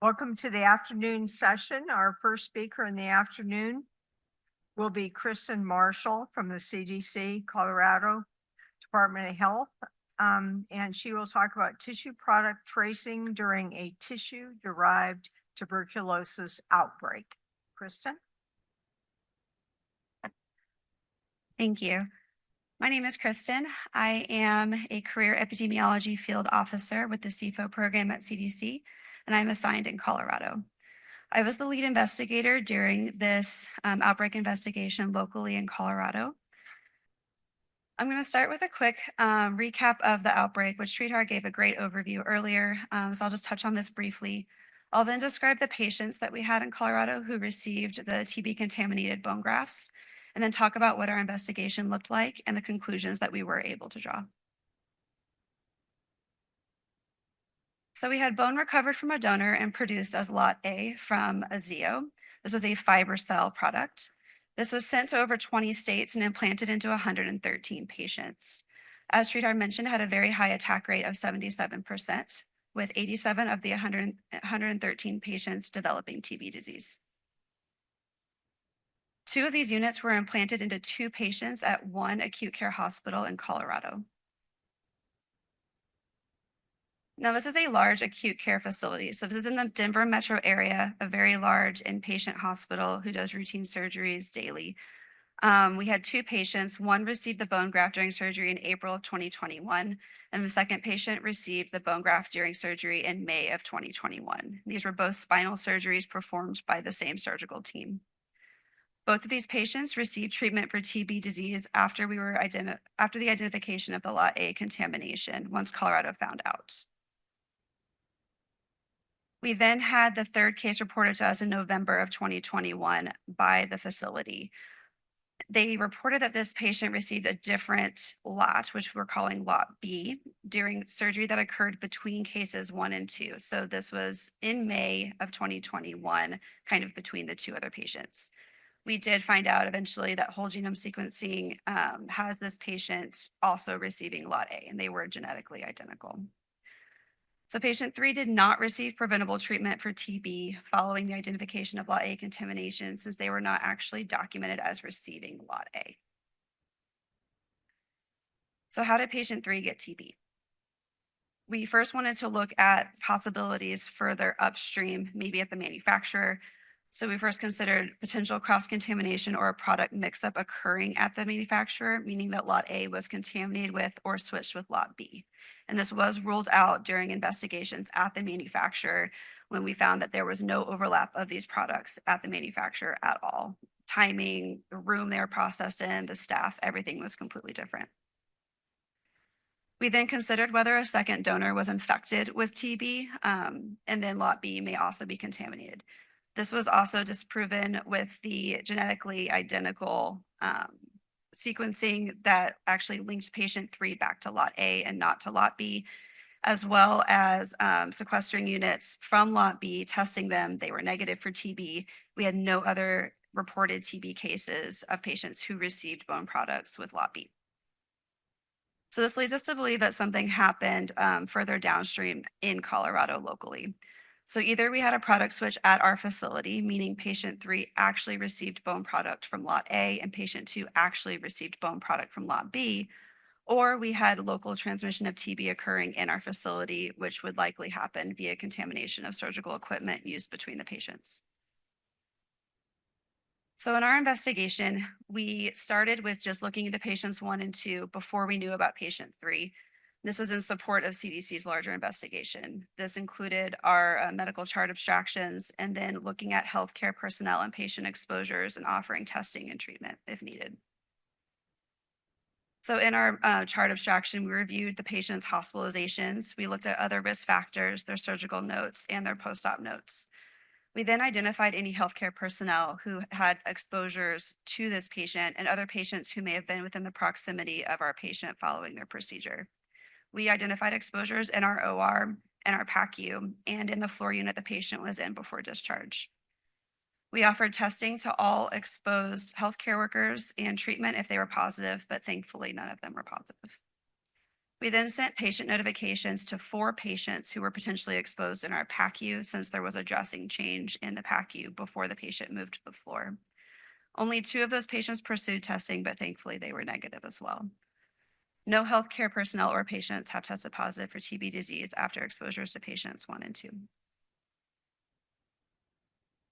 Welcome to the afternoon session. Our first speaker in the afternoon will be Kristen Marshall from the CDC, Colorado Department of Health. And she will talk about tissue product tracing during a tissue-derived tuberculosis outbreak. Kristen? Thank you. My name is Kristen. I am a career epidemiology field officer with the CFO program at CDC, and I'm assigned in Colorado. I was the lead investigator during this outbreak investigation locally in Colorado. I'm going to start with a quick recap of the outbreak, which Sridhar gave a great overview earlier, so I'll just touch on this briefly. I'll then describe the patients that we had in Colorado who received the TB-contaminated bone grafts, and then talk about what our investigation looked like and the conclusions that we were able to draw. So we had bone recovered from a donor and produced as Lot A from a ZEO. This was a fiber cell product. This was sent to over 20 states and implanted into 113 patients. As Sridhar mentioned, had a very high attack rate of 77%, with 87 of the 113 patients developing TB disease. 2 of these units were implanted into 2 patients at 1 acute care hospital in Colorado. Now, this is a large acute care facility. So this is in the Denver metro area, a very large inpatient hospital who does routine surgeries daily. We had 2 patients. One received the bone graft during surgery in April of 2021, and the second patient received the bone graft during surgery in May of 2021. These were both spinal surgeries performed by the same surgical team. Both of these patients received treatment for TB disease after the identification of the Lot A contamination, once Colorado found out. We then had the 3rd case reported to us in November of 2021 by the facility. They reported that this patient received a different lot, which we're calling Lot B, during surgery that occurred between cases 1 and 2. So this was in May of 2021, kind of between the 2 other patients. We did find out eventually that whole genome sequencing has this patient also receiving Lot A, and they were genetically identical. So patient 3 did not receive preventable treatment for TB following the identification of Lot A contamination, since they were not actually documented as receiving Lot A. So how did patient 3 get TB? We first wanted to look at possibilities further upstream, maybe at the manufacturer. So we first considered potential cross-contamination or a product mix-up occurring at the manufacturer, meaning that Lot A was contaminated with or switched with Lot B. And this was ruled out during investigations at the manufacturer when we found that there was no overlap of these products at the manufacturer at all. Timing, the room they were processed in, the staff, everything was completely different. We then considered whether a second donor was infected with TB, and then Lot B may also be contaminated. This was also disproven with the genetically identical sequencing that actually linked patient 3 back to Lot A and not to Lot B, as well as sequestering units from Lot B, testing them. They were negative for TB. We had no other reported TB cases of patients who received bone products with Lot B. So this leads us to believe that something happened further downstream in Colorado locally. So either we had a product switch at our facility, meaning patient 3 actually received bone product from Lot A and patient 2 actually received bone product from Lot B, or we had local transmission of TB occurring in our facility, which would likely happen via contamination of surgical equipment used between the patients. So in our investigation, we started with just looking into patients 1 and 2 before we knew about patient 3. This was in support of CDC's larger investigation. This included our medical chart abstractions and then looking at healthcare personnel and patient exposures and offering testing and treatment if needed. So in our chart abstraction, we reviewed the patient's hospitalizations. We looked at other risk factors, their surgical notes, and their post-op notes. We then identified any healthcare personnel who had exposures to this patient and other patients who may have been within the proximity of our patient following their procedure. We identified exposures in our OR and our PACU and in the floor unit the patient was in before discharge. We offered testing to all exposed healthcare workers and treatment if they were positive, but thankfully none of them were positive. We then sent patient notifications to 4 patients who were potentially exposed in our PACU since there was a dressing change in the PACU before the patient moved to the floor. Only 2 of those patients pursued testing, but thankfully they were negative as well. No healthcare personnel or patients have tested positive for TB disease after exposures to patients 1 and 2.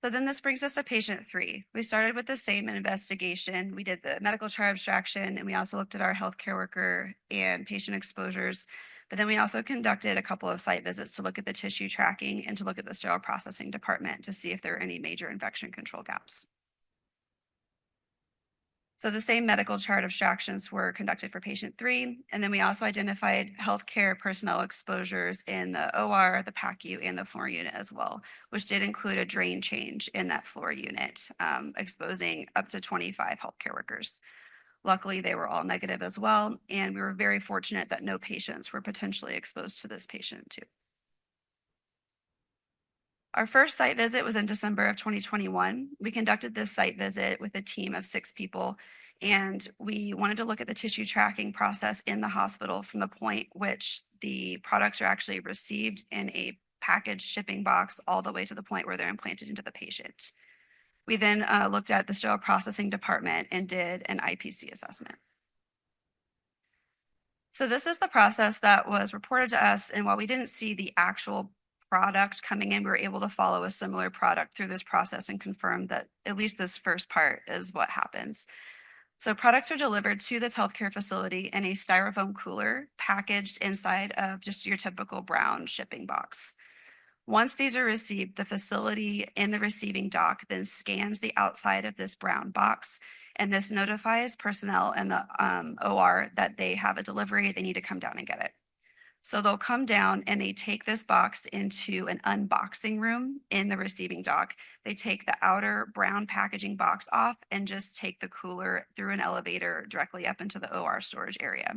So then this brings us to patient 3. We started with the same investigation. We did the medical chart abstraction, and we also looked at our healthcare worker and patient exposures. But then we also conducted a couple of site visits to look at the tissue tracking and to look at the sterile processing department to see if there were any major infection control gaps. So the same medical chart abstractions were conducted for patient 3, and then we also identified healthcare personnel exposures in the OR, the PACU, and the floor unit as well, which did include a drain change in that floor unit, exposing up to 25 healthcare workers. Luckily, they were all negative as well, and we were very fortunate that no patients were potentially exposed to this patient too. Our first site visit was in December of 2021. We conducted this site visit with a team of 6 people, and we wanted to look at the tissue tracking process in the hospital from the point which the products are actually received in a packaged shipping box all the way to the point where they're implanted into the patient. We then looked at the sterile processing department and did an IPC assessment. So this is the process that was reported to us, and while we didn't see the actual product coming in, we were able to follow a similar product through this process and confirm that at least this first part is what happens. So products are delivered to this healthcare facility in a styrofoam cooler packaged inside of just your typical brown shipping box. Once these are received, the facility in the receiving dock then scans the outside of this brown box, and this notifies personnel in the OR that they have a delivery, they need to come down and get it. So they'll come down and they take this box into an unboxing room in the receiving dock. They take the outer brown packaging box off and just take the cooler through an elevator directly up into the OR storage area.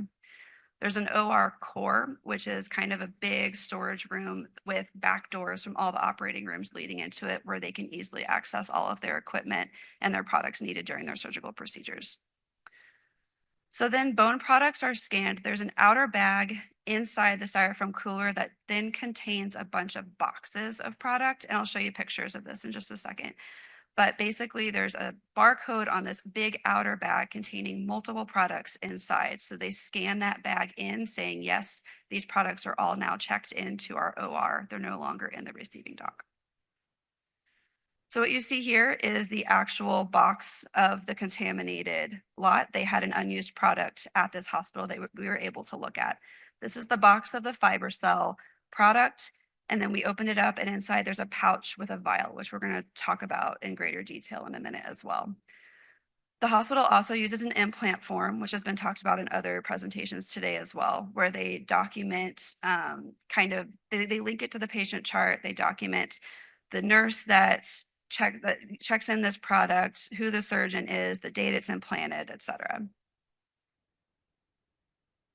There's an OR core, which is kind of a big storage room with back doors from all the operating rooms leading into it, where they can easily access all of their equipment and their products needed during their surgical procedures. So then bone products are scanned. There's an outer bag inside the styrofoam cooler that then contains a bunch of boxes of product. And I'll show you pictures of this in just a second. But basically there's a barcode on this big outer bag containing multiple products inside. So they scan that bag in saying, yes, these products are all now checked into our OR. They're no longer in the receiving dock. So what you see here is the actual box of the contaminated lot. They had an unused product at this hospital that we were able to look at. This is the box of the fiber cell product. And then we opened it up, and inside there's a pouch with a vial, which we're going to talk about in greater detail in a minute as well. The hospital also uses an implant form, which has been talked about in other presentations today as well, where they document they link it to the patient chart. They document the nurse that checks in this product, who the surgeon is, the date it's implanted, etc.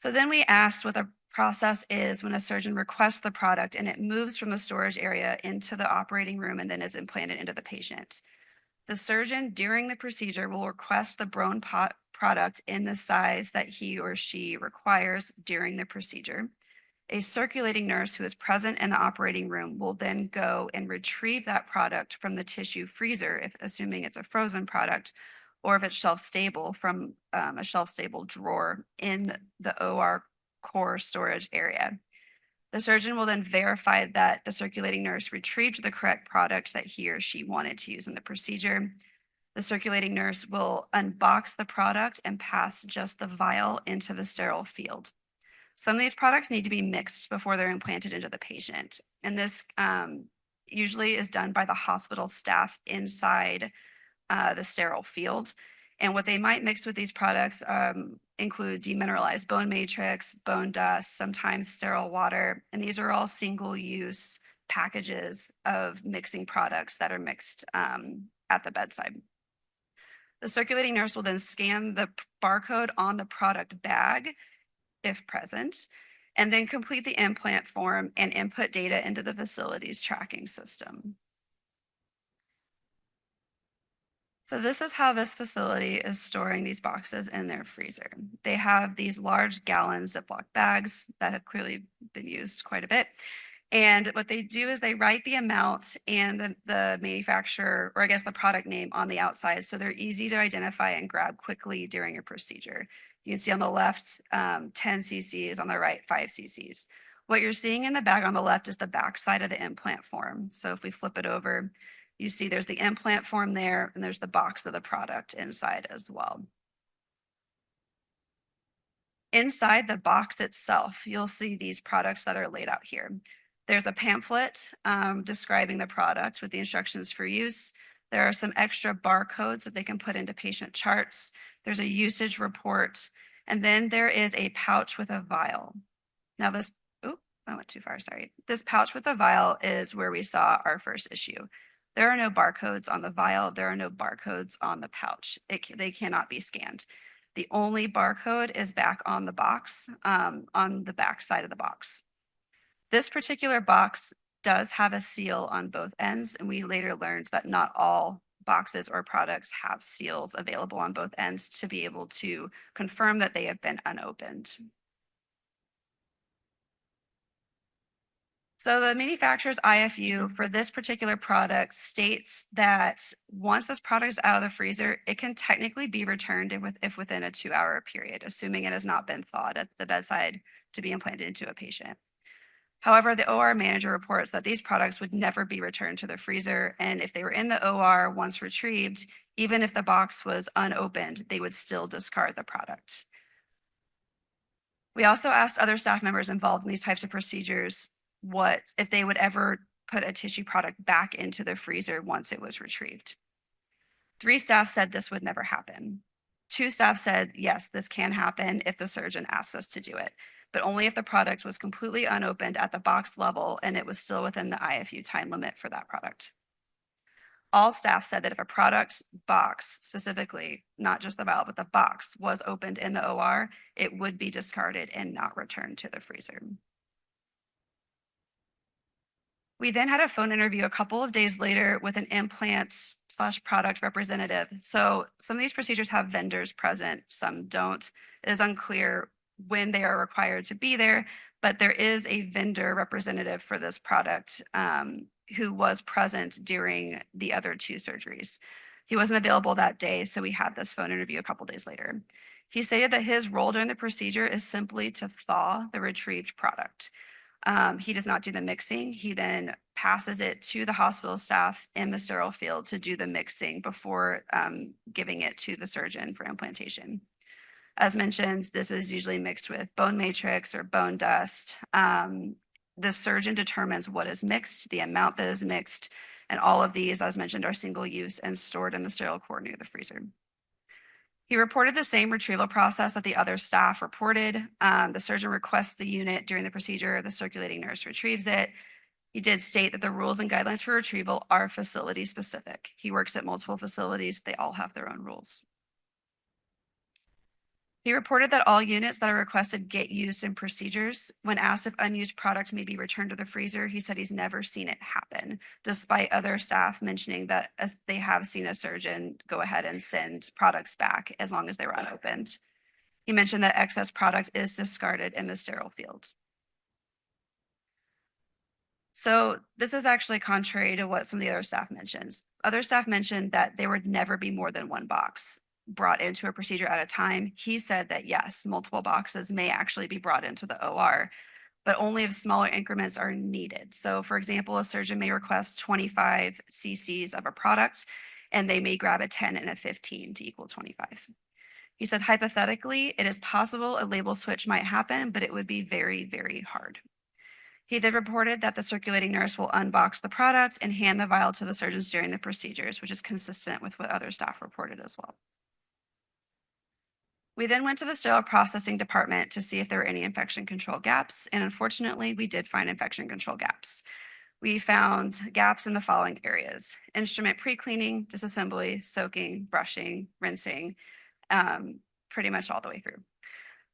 So then we asked what the process is when a surgeon requests the product and it moves from the storage area into the operating room and then is implanted into the patient. The surgeon during the procedure will request the bone product in the size that he or she requires during the procedure. A circulating nurse who is present in the operating room will then go and retrieve that product from the tissue freezer, if assuming it's a frozen product, or if it's shelf stable, from a shelf stable drawer in the OR core storage area. The surgeon will then verify that the circulating nurse retrieved the correct product that he or she wanted to use in the procedure. The circulating nurse will unbox the product and pass just the vial into the sterile field. Some of these products need to be mixed before they're implanted into the patient. And this usually is done by the hospital staff inside the sterile field. And what they might mix with these products include demineralized bone matrix, bone dust, sometimes sterile water. And these are all single-use packages of mixing products that are mixed at the bedside. The circulating nurse will then scan the barcode on the product bag, if present, and then complete the implant form and input data into the facility's tracking system. So this is how this facility is storing these boxes in their freezer. They have these large gallon Ziploc bags that have clearly been used quite a bit. And what they do is they write the amount and the manufacturer, or I guess the product name on the outside. So they're easy to identify and grab quickly during a procedure. You can see on the left, 10 cc's, on the right, 5 cc's. What you're seeing in the bag on the left is the back side of the implant form. So if we flip it over, you see there's the implant form there, and there's the box of the product inside as well. Inside the box itself, you'll see these products that are laid out here. There's a pamphlet describing the product with the instructions for use. There are some extra barcodes that they can put into patient charts. There's a usage report, and then there is a pouch with a vial. Now this, oh, I went too far, sorry. This pouch with the vial is where we saw our first issue. There are no barcodes on the vial. There are no barcodes on the pouch. They cannot be scanned. The only barcode is back on the box, on the back side of the box. This particular box does have a seal on both ends, and we later learned that not all boxes or products have seals available on both ends to be able to confirm that they have been unopened. So the manufacturer's IFU for this particular product states that once this product is out of the freezer, it can technically be returned if within a 2-hour period, assuming it has not been thawed at the bedside to be implanted into a patient. However, the OR manager reports that these products would never be returned to the freezer, and if they were in the OR once retrieved, even if the box was unopened, they would still discard the product. We also asked other staff members involved in these types of procedures what if they would ever put a tissue product back into the freezer once it was retrieved. 3 staff said this would never happen. 2 staff said, yes, this can happen if the surgeon asks us to do it, but only if the product was completely unopened at the box level and it was still within the IFU time limit for that product. All staff said that if a product box, specifically, not just the vial, but the box was opened in the OR, it would be discarded and not returned to the freezer. We then had a phone interview a couple of days later with an implant/product representative. So some of these procedures have vendors present, some don't. It is unclear when they are required to be there, but there is a vendor representative for this product who was present during the other 2 surgeries. He wasn't available that day, so we had this phone interview a couple days later. He stated that his role during the procedure is simply to thaw the retrieved product. He does not do the mixing. He then passes it to the hospital staff in the sterile field to do the mixing before giving it to the surgeon for implantation. As mentioned, this is usually mixed with bone matrix or bone dust. The surgeon determines what is mixed, the amount that is mixed, and all of these, as mentioned, are single use and stored in the sterile core near the freezer. He reported the same retrieval process that the other staff reported. The surgeon requests the unit during the procedure. The circulating nurse retrieves it. He did state that the rules and guidelines for retrieval are facility specific. He works at multiple facilities. They all have their own rules. He reported that all units that are requested get used in procedures. When asked if unused product may be returned to the freezer, he said he's never seen it happen, despite other staff mentioning that they have seen a surgeon go ahead and send products back as long as they were unopened. He mentioned that excess product is discarded in the sterile field. So this is actually contrary to what some of the other staff mentioned. Other staff mentioned that there would never be more than 1 box brought into a procedure at a time. He said that yes, multiple boxes may actually be brought into the OR, but only if smaller increments are needed. So for example, a surgeon may request 25 cc's of a product, and they may grab a 10 and a 15 to equal 25. He said, hypothetically, it is possible a label switch might happen, but it would be very, very hard. He then reported that the circulating nurse will unbox the product and hand the vial to the surgeons during the procedures, which is consistent with what other staff reported as well. We then went to the sterile processing department to see if there were any infection control gaps, and unfortunately, we did find infection control gaps. We found gaps in the following areas: instrument pre-cleaning, disassembly, soaking, brushing, rinsing, pretty much all the way through.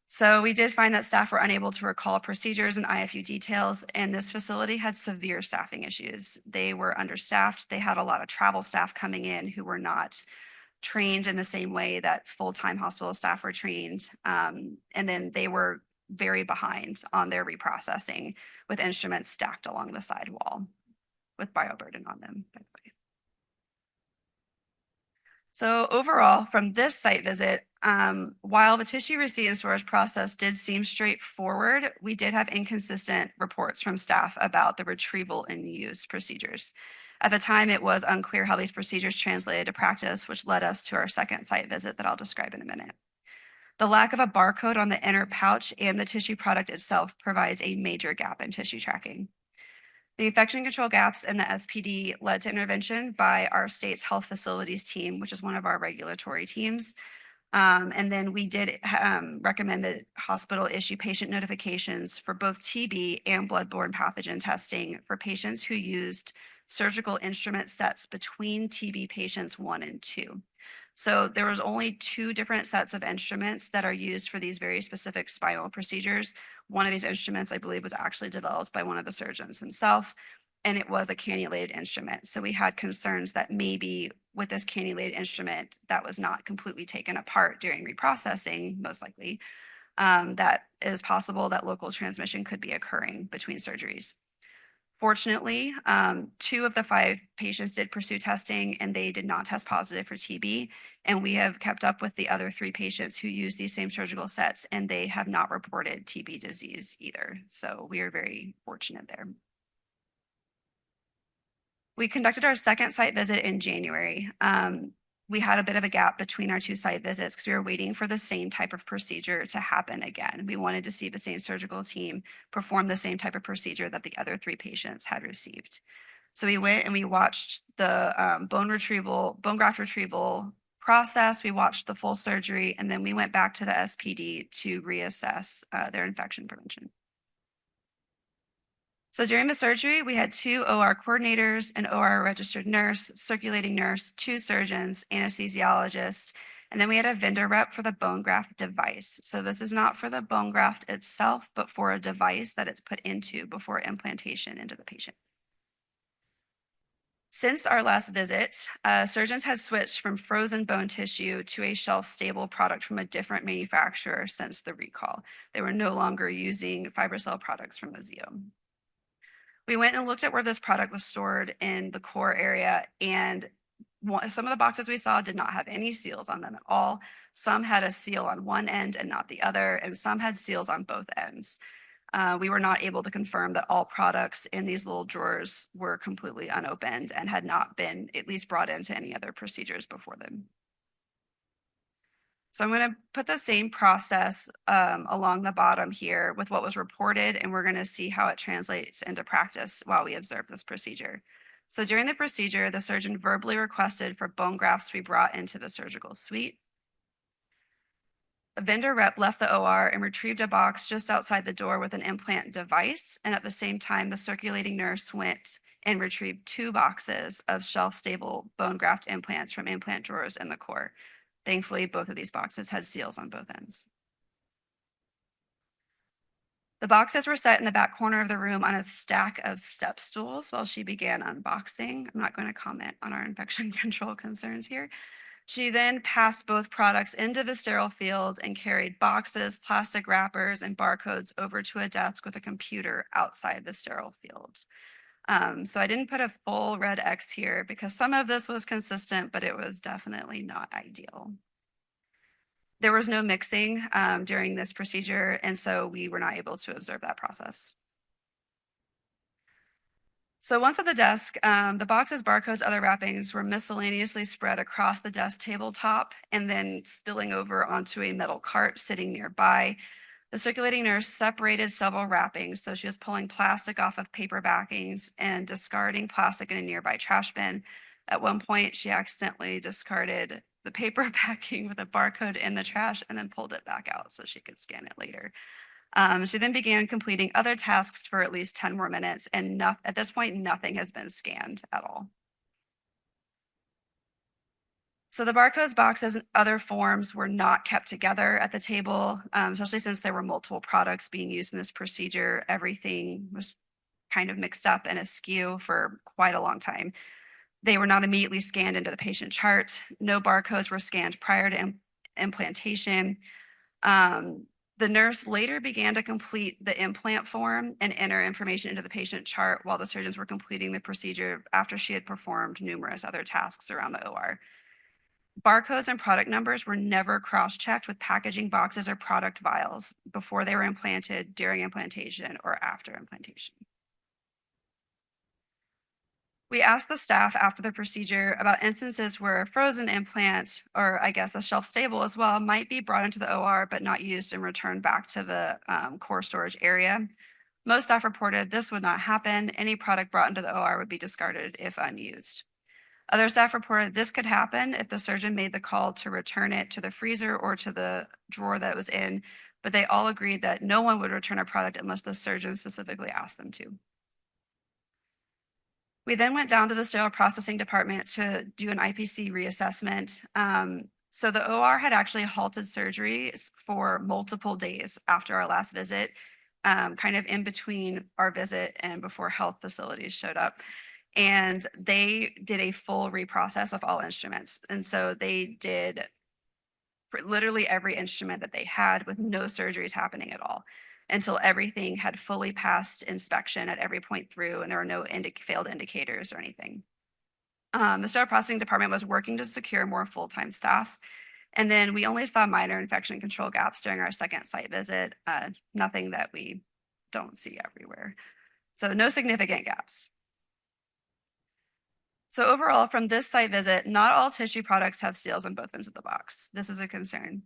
So we did find that staff were unable to recall procedures and IFU details, and this facility had severe staffing issues. They were understaffed. They had a lot of travel staff coming in who were not trained in the same way that full-time hospital staff were trained. And then they were very behind on their reprocessing with instruments stacked along the side wall with bioburden on them, by the way. So overall, from this site visit, while the tissue receipt and storage process did seem straightforward, we did have inconsistent reports from staff about the retrieval and use procedures. At the time, it was unclear how these procedures translated to practice, which led us to our second site visit that I'll describe in a minute. The lack of a barcode on the inner pouch and the tissue product itself provides a major gap in tissue tracking. The infection control gaps in the SPD led to intervention by our state's health facilities team, which is one of our regulatory teams. And then we did recommend that hospital issue patient notifications for both TB and bloodborne pathogen testing for patients who used surgical instrument sets between TB patients 1 and 2. So there was only 2 different sets of instruments that are used for these very specific spinal procedures. One of these instruments, I believe, was actually developed by one of the surgeons himself, and it was a cannulated instrument. So we had concerns that maybe with this cannulated instrument that was not completely taken apart during reprocessing, most likely, that it is possible that local transmission could be occurring between surgeries. Fortunately, 2 of the 5 patients did pursue testing and they did not test positive for TB. And we have kept up with the other 3 patients who use these same surgical sets and they have not reported TB disease either. So we are very fortunate there. We conducted our second site visit in January. We had a bit of a gap between our 2 site visits because we were waiting for the same type of procedure to happen again. We wanted to see the same surgical team perform the same type of procedure that the other 3 patients had received. So we went and we watched the bone graft retrieval process. We watched the full surgery, and then we went back to the SPD to reassess their infection prevention. So during the surgery, we had 2 OR coordinators, an OR registered nurse, circulating nurse, 2 surgeons, anesthesiologists, and then we had a vendor rep for the bone graft device. So this is not for the bone graft itself, but for a device that it's put into before implantation into the patient. Since our last visit, surgeons had switched from frozen bone tissue to a shelf-stable product from a different manufacturer since the recall. They were no longer using FiberCell products from Ozeo. We went and looked at where this product was stored in the core area, and some of the boxes we saw did not have any seals on them at all. Some had a seal on one end and not the other, and some had seals on both ends. We were not able to confirm that all products in these little drawers were completely unopened and had not been at least brought into any other procedures before them. So I'm going to put the same process along the bottom here with what was reported, and we're going to see how it translates into practice while we observe this procedure. So during the procedure, the surgeon verbally requested for bone grafts to be brought into the surgical suite. The vendor rep left the OR and retrieved a box just outside the door with an implant device, and at the same time, the circulating nurse went and retrieved 2 boxes of shelf-stable bone graft implants from implant drawers in the core. Thankfully, both of these boxes had seals on both ends. The boxes were set in the back corner of the room on a stack of step stools while she began unboxing. I'm not going to comment on our infection control concerns here. She then passed both products into the sterile field and carried boxes, plastic wrappers, and barcodes over to a desk with a computer outside the sterile field. So I didn't put a full red X here because some of this was consistent, but it was definitely not ideal. There was no mixing during this procedure, and so we were not able to observe that process. So once at the desk, the boxes, barcodes, other wrappings were miscellaneously spread across the desk tabletop and then spilling over onto a metal cart sitting nearby. The circulating nurse separated several wrappings, so she was pulling plastic off of paper backings and discarding plastic in a nearby trash bin. At one point, she accidentally discarded the paper backing with a barcode in the trash and then pulled it back out so she could scan it later. She then began completing other tasks for at least 10 more minutes, and at this point, nothing has been scanned at all. So the barcodes, boxes, and other forms were not kept together at the table, especially since there were multiple products being used in this procedure. Everything was kind of mixed up and askew for quite a long time. They were not immediately scanned into the patient chart. No barcodes were scanned prior to implantation. The nurse later began to complete the implant form and enter information into the patient chart while the surgeons were completing the procedure after she had performed numerous other tasks around the OR. Barcodes and product numbers were never cross-checked with packaging boxes or product vials before they were implanted, during implantation, or after implantation. We asked the staff after the procedure about instances where a frozen implant, or I guess a shelf stable as well, might be brought into the OR but not used and returned back to the core storage area. Most staff reported this would not happen. Any product brought into the OR would be discarded if unused. Other staff reported this could happen if the surgeon made the call to return it to the freezer or to the drawer that it was in, but they all agreed that no one would return a product unless the surgeon specifically asked them to. We then went down to the sterile processing department to do an IPC reassessment. So the OR had actually halted surgery for multiple days after our last visit, kind of in between our visit and before health facilities showed up. And they did a full reprocess of all instruments. And so they did literally every instrument that they had with no surgeries happening at all until everything had fully passed inspection at every point through and there were no failed indicators or anything. The sterile processing department was working to secure more full-time staff. And then we only saw minor infection control gaps during our second site visit, nothing that we don't see everywhere. So no significant gaps. So overall, from this site visit, not all tissue products have seals on both ends of the box. This is a concern.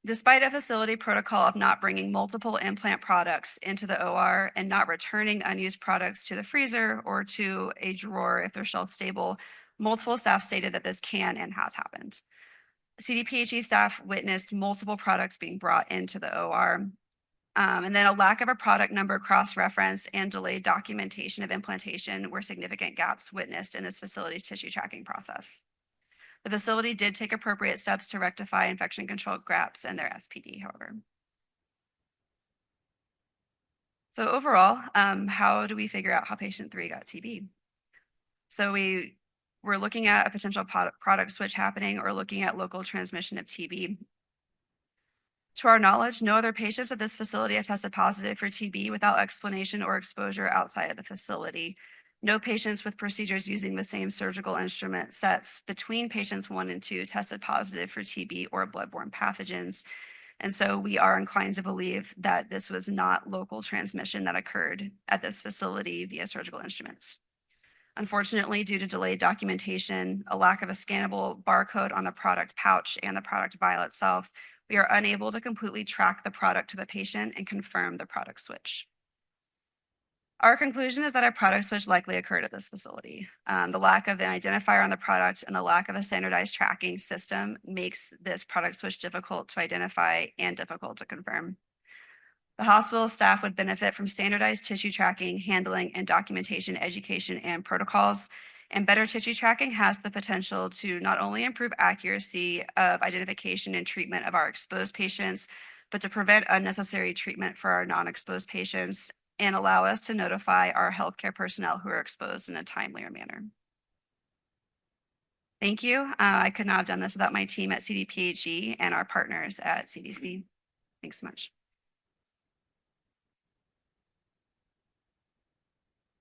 Despite a facility protocol of not bringing multiple implant products into the OR and not returning unused products to the freezer or to a drawer if they're shelf stable, multiple staff stated that this can and has happened. CDPHE staff witnessed multiple products being brought into the OR. And then a lack of a product number cross-reference and delayed documentation of implantation were significant gaps witnessed in this facility's tissue tracking process. The facility did take appropriate steps to rectify infection control gaps in their SPD, however. So overall, how do we figure out how patient 3 got TB? So we were looking at a potential product switch happening or looking at local transmission of TB. To our knowledge, no other patients at this facility have tested positive for TB without explanation or exposure outside of the facility. No patients with procedures using the same surgical instrument sets between patients 1 and 2 tested positive for TB or bloodborne pathogens. And so we are inclined to believe that this was not local transmission that occurred at this facility via surgical instruments. Unfortunately, due to delayed documentation, a lack of a scannable barcode on the product pouch and the product vial itself, we are unable to completely track the product to the patient and confirm the product switch. Our conclusion is that a product switch likely occurred at this facility. The lack of an identifier on the product and the lack of a standardized tracking system makes this product switch difficult to identify and difficult to confirm. The hospital staff would benefit from standardized tissue tracking, handling, and documentation, education, and protocols. And better tissue tracking has the potential to not only improve accuracy of identification and treatment of our exposed patients, but to prevent unnecessary treatment for our non-exposed patients and allow us to notify our healthcare personnel who are exposed in a timelier manner. Thank you. I could not have done this without my team at CDPHE and our partners at CDC. Thanks so much.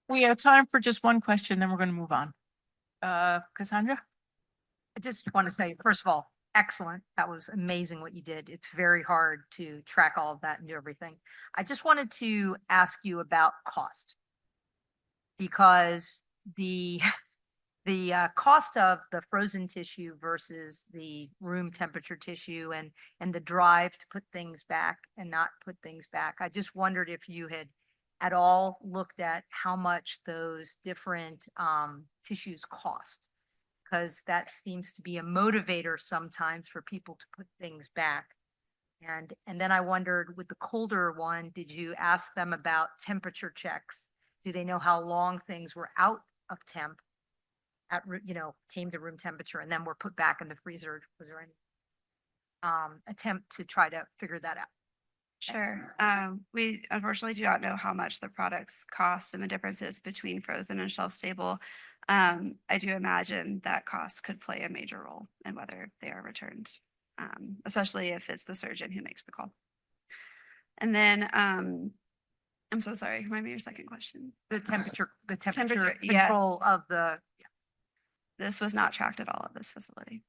We have time for just one question, then we're going to move on. Cassandra? I just want to say, first of all, excellent. That was amazing what you did. It's very hard to track all of that and do everything. I just wanted to ask you about cost, because the cost of the frozen tissue versus the room temperature tissue and the drive to put things back and not put things back. I just wondered if you had at all looked at how much those different tissues cost, because that seems to be a motivator sometimes for people to put things back. And then I wondered, with the colder one, did you ask them about temperature checks? Do they know how long things were out of temp at, came to room temperature and then were put back in the freezer? Was there any attempt to try to figure that out? Sure. We unfortunately do not know how much the products cost and the differences between frozen and shelf stable. I do imagine that cost could play a major role in whether they are returned, especially if it's the surgeon who makes the call. And then, I'm so sorry, remind me your second question. The temperature Temperature, yeah. control of the, This was not tracked at all at this facility.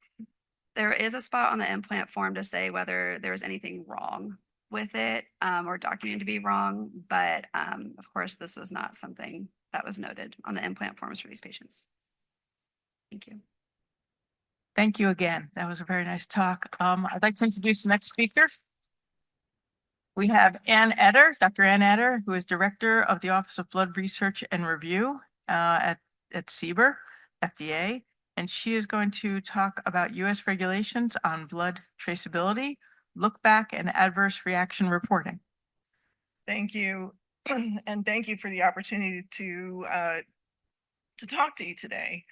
There is a spot on the implant form to say whether there was anything wrong with it or documented to be wrong, but of course, this was not something that was noted on the implant forms for these patients. Thank you. Thank you again. That was a very nice talk. I'd like to introduce the next speaker. We have Ann Etter, Dr. Ann Etter, who is Director of the Office of Blood Research and Review at CBER, FDA. And she is going to talk about U.S. regulations on blood traceability, look back, and adverse reaction reporting. Thank you. And thank you for the opportunity to talk to you today.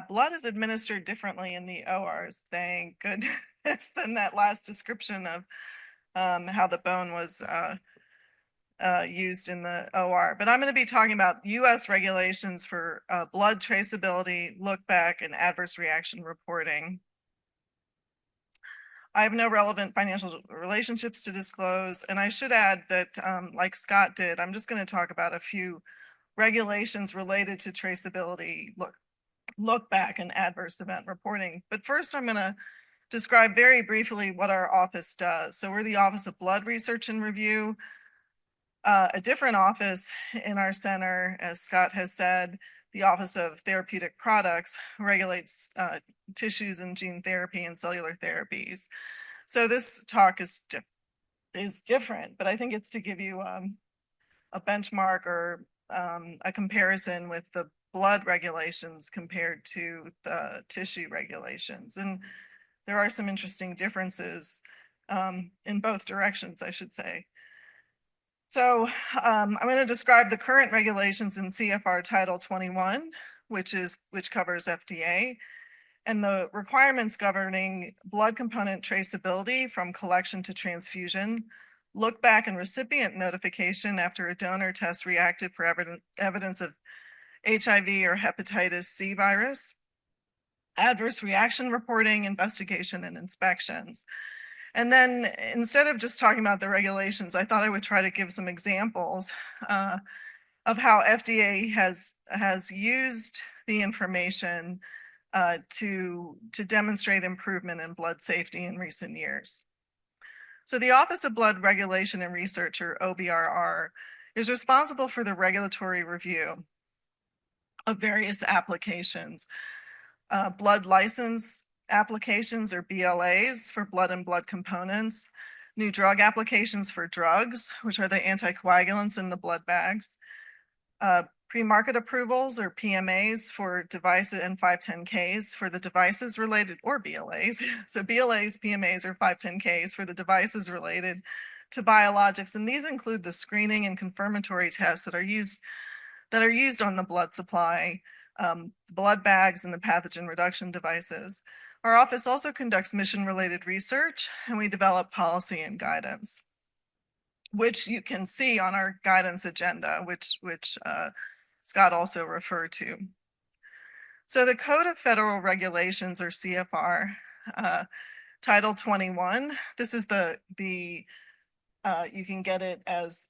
Blood is administered differently in the ORs, thank goodness, than that last description of how the bone was used in the OR. But I'm going to be talking about U.S. regulations for blood traceability, look back, and adverse reaction reporting. I have no relevant financial relationships to disclose, and I should add that, like Scott did, I'm just going to talk about a few regulations related to traceability, look back, and adverse event reporting. But first, I'm going to describe very briefly what our office does. So we're the Office of Blood Research and Review. A different office in our center, as Scott has said, the Office of Therapeutic Products regulates tissues and gene therapy and cellular therapies. So this talk is different, but I think it's to give you a benchmark or a comparison with the blood regulations compared to the tissue regulations. And there are some interesting differences in both directions, I should say. So I'm going to describe the current regulations in CFR Title 21, which covers FDA, and the requirements governing blood component traceability from collection to transfusion, look back and recipient notification after a donor test reacted for evidence of HIV or hepatitis C virus, adverse reaction reporting, investigation, and inspections. And then instead of just talking about the regulations, I thought I would try to give some examples of how FDA has used the information to demonstrate improvement in blood safety in recent years. So the Office of Blood Regulation and Research, or OBRR, is responsible for the regulatory review of various applications, blood license applications or BLAs for blood and blood components, new drug applications for drugs, which are the anticoagulants in the blood bags, pre-market approvals or PMAs for devices and 510Ks for the devices related, or BLAs. So BLAs, PMAs, or 510Ks for the devices related to biologics. And these include the screening and confirmatory tests that are used on the blood supply, blood bags, and the pathogen reduction devices. Our office also conducts mission-related research, and we develop policy and guidance, which you can see on our guidance agenda, which Scott also referred to. So the Code of Federal Regulations, or CFR, Title 21, this is you can get it as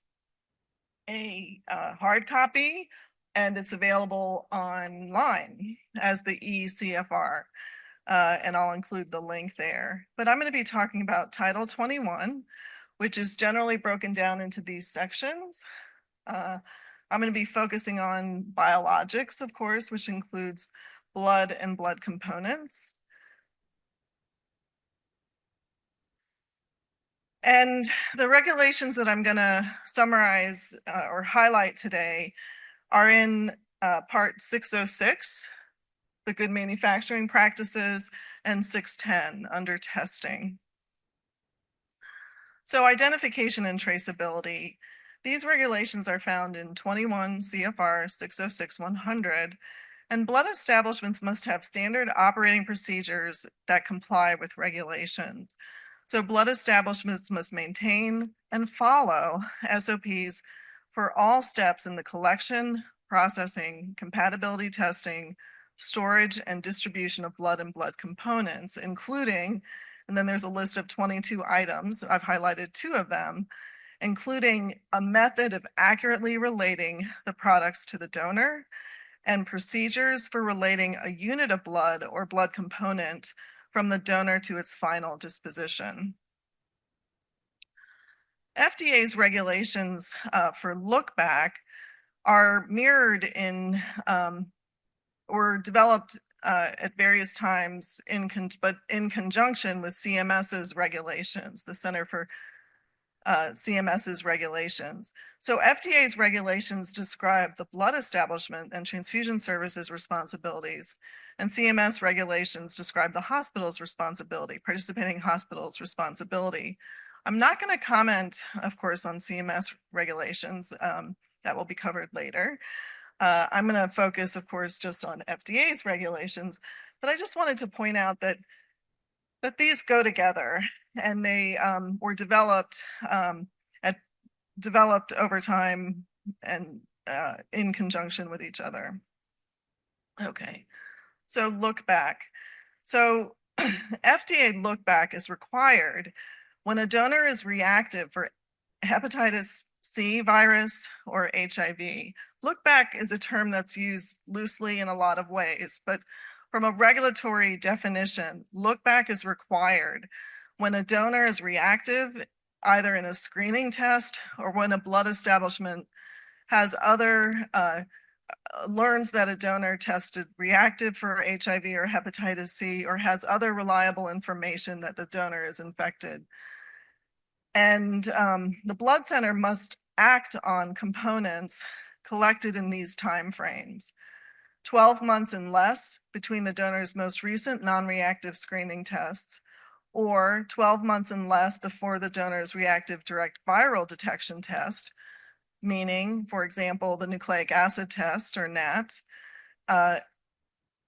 a hard copy, and it's available online as the eCFR. And I'll include the link there. But I'm going to be talking about Title 21, which is generally broken down into these sections. I'm going to be focusing on biologics, of course, which includes blood and blood components. And the regulations that I'm going to summarize or highlight today are in Part 606, the good manufacturing practices, and 610 under testing. So identification and traceability. These regulations are found in 21 CFR 606-100, and blood establishments must have standard operating procedures that comply with regulations. So blood establishments must maintain and follow SOPs for all steps in the collection, processing, compatibility testing, storage, and distribution of blood and blood components, including, and then there's a list of 22 items. I've highlighted 2 of them, including a method of accurately relating the products to the donor and procedures for relating a unit of blood or blood component from the donor to its final disposition. FDA's regulations for look back are mirrored in or developed at various times but in conjunction with CMS's regulations, the Center for CMS's regulations. So FDA's regulations describe the blood establishment and transfusion services responsibilities, and CMS regulations describe the hospital's responsibility, participating hospital's responsibility. I'm not going to comment, of course, on CMS regulations. That will be covered later. I'm going to focus, of course, just on FDA's regulations, but I just wanted to point out that these go together, and they were developed over time and in conjunction with each other. Okay, so look back. So FDA look back is required when a donor is reactive for hepatitis C virus or HIV. Look back is a term that's used loosely in a lot of ways, but from a regulatory definition, look back is required when a donor is reactive, either in a screening test or when a blood establishment has learns that a donor tested reactive for HIV or hepatitis C or has other reliable information that the donor is infected. And the blood center must act on components collected in these timeframes. 12 months and less between the donor's most recent non-reactive screening tests, or 12 months and less before the donor's reactive direct viral detection test, meaning, for example, the nucleic acid test or NAT,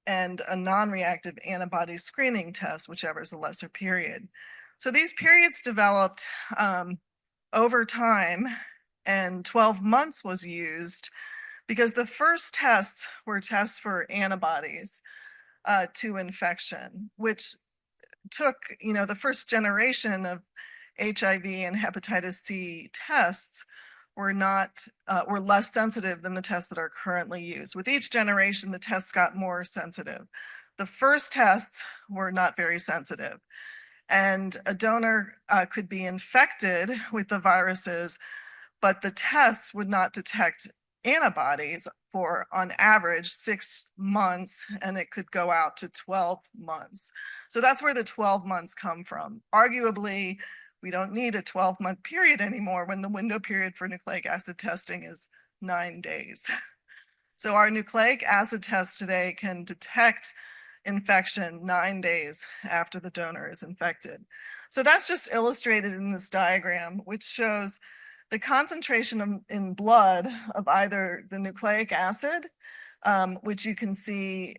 and a non-reactive antibody screening test, whichever is a lesser period. So these periods developed over time, and 12 months was used because the first tests were tests for antibodies to infection, which took, the first generation of HIV and hepatitis C tests were less sensitive than the tests that are currently used. With each generation, the tests got more sensitive. The first tests were not very sensitive, and a donor could be infected with the viruses, but the tests would not detect antibodies for, on average, 6 months, and it could go out to 12 months. So that's where the 12 months come from. Arguably, we don't need a 12-month period anymore when the window period for nucleic acid testing is 9 days. So our nucleic acid test today can detect infection 9 days after the donor is infected. So that's just illustrated in this diagram, which shows the concentration in blood of either the nucleic acid, which you can see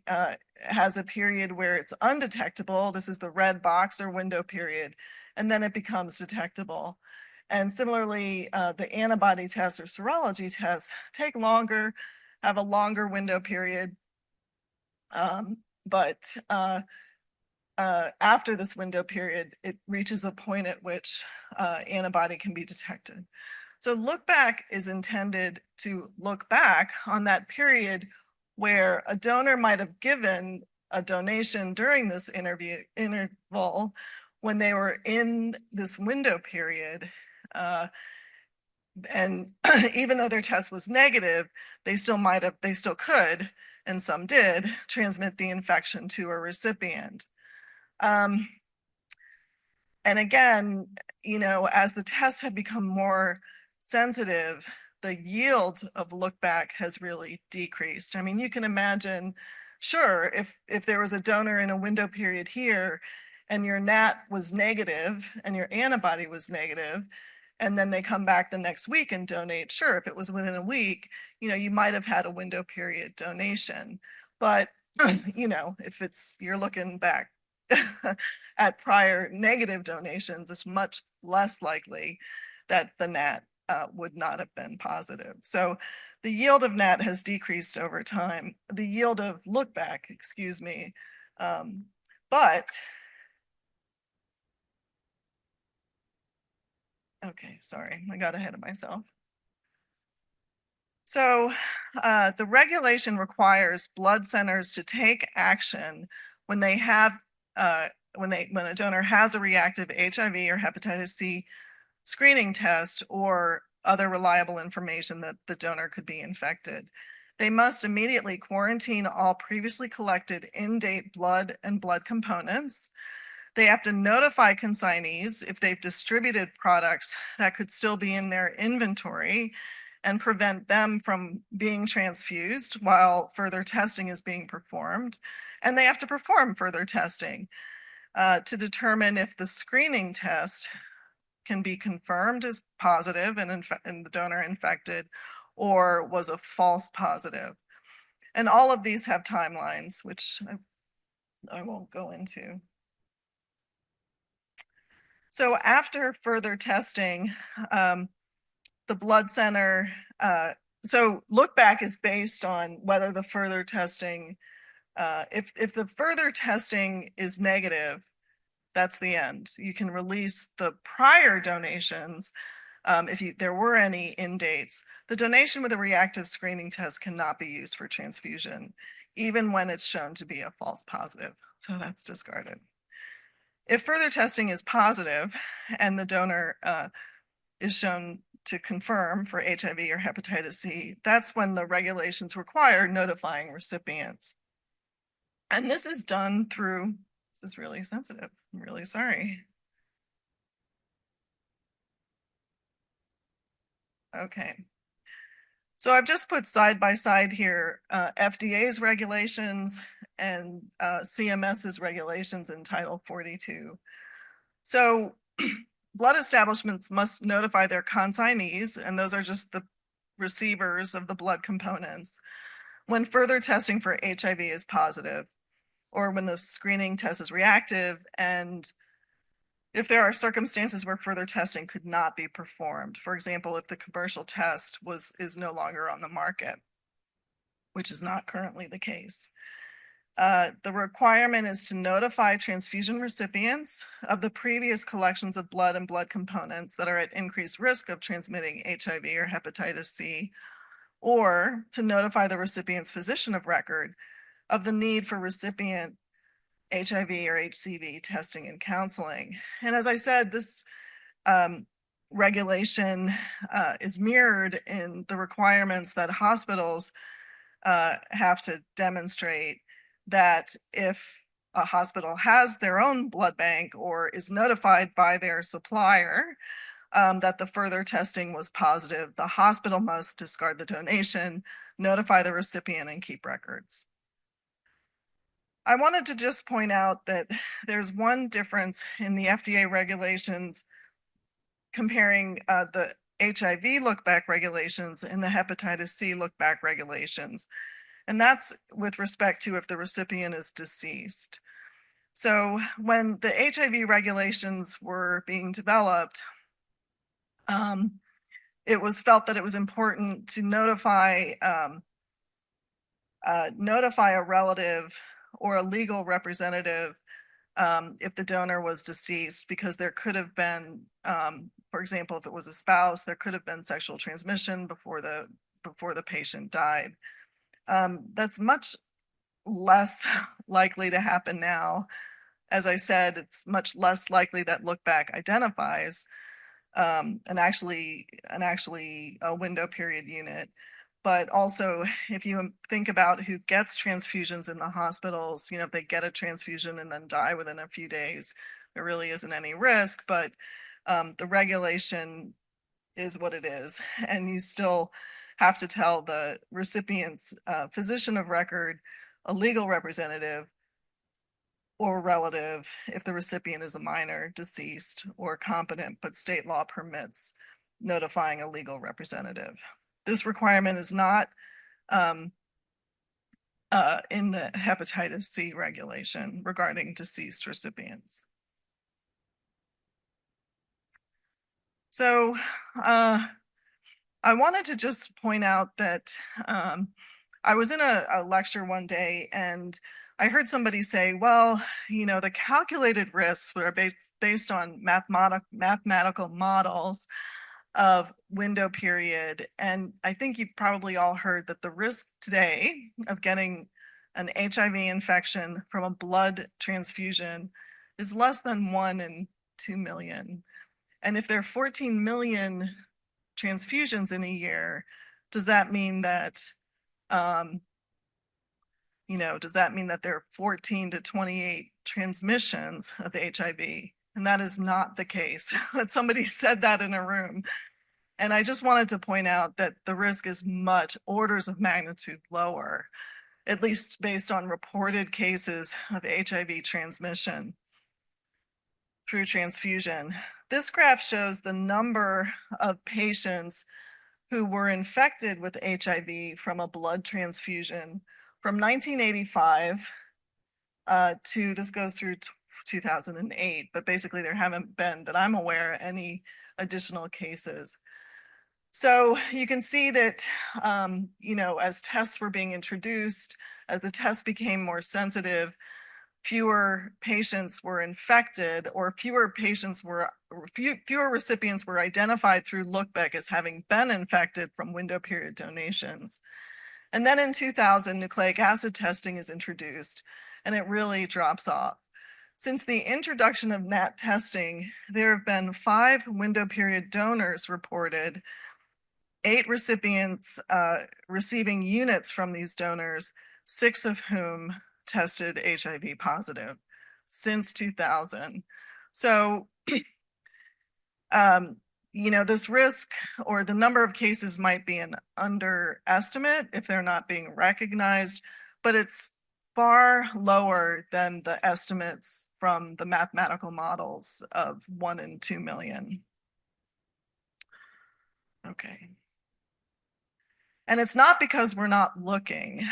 has a period where it's undetectable. This is the red box or window period, and then it becomes detectable. And similarly, the antibody tests or serology tests take longer, have a longer window period, but after this window period, it reaches a point at which antibody can be detected. So look back is intended to look back on that period where a donor might have given a donation during this interval when they were in this window period. And even though their test was negative, they still could, and some did, transmit the infection to a recipient. And again, as the tests have become more sensitive, the yield of look back has really decreased. I mean, you can imagine, sure, if there was a donor in a window period here and your NAT was negative and your antibody was negative, and then they come back the next week and donate, sure, if it was within a week, you might have had a window period donation. But, if you're looking back at prior negative donations, it's much less likely that the NAT would not have been positive. So the yield of NAT has decreased over time. The yield of look back, excuse me, but okay, sorry, I got ahead of myself. So the regulation requires blood centers to take action when they have when a donor has a reactive HIV or hepatitis C screening test or other reliable information that the donor could be infected. They must immediately quarantine all previously collected in-date blood and blood components. They have to notify consignees if they've distributed products that could still be in their inventory and prevent them from being transfused while further testing is being performed. And they have to perform further testing to determine if the screening test can be confirmed as positive and the donor infected or was a false positive. And all of these have timelines, which I won't go into. So after further testing, the blood center, so look back is based on whether the further testing, if the further testing is negative, that's the end. You can release the prior donations if there were any in dates. The donation with a reactive screening test cannot be used for transfusion, even when it's shown to be a false positive. So that's discarded. If further testing is positive and the donor is shown to confirm for HIV or hepatitis C, that's when the regulations require notifying recipients. And this is done through, this is really sensitive, I'm really sorry. Okay. So I've just put side by side here FDA's regulations and CMS's regulations in Title 42. So blood establishments must notify their consignees, and those are just the receivers of the blood components, when further testing for HIV is positive, or when the screening test is reactive, and if there are circumstances where further testing could not be performed. For example, if the commercial test is no longer on the market, which is not currently the case. The requirement is to notify transfusion recipients of the previous collections of blood and blood components that are at increased risk of transmitting HIV or hepatitis C, or to notify the recipient's physician of record of the need for recipient HIV or HCV testing and counseling. And as I said, this regulation is mirrored in the requirements that hospitals have to demonstrate that if a hospital has their own blood bank or is notified by their supplier that the further testing was positive, the hospital must discard the donation, notify the recipient, and keep records. I wanted to just point out that there's one difference in the FDA regulations comparing the HIV look-back regulations and the hepatitis C look-back regulations. And that's with respect to if the recipient is deceased. So when the HIV regulations were being developed, it was felt that it was important to notify a relative or a legal representative if the donor was deceased, because there could have been, for example, if it was a spouse, there could have been sexual transmission before the patient died. That's much less likely to happen now. As I said, it's much less likely that look back identifies and actually a window period unit. But also, if you think about who gets transfusions in the hospitals, if they get a transfusion and then die within a few days, there really isn't any risk, but the regulation is what it is. And you still have to tell the recipient's physician of record, a legal representative, or relative if the recipient is a minor, deceased, or competent, but state law permits notifying a legal representative. This requirement is not in the hepatitis C regulation regarding deceased recipients. So I wanted to just point out that I was in a lecture one day and I heard somebody say, well, you know, the calculated risks were based on mathematical models of window period. And I think you've probably all heard that the risk today of getting an HIV infection from a blood transfusion is less than 1 in 2 million. And if there are 14 million transfusions in a year, does that mean that, does that mean that there are 14 to 28 transmissions of HIV? And that is not the case. But somebody said that in a room. And I just wanted to point out that the risk is much orders of magnitude lower, at least based on reported cases of HIV transmission through transfusion. This graph shows the number of patients who were infected with HIV from a blood transfusion from 1985 to, this goes through 2008, but basically there haven't been, that I'm aware, any additional cases. So you can see that, as tests were being introduced, as the tests became more sensitive, fewer patients were infected, or fewer recipients were identified through look-back as having been infected from window period donations. And then in 2000, nucleic acid testing is introduced, and it really drops off. Since the introduction of NAT testing, there have been 5 window period donors reported, 8 recipients receiving units from these donors, 6 of whom tested HIV positive since 2000. So, this risk or the number of cases might be an underestimate if they're not being recognized, but it's far lower than the estimates from the mathematical models of 1 in 2 million. Okay. And it's not because we're not looking.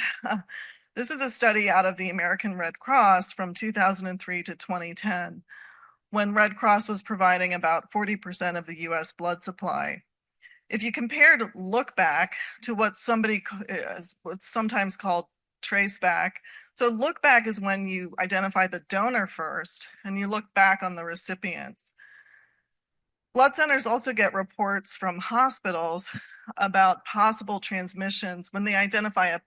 This is a study out of the American Red Cross from 2003 to 2010, when Red Cross was providing about 40% of the US blood supply. If you compared look back to what's sometimes called trace back. So look back is when you identify the donor first and you look back on the recipients. Blood centers also get reports from hospitals about possible transmissions when they identify a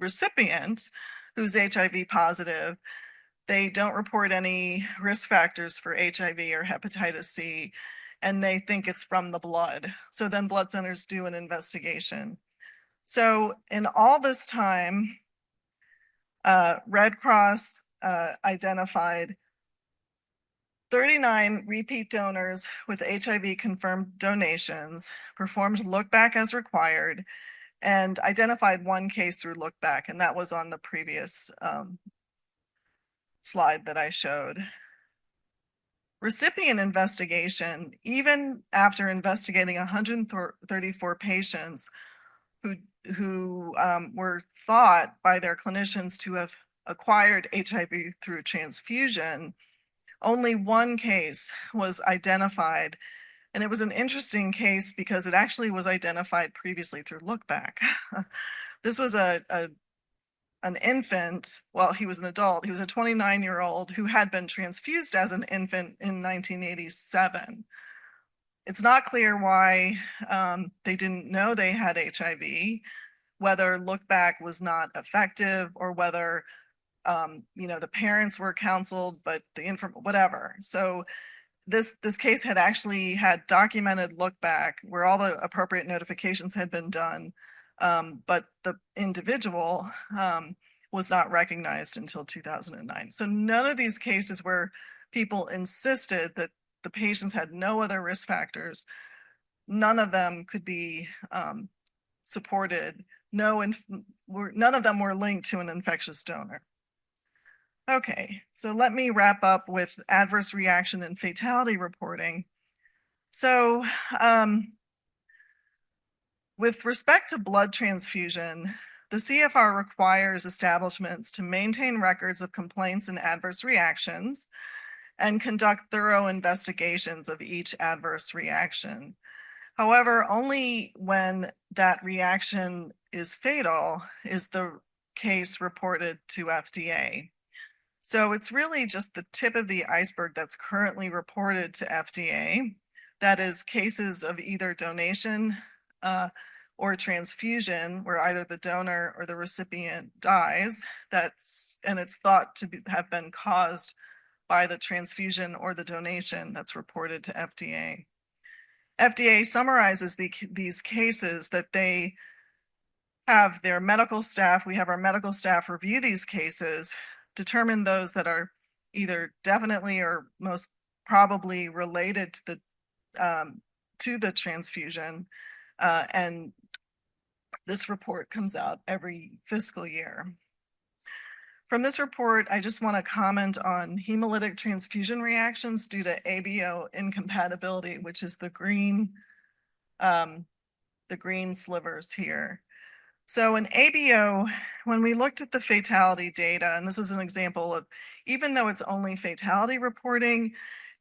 recipient who's HIV positive. They don't report any risk factors for HIV or hepatitis C, and they think it's from the blood. So then blood centers do an investigation. So in all this time, Red Cross identified 39 repeat donors with HIV confirmed donations, performed look back as required, and identified 1 case through look back, and that was on the previous slide that I showed. Recipient investigation, even after investigating 134 patients who were thought by their clinicians to have acquired HIV through transfusion, only 1 case was identified. And it was an interesting case because it actually was identified previously through look back. This was an infant, well, he was an adult, he was a 29-year-old who had been transfused as an infant in 1987. It's not clear why they didn't know they had HIV, whether look back was not effective or whether the parents were counseled, but whatever. So this case had actually had documented look back where all the appropriate notifications had been done, but the individual was not recognized until 2009. So none of these cases where people insisted that the patients had no other risk factors, none of them could be supported. None of them were linked to an infectious donor. Okay, so let me wrap up with adverse reaction and fatality reporting. So with respect to blood transfusion, the CFR requires establishments to maintain records of complaints and adverse reactions and conduct thorough investigations of each adverse reaction. However, only when that reaction is fatal is the case reported to FDA. So it's really just the tip of the iceberg that's currently reported to FDA. That is cases of either donation or transfusion where either the donor or the recipient dies. And it's thought to have been caused by the transfusion or the donation that's reported to FDA. FDA summarizes these cases that they have their medical staff, we have our medical staff review these cases, determine those that are either definitely or most probably related to the transfusion, and this report comes out every fiscal year. From this report, I just want to comment on hemolytic transfusion reactions due to ABO incompatibility, which is the green slivers here. So in ABO, when we looked at the fatality data, and this is an example of, even though it's only fatality reporting,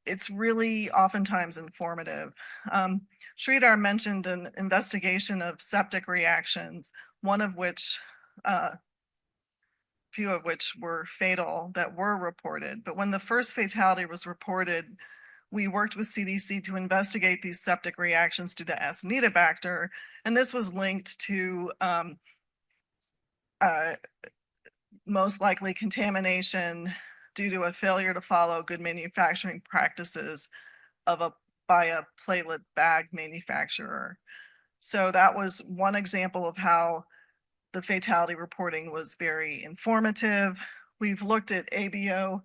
it's really oftentimes informative. Sridhar mentioned an investigation of septic reactions, few of which were fatal that were reported. But when the first fatality was reported, we worked with CDC to investigate these septic reactions due to Acinetobacter, and this was linked to most likely contamination due to a failure to follow good manufacturing practices by a platelet bag manufacturer. So that was one example of how the fatality reporting was very informative. We've looked at ABO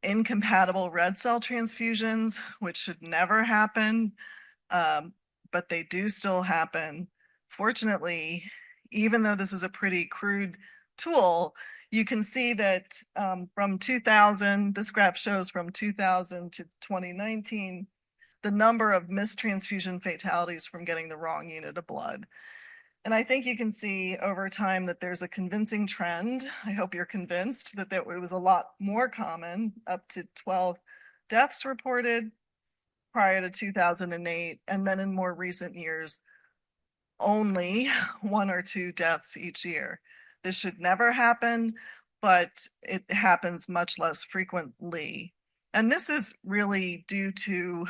incompatible red cell transfusions, which should never happen, but they do still happen. Fortunately, even though this is a pretty crude tool, you can see that from 2000, this graph shows from 2000 to 2019, the number of missed transfusion fatalities from getting the wrong unit of blood. And I think you can see over time that there's a convincing trend. I hope you're convinced that it was a lot more common, up to 12 deaths reported prior to 2008. And then in more recent years, only 1 or 2 deaths each year. This should never happen, but it happens much less frequently. And this is really due to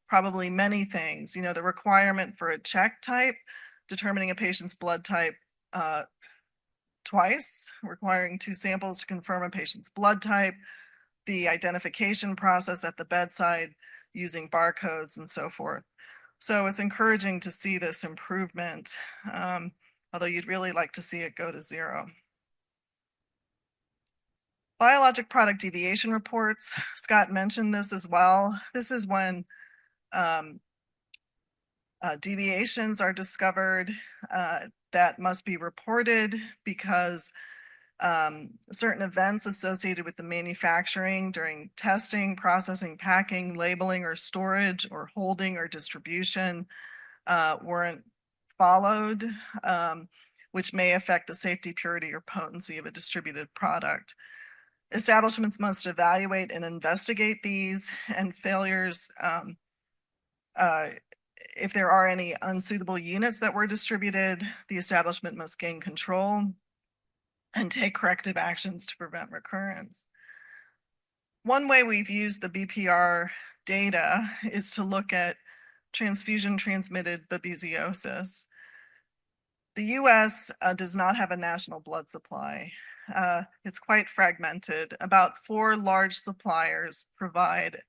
probably many things. You know, the requirement for a check type, determining a patient's blood type twice, requiring 2 samples to confirm a patient's blood type, the identification process at the bedside using barcodes and so forth. So it's encouraging to see this improvement, although you'd really like to see it go to 0. Biologic product deviation reports, Scott mentioned this as well. This is when deviations are discovered that must be reported because certain events associated with the manufacturing during testing, processing, packing, labeling, or storage, or holding or distribution weren't followed, which may affect the safety, purity, or potency of a distributed product. Establishments must evaluate and investigate these, and failures, if there are any unsuitable units that were distributed, the establishment must gain control and take corrective actions to prevent recurrence. One way we've used the BPR data is to look at transfusion-transmitted babesiosis. The US does not have a national blood supply. It's quite fragmented. About 4 large suppliers provide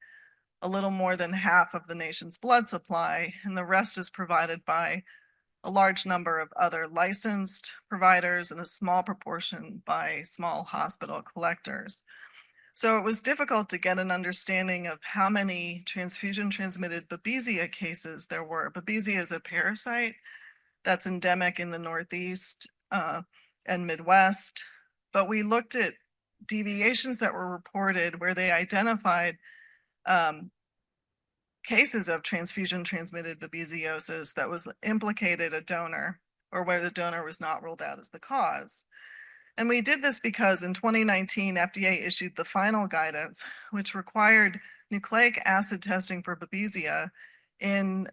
a little more than half of the nation's blood supply, and the rest is provided by a large number of other licensed providers and a small proportion by small hospital collectors. So it was difficult to get an understanding of how many transfusion-transmitted Babesia cases there were. Babesia is a parasite that's endemic in the Northeast and Midwest, but we looked at deviations that were reported where they identified cases of transfusion-transmitted babesiosis that was implicated a donor. or where the donor was not ruled out as the cause. And we did this because in 2019, FDA issued the final guidance, which required nucleic acid testing for Babesia in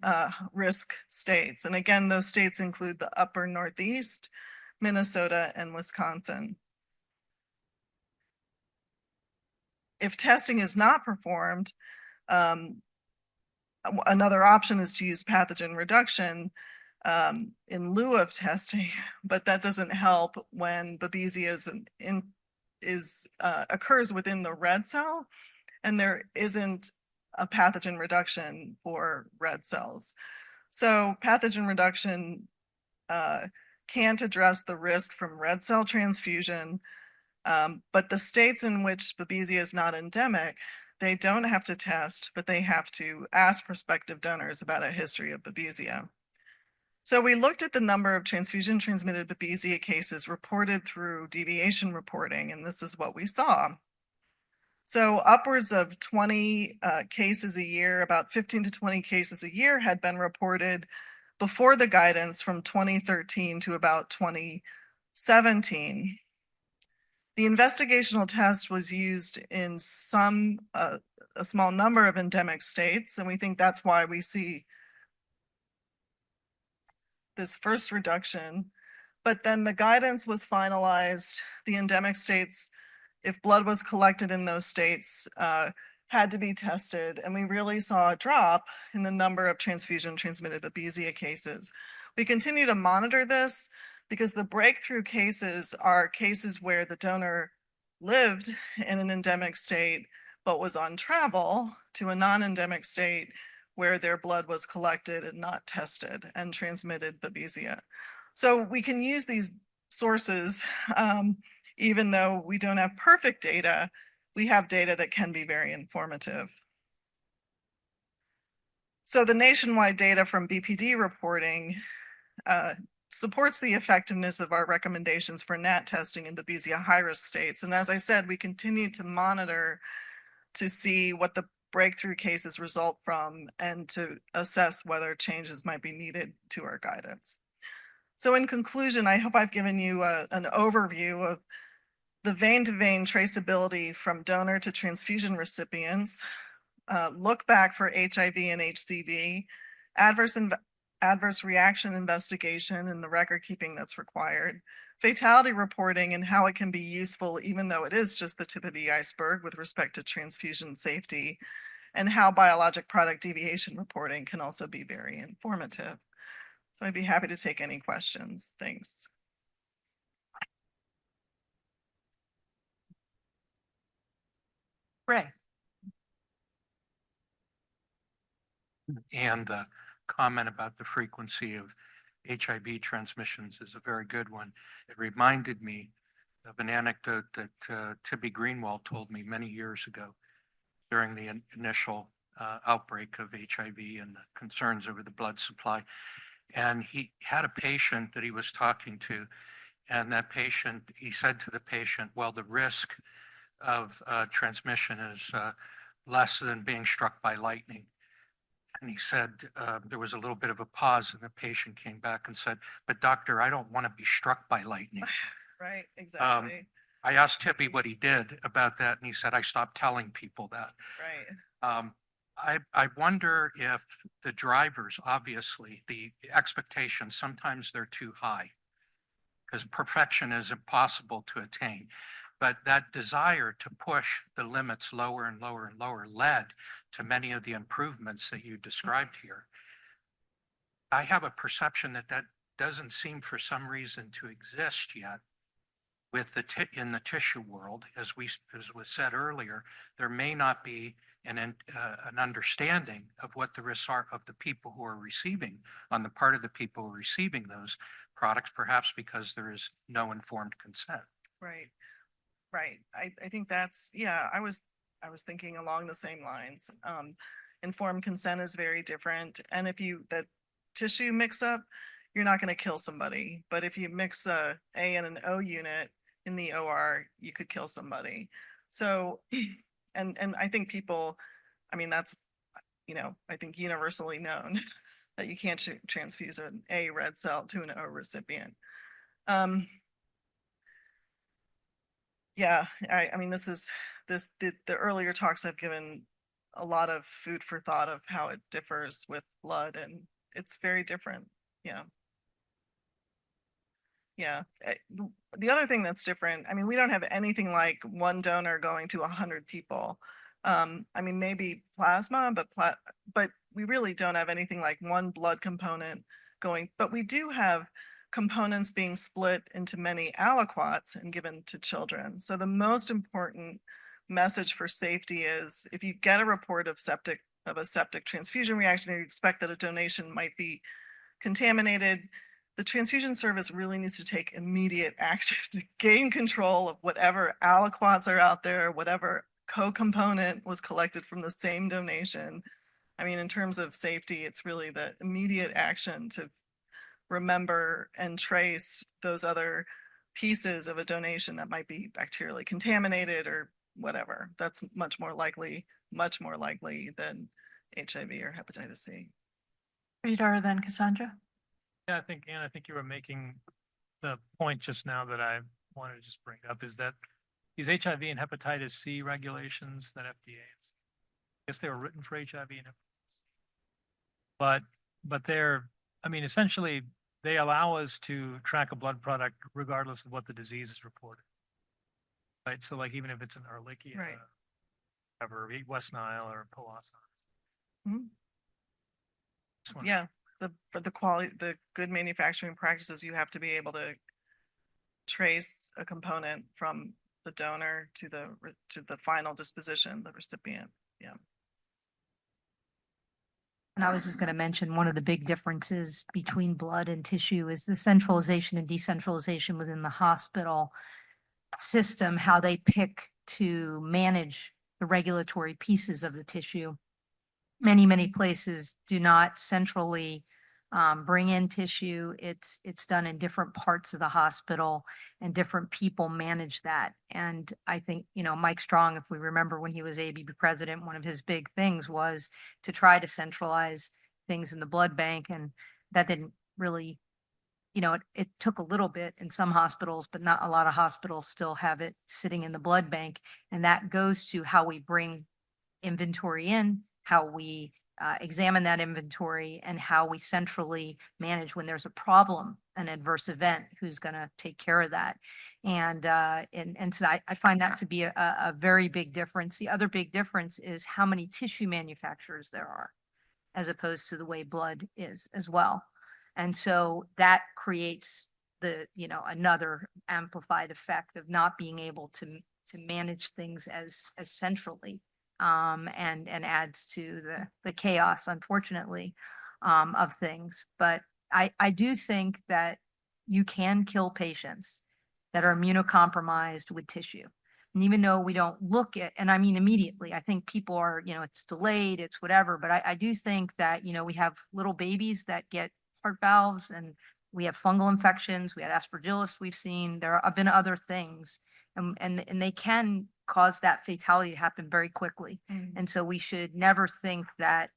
risk states. And again, those states include the upper Northeast, Minnesota, and Wisconsin. If testing is not performed, another option is to use pathogen reduction in lieu of testing, but that doesn't help when Babesia occurs within the red cell, and there isn't a pathogen reduction for red cells. So pathogen reduction can't address the risk from red cell transfusion, but the states in which Babesia is not endemic, they don't have to test, but they have to ask prospective donors about a history of Babesia. So we looked at the number of transfusion-transmitted Babesia cases reported through deviation reporting, and this is what we saw. So upwards of 20 cases a year, about 15 to 20 cases a year had been reported before the guidance from 2013 to about 2017. The investigational test was used in a small number of endemic states, and we think that's why we see this first reduction. But then the guidance was finalized. The endemic states, if blood was collected in those states, had to be tested, and we really saw a drop in the number of transfusion-transmitted Babesia cases. We continue to monitor this because the breakthrough cases are cases where the donor lived in an endemic state but was on travel to a non-endemic state where their blood was collected and not tested and transmitted Babesia. So we can use these sources, even though we don't have perfect data, we have data that can be very informative. So the nationwide data from BPD reporting supports the effectiveness of our recommendations for NAT testing in Babesia high-risk states. And as I said, we continue to monitor to see what the breakthrough cases result from and to assess whether changes might be needed to our guidance. So in conclusion, I hope I've given you an overview of the vein-to-vein traceability from donor to transfusion recipients, look back for HIV and HCV, adverse reaction investigation and the record keeping that's required, fatality reporting and how it can be useful even though it is just the tip of the iceberg with respect to transfusion safety, and how biologic product deviation reporting can also be very informative. So I'd be happy to take any questions. Thanks. Ray. And the comment about the frequency of HIV transmissions is a very good one. It reminded me of an anecdote that Tibby Greenwald told me many years ago during the initial outbreak of HIV and the concerns over the blood supply. And he had a patient that he was talking to, and that patient, he said to the patient, well, the risk of transmission is less than being struck by lightning. And he said, there was a little bit of a pause, and the patient came back and said, but doctor, I don't want to be struck by lightning. Right, exactly. I asked Tippy what he did about that, and he said, I stopped telling people that. Right. I wonder if the drivers, obviously, the expectations, sometimes they're too high because perfection is impossible to attain. But that desire to push the limits lower and lower and lower led to many of the improvements that you described here. I have a perception that that doesn't seem for some reason to exist yet with in the tissue world. As was said earlier, there may not be an understanding of what the risks are of the people who are receiving, on the part of the people who are receiving those products, perhaps because there is no informed consent. Right. Right. I think that's, yeah, I was thinking along the same lines. Informed consent is very different. And if that tissue mix up, you're not going to kill somebody. But if you mix a and an O unit in the OR, you could kill somebody. So, and I think people, I mean, that's, I think universally known that you can't transfuse an A red cell to an O recipient. Yeah, I mean, the earlier talks have given a lot of food for thought of how it differs with blood, and it's very different. Yeah. Yeah. The other thing that's different, I mean, we don't have anything like one donor going to 100 people. I mean, maybe plasma, but we really don't have anything like one blood component going, but we do have components being split into many aliquots and given to children. So the most important message for safety is if you get a report of a septic transfusion reaction, or you expect that a donation might be contaminated, the transfusion service really needs to take immediate action to gain control of whatever aliquots are out there, whatever co-component was collected from the same donation. I mean, in terms of safety, it's really the immediate action to remember and trace those other pieces of a donation that might be bacterially contaminated or whatever. That's much more likely than HIV or hepatitis C. Rita, then Cassandra. Yeah, I think, Anne, I think you were making the point just now that I wanted to just bring up is that these HIV and hepatitis C regulations that FDA is, I guess they were written for HIV and hepatitis C. But they're, I mean, essentially they allow us to track a blood product regardless of what the disease is reported. Right. So like even if it's an Ehrlichia, Right. whatever, West Nile or Powassan. Mhm. This one. Yeah, for the quality, the good manufacturing practices, you have to be able to trace a component from the donor to the final disposition, the recipient. Yeah. And I was just going to mention, one of the big differences between blood and tissue is the centralization and decentralization within the hospital system, how they pick to manage the regulatory pieces of the tissue. Many places do not centrally bring in tissue. It's done in different parts of the hospital, and different people manage that. And I think, Mike Strong, if we remember when he was ABB president, one of his big things was to try to centralize things in the blood bank. And that didn't really, it took a little bit in some hospitals, but not a lot of hospitals still have it sitting in the blood bank. And that goes to how we bring inventory in, how we examine that inventory, and how we centrally manage when there's a problem, an adverse event, who's going to take care of that. And so I find that to be a very big difference. The other big difference is how many tissue manufacturers there are, as opposed to the way blood is as well. And so that creates another amplified effect of not being able to manage things as centrally. And adds to the chaos, unfortunately, of things. But I do think that you can kill patients that are immunocompromised with tissue. And even though we don't look at, and I mean immediately, I think people are, it's delayed, it's whatever, but I do think that, we have little babies that get heart valves, and we have fungal infections, we had aspergillus we've seen, there have been other things, and they can cause that fatality to happen very quickly. And so we should never think that,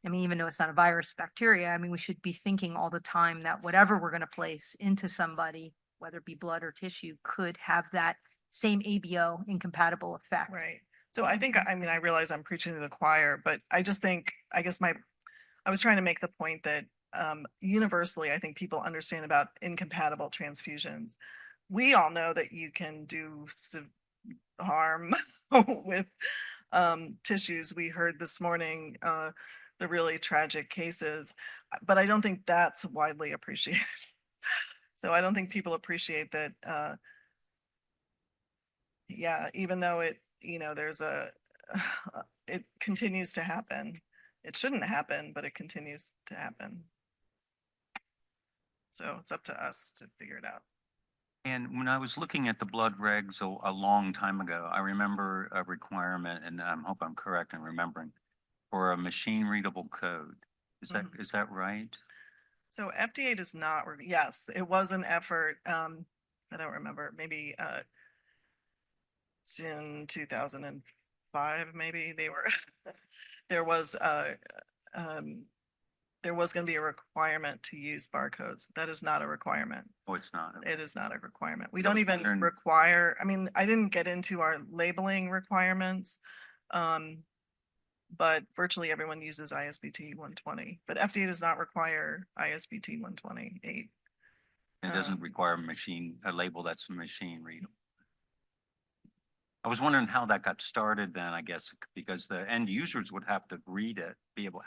even though it's not a virus, bacteria, we should be thinking all the time that whatever we're going to place into somebody, whether it be blood or tissue, could have that same ABO incompatible effect. Right. So I think, I realize I'm preaching to the choir, but I just think, I was trying to make the point that universally, I think people understand about incompatible transfusions. We all know that you can do harm with tissues. We heard this morning the really tragic cases, but I don't think that's widely appreciated. So I don't think people appreciate that. Yeah, even though it, it continues to happen. It shouldn't happen, but it continues to happen. So it's up to us to figure it out. And when I was looking at the blood regs a long time ago, I remember a requirement, and I hope I'm correct in remembering, for a machine readable code. Is that right? So FDA does not, yes, it was an effort. I don't remember, maybe in 2005, maybe there was there was going to be a requirement to use barcodes. That is not a requirement. Oh, it's not. It is not a requirement. We So I don't was even wondering- require, I mean, I didn't get into our labeling requirements. But virtually everyone uses ISBT 120, but FDA does not require ISBT 128. It doesn't require a label that's machine readable. I was wondering how that got started then, I guess, because the end users would have to read it, be able to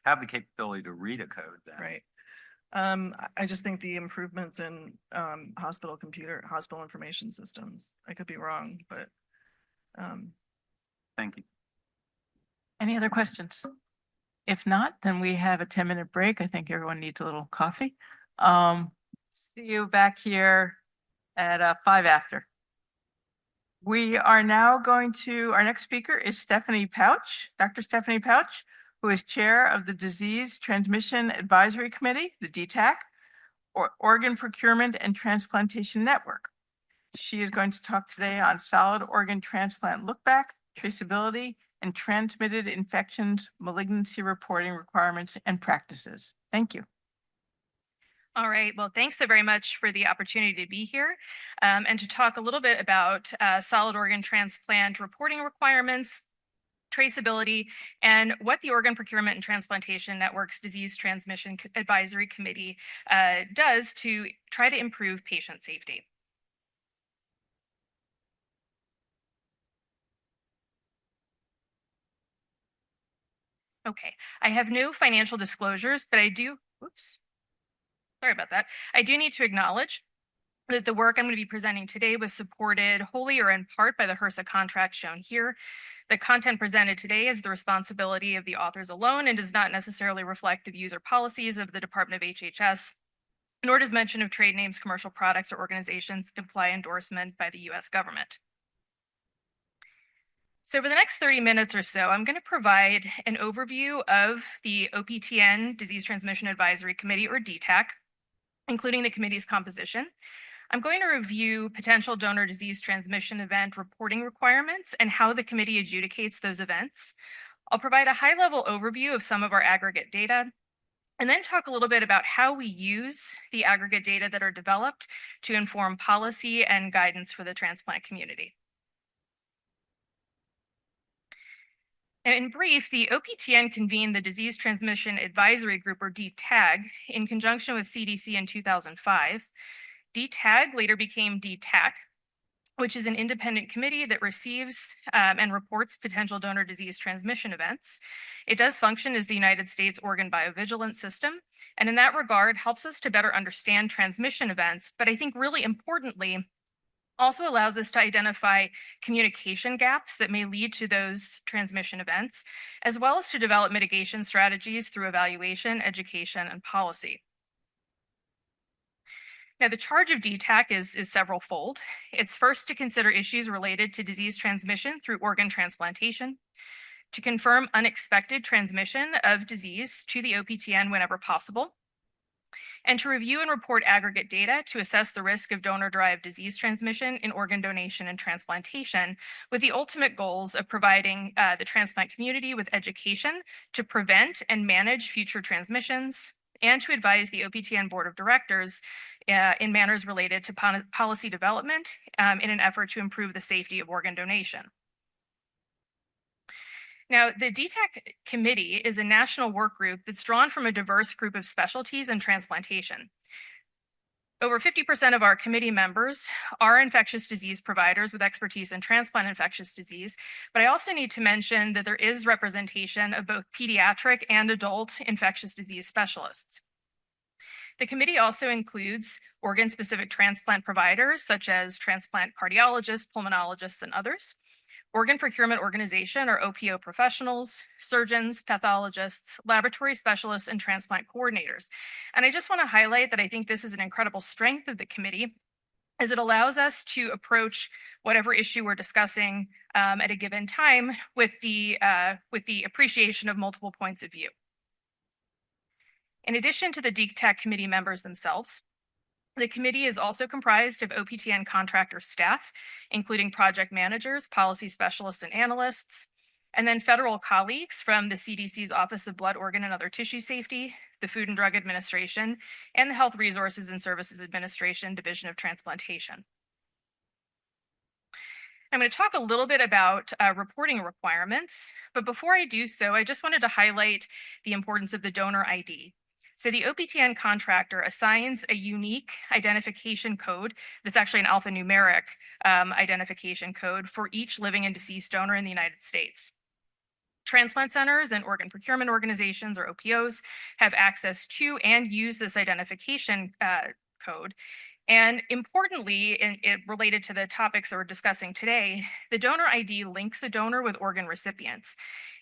have the capability to read a code then. Right. I just think the improvements in hospital information systems, I could be wrong, but Thank you. Any other questions? If not, then we have a 10-minute break. I think everyone needs a little coffee. See you back here at 5 after. We are now going to, our next speaker is Stephanie Pouch, Dr. Stephanie Pouch, who is Chair of the Disease Transmission Advisory Committee, the DTAC, or Organ Procurement and Transplantation Network. She is going to talk today on solid organ transplant lookback, traceability, and transmitted infections, malignancy reporting requirements and practices. Thank you. All right, well, thanks so very much for the opportunity to be here and to talk a little bit about solid organ transplant reporting requirements, traceability, and what the Organ Procurement and Transplantation Network's Disease Transmission Advisory Committee does to try to improve patient safety. Okay, I have no financial disclosures, but I do, whoops. Sorry about that. I do need to acknowledge that the work I'm going to be presenting today was supported wholly or in part by the HRSA contract shown here. The content presented today is the responsibility of the authors alone and does not necessarily reflect the views or policies of the Department of HHS, nor does mention of trade names, commercial products, or organizations imply endorsement by the US government. So for the next 30 minutes or so, I'm going to provide an overview of the OPTN Disease Transmission Advisory Committee, or DTAC, including the committee's composition. I'm going to review potential donor disease transmission event reporting requirements and how the committee adjudicates those events. I'll provide a high-level overview of some of our aggregate data, and then talk a little bit about how we use the aggregate data that are developed to inform policy and guidance for the transplant community. In brief, the OPTN convened the Disease Transmission Advisory Group, or DTAG, in conjunction with CDC in 2005. DTAG later became DTAC, which is an independent committee that receives and reports potential donor disease transmission events. It does function as the United States Organ Biovigilance System, and in that regard helps us to better understand transmission events, but I think really importantly, also allows us to identify communication gaps that may lead to those transmission events, as well as to develop mitigation strategies through evaluation, education, and policy. Now, the charge of DTAC is several-fold. It's first to consider issues related to disease transmission through organ transplantation, to confirm unexpected transmission of disease to the OPTN whenever possible, and to review and report aggregate data to assess the risk of donor-derived disease transmission in organ donation and transplantation, with the ultimate goals of providing the transplant community with education to prevent and manage future transmissions, and to advise the OPTN Board of Directors in manners related to policy development in an effort to improve the safety of organ donation. Now, the DTAC committee is a national work group that's drawn from a diverse group of specialties in transplantation. Over 50% of our committee members are infectious disease providers with expertise in transplant infectious disease, but I also need to mention that there is representation of both pediatric and adult infectious disease specialists. The committee also includes organ-specific transplant providers, such as transplant cardiologists, pulmonologists, and others, organ procurement organization or OPO professionals, surgeons, pathologists, laboratory specialists, and transplant coordinators. And I just want to highlight that I think this is an incredible strength of the committee, as it allows us to approach whatever issue we're discussing at a given time with the appreciation of multiple points of view. In addition to the DTAC committee members themselves, the committee is also comprised of OPTN contractor staff, including project managers, policy specialists, and analysts, and then federal colleagues from the CDC's Office of Blood, Organ, and Other Tissue Safety, the Food and Drug Administration, and the Health Resources and Services Administration, Division of Transplantation. I'm going to talk a little bit about reporting requirements, but before I do so, I just wanted to highlight the importance of the donor ID. So the OPTN contractor assigns a unique identification code that's actually an alphanumeric identification code for each living and deceased donor in the United States. Transplant centers and organ procurement organizations, or OPOs, have access to and use this identification code. And importantly, it related to the topics that we're discussing today, the donor ID links a donor with organ recipients.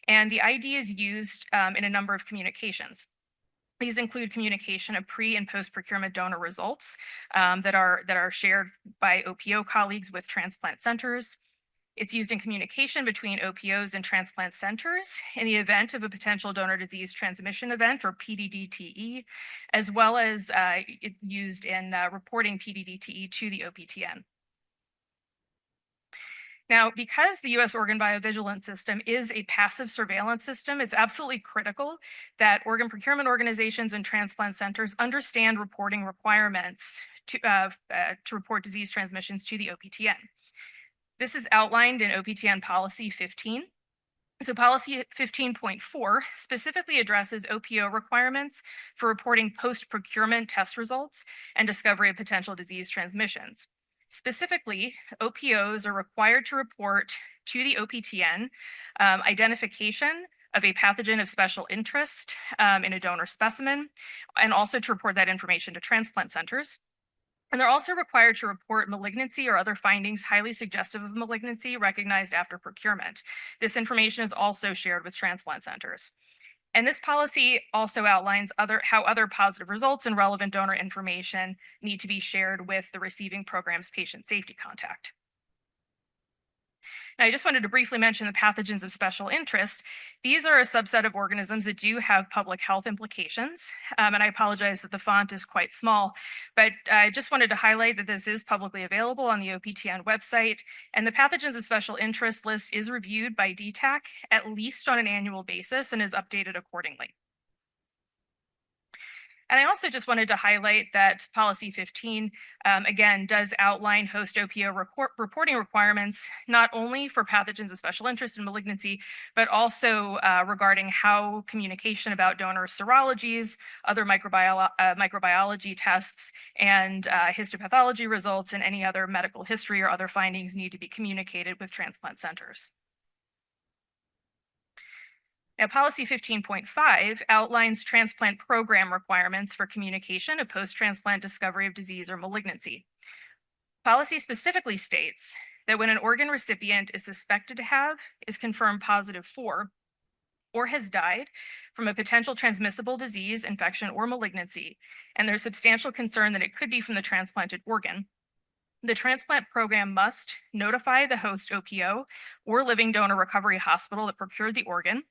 And the ID is used in a number of communications. These include communication of pre and post procurement donor results that are shared by OPO colleagues with transplant centers. It's used in communication between OPOs and transplant centers in the event of a potential donor disease transmission event, or PDDTE, as well as used in reporting PDDTE to the OPTN. Now, because the U.S. Organ Biovigilance System is a passive surveillance system, it's absolutely critical that organ procurement organizations and transplant centers understand reporting requirements to report disease transmissions to the OPTN. This is outlined in OPTN Policy 15. So Policy 15.4 specifically addresses OPO requirements for reporting post-procurement test results and discovery of potential disease transmissions. Specifically, OPOs are required to report to the OPTN identification of a pathogen of special interest in a donor specimen, and also to report that information to transplant centers. And they're also required to report malignancy or other findings highly suggestive of malignancy recognized after procurement. This information is also shared with transplant centers. And this policy also outlines how other positive results and relevant donor information need to be shared with the receiving program's patient safety contact. Now, I just wanted to briefly mention the pathogens of special interest. These are a subset of organisms that do have public health implications. And I apologize that the font is quite small, but I just wanted to highlight that this is publicly available on the OPTN website. And the pathogens of special interest list is reviewed by DTAC at least on an annual basis and is updated accordingly. And I also just wanted to highlight that Policy 15, again, does outline host OPO reporting requirements, not only for pathogens of special interest and malignancy, but also regarding how communication about donor serologies, other microbiology tests, and histopathology results, and any other medical history or other findings need to be communicated with transplant centers. Now, Policy 15.5 outlines transplant program requirements for communication of post-transplant discovery of disease or malignancy. Policy specifically states that when an organ recipient is suspected to have, is confirmed positive for, or has died from a potential transmissible disease, infection, or malignancy, and there's substantial concern that it could be from the transplanted organ, the transplant program must notify the host OPO or living donor recovery hospital that procured the organ,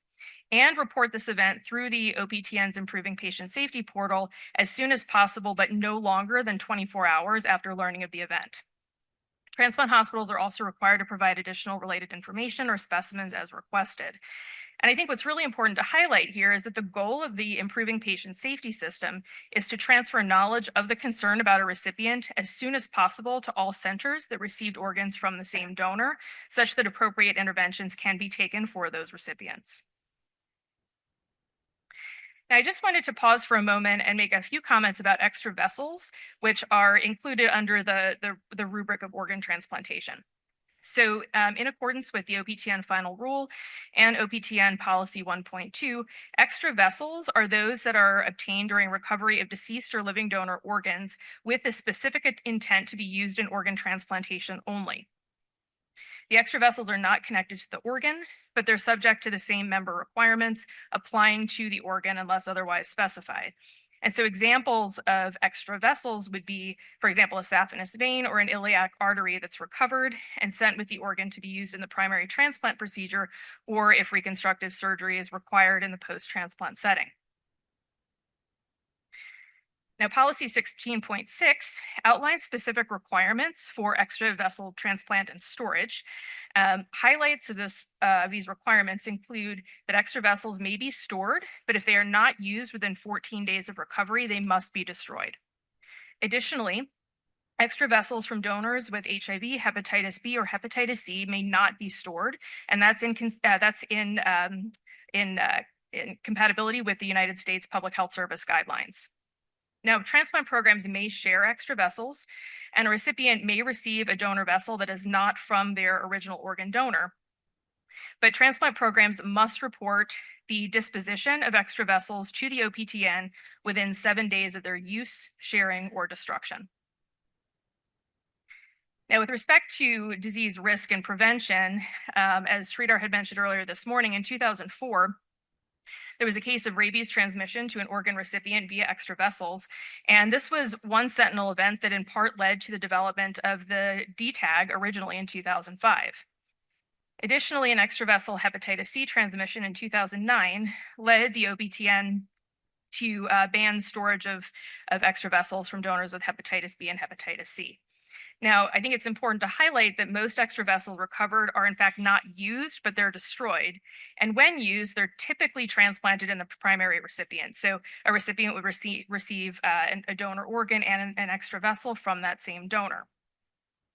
and report this event through the OPTN's Improving Patient Safety portal as soon as possible, but no longer than 24 hours after learning of the event. Transplant hospitals are also required to provide additional related information or specimens as requested. And I think what's really important to highlight here is that the goal of the Improving Patient Safety system is to transfer knowledge of the concern about a recipient as soon as possible to all centers that received organs from the same donor, such that appropriate interventions can be taken for those recipients. Now, I just wanted to pause for a moment and make a few comments about extra vessels, which are included under the rubric of organ transplantation. So in accordance with the OPTN final rule and OPTN policy 1.2, extra vessels are those that are obtained during recovery of deceased or living donor organs with a specific intent to be used in organ transplantation only. The extra vessels are not connected to the organ, but they're subject to the same member requirements applying to the organ unless otherwise specified. And so examples of extra vessels would be, for example, a saphenous vein or an iliac artery that's recovered and sent with the organ to be used in the primary transplant procedure, or if reconstructive surgery is required in the post-transplant setting. Now, policy 16.6 outlines specific requirements for extra vessel transplant and storage. Highlights of these requirements include that extra vessels may be stored, but if they are not used within 14 days of recovery, they must be destroyed. Additionally, extra vessels from donors with HIV, hepatitis B, or hepatitis C may not be stored, and that's in compatibility with the United States Public Health Service guidelines. Now, transplant programs may share extra vessels, and a recipient may receive a donor vessel that is not from their original organ donor. But transplant programs must report the disposition of extra vessels to the OPTN within 7 days of their use, sharing, or destruction. Now, with respect to disease risk and prevention, as Sridhar had mentioned earlier this morning, in 2004, there was a case of rabies transmission to an organ recipient via extra vessels. And this was one sentinel event that in part led to the development of the DTAG originally in 2005. Additionally, an extra vessel hepatitis C transmission in 2009 led the OPTN to ban storage of extra vessels from donors with hepatitis B and hepatitis C. Now, I think it's important to highlight that most extra vessels recovered are in fact not used, but they're destroyed. And when used, they're typically transplanted in the primary recipient. So a recipient would receive a donor organ and an extra vessel from that same donor.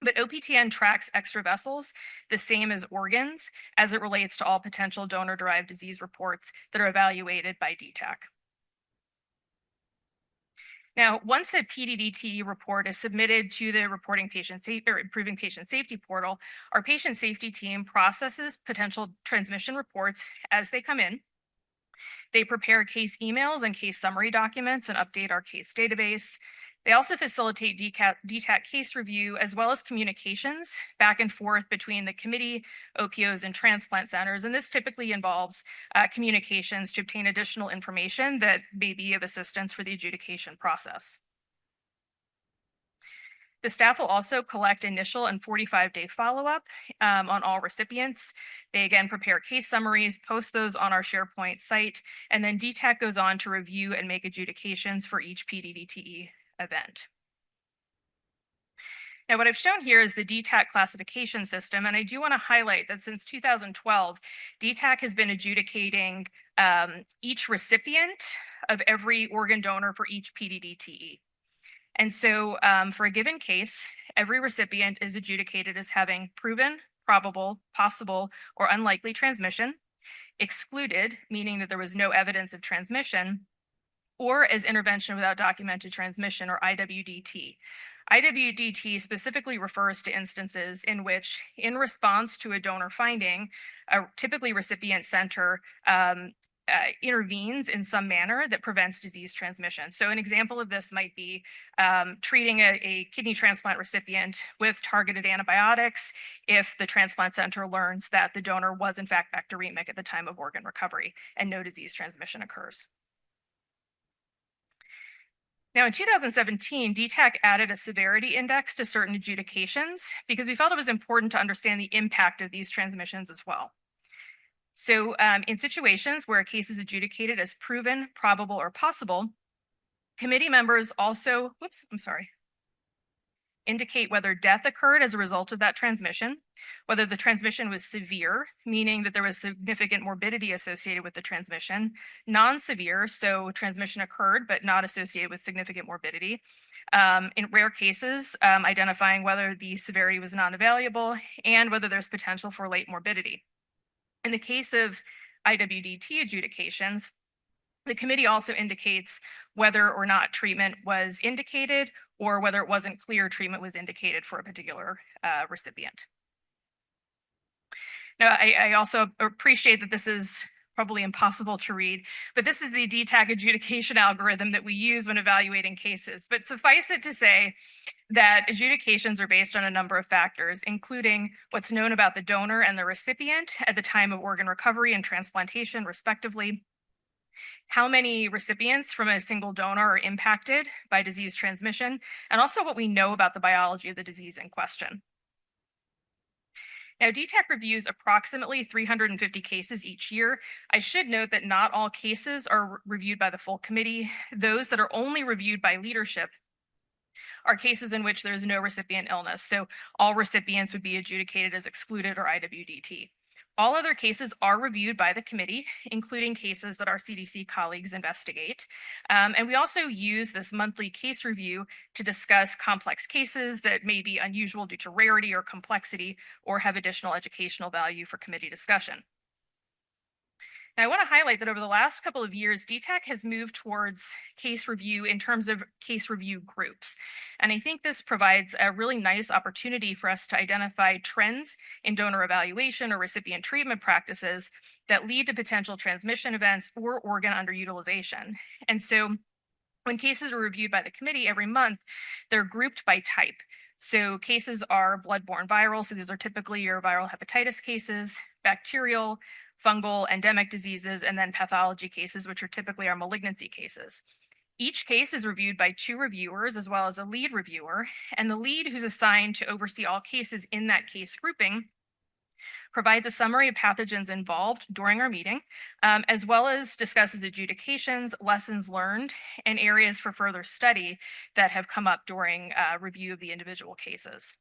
But OPTN tracks extra vessels the same as organs as it relates to all potential donor-derived disease reports that are evaluated by DTAC. Now, once a PDDT report is submitted to the Improving Patient Safety portal, our patient safety team processes potential transmission reports as they come in. They prepare case emails and case summary documents and update our case database. They also facilitate DTAC case review, as well as communications back and forth between the committee, OPOs, and transplant centers. And this typically involves communications to obtain additional information that may be of assistance for the adjudication process. The staff will also collect initial and 45-day follow-up on all recipients. They again prepare case summaries, post those on our SharePoint site, and then DTAC goes on to review and make adjudications for each PDDTE event. Now, what I've shown here is the DTAC classification system, and I do want to highlight that since 2012, DTAC has been adjudicating each recipient of every organ donor for each PDDTE. And so for a given case, every recipient is adjudicated as having proven, probable, possible, or unlikely transmission, excluded, meaning that there was no evidence of transmission, or as intervention without documented transmission, or IWDT. IWDT specifically refers to instances in which, in response to a donor finding, a typically recipient center intervenes in some manner that prevents disease transmission. So an example of this might be treating a kidney transplant recipient with targeted antibiotics if the transplant center learns that the donor was in fact bacteremic at the time of organ recovery and no disease transmission occurs. Now, in 2017, DTAC added a severity index to certain adjudications because we felt it was important to understand the impact of these transmissions as well. So in situations where a case is adjudicated as proven, probable, or possible, committee members also, indicate whether death occurred as a result of that transmission, whether the transmission was severe, meaning that there was significant morbidity associated with the transmission, non-severe, so transmission occurred but not associated with significant morbidity. In rare cases, identifying whether the severity was non-evaluable and whether there's potential for late morbidity. In the case of IWDT adjudications, the committee also indicates whether or not treatment was indicated or whether it wasn't clear treatment was indicated for a particular recipient. Now, I also appreciate that this is probably impossible to read, but this is the DTAC adjudication algorithm that we use when evaluating cases. But suffice it to say that adjudications are based on a number of factors, including what's known about the donor and the recipient at the time of organ recovery and transplantation, respectively, how many recipients from a single donor are impacted by disease transmission, and also what we know about the biology of the disease in question. Now, DTAC reviews approximately 350 cases each year. I should note that not all cases are reviewed by the full committee. Those that are only reviewed by leadership are cases in which there is no recipient illness. So all recipients would be adjudicated as excluded or IWDT. All other cases are reviewed by the committee, including cases that our CDC colleagues investigate. And we also use this monthly case review to discuss complex cases that may be unusual due to rarity or complexity or have additional educational value for committee discussion. Now, I want to highlight that over the last couple of years, DTAC has moved towards case review in terms of case review groups. And I think this provides a really nice opportunity for us to identify trends in donor evaluation or recipient treatment practices that lead to potential transmission events or organ underutilization. And so when cases are reviewed by the committee every month, they're grouped by type. So cases are bloodborne viral, so these are typically your viral hepatitis cases, bacterial, fungal, endemic diseases, and then pathology cases, which are typically our malignancy cases. Each case is reviewed by 2 reviewers as well as a lead reviewer, and the lead, who's assigned to oversee all cases in that case grouping, provides a summary of pathogens involved during our meeting, as well as discusses adjudications, lessons learned, and areas for further study that have come up during review of the individual cases.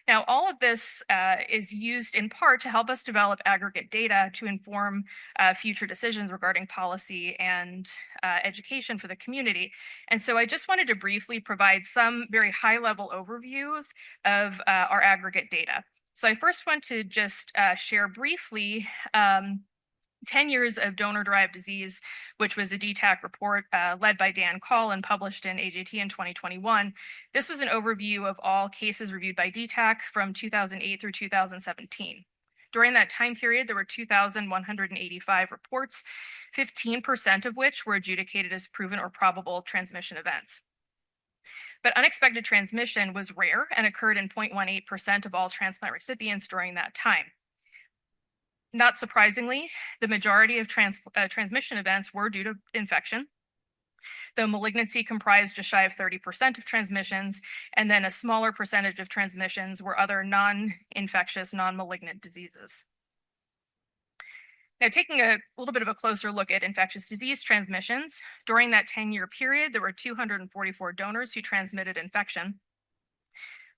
Now, all of this is used in part to help us develop aggregate data to inform future decisions regarding policy and education for the community. And so I just wanted to briefly provide some very high-level overviews of our aggregate data. So I first want to just share briefly 10 years of donor-derived disease, which was a DTAC report led by Dan Call and published in AJT in 2021. This was an overview of all cases reviewed by DTAC from 2008 through 2017. During that time period, there were 2,185 reports, 15% of which were adjudicated as proven or probable transmission events. But unexpected transmission was rare and occurred in 0.18% of all transplant recipients during that time. Not surprisingly, the majority of transmission events were due to infection, though malignancy comprised just shy of 30% of transmissions, and then a smaller percentage of transmissions were other non-infectious, non-malignant diseases. Now, taking a little bit of a closer look at infectious disease transmissions, during that 10-year period, there were 244 donors who transmitted infection.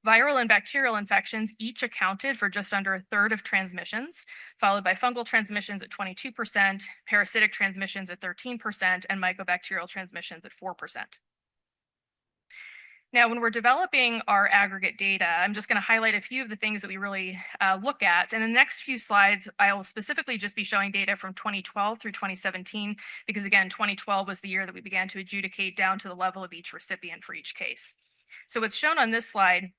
Viral and bacterial infections each accounted for just under a third of transmissions, followed by fungal transmissions at 22%, parasitic transmissions at 13%, and mycobacterial transmissions at 4%. Now, when we're developing our aggregate data, I'm just going to highlight a few of the things that we really look at. And in the next few slides, I will specifically just be showing data from 2012 through 2017, because again, 2012 was the year that we began to adjudicate down to the level of each recipient for each case. So what's shown on this slide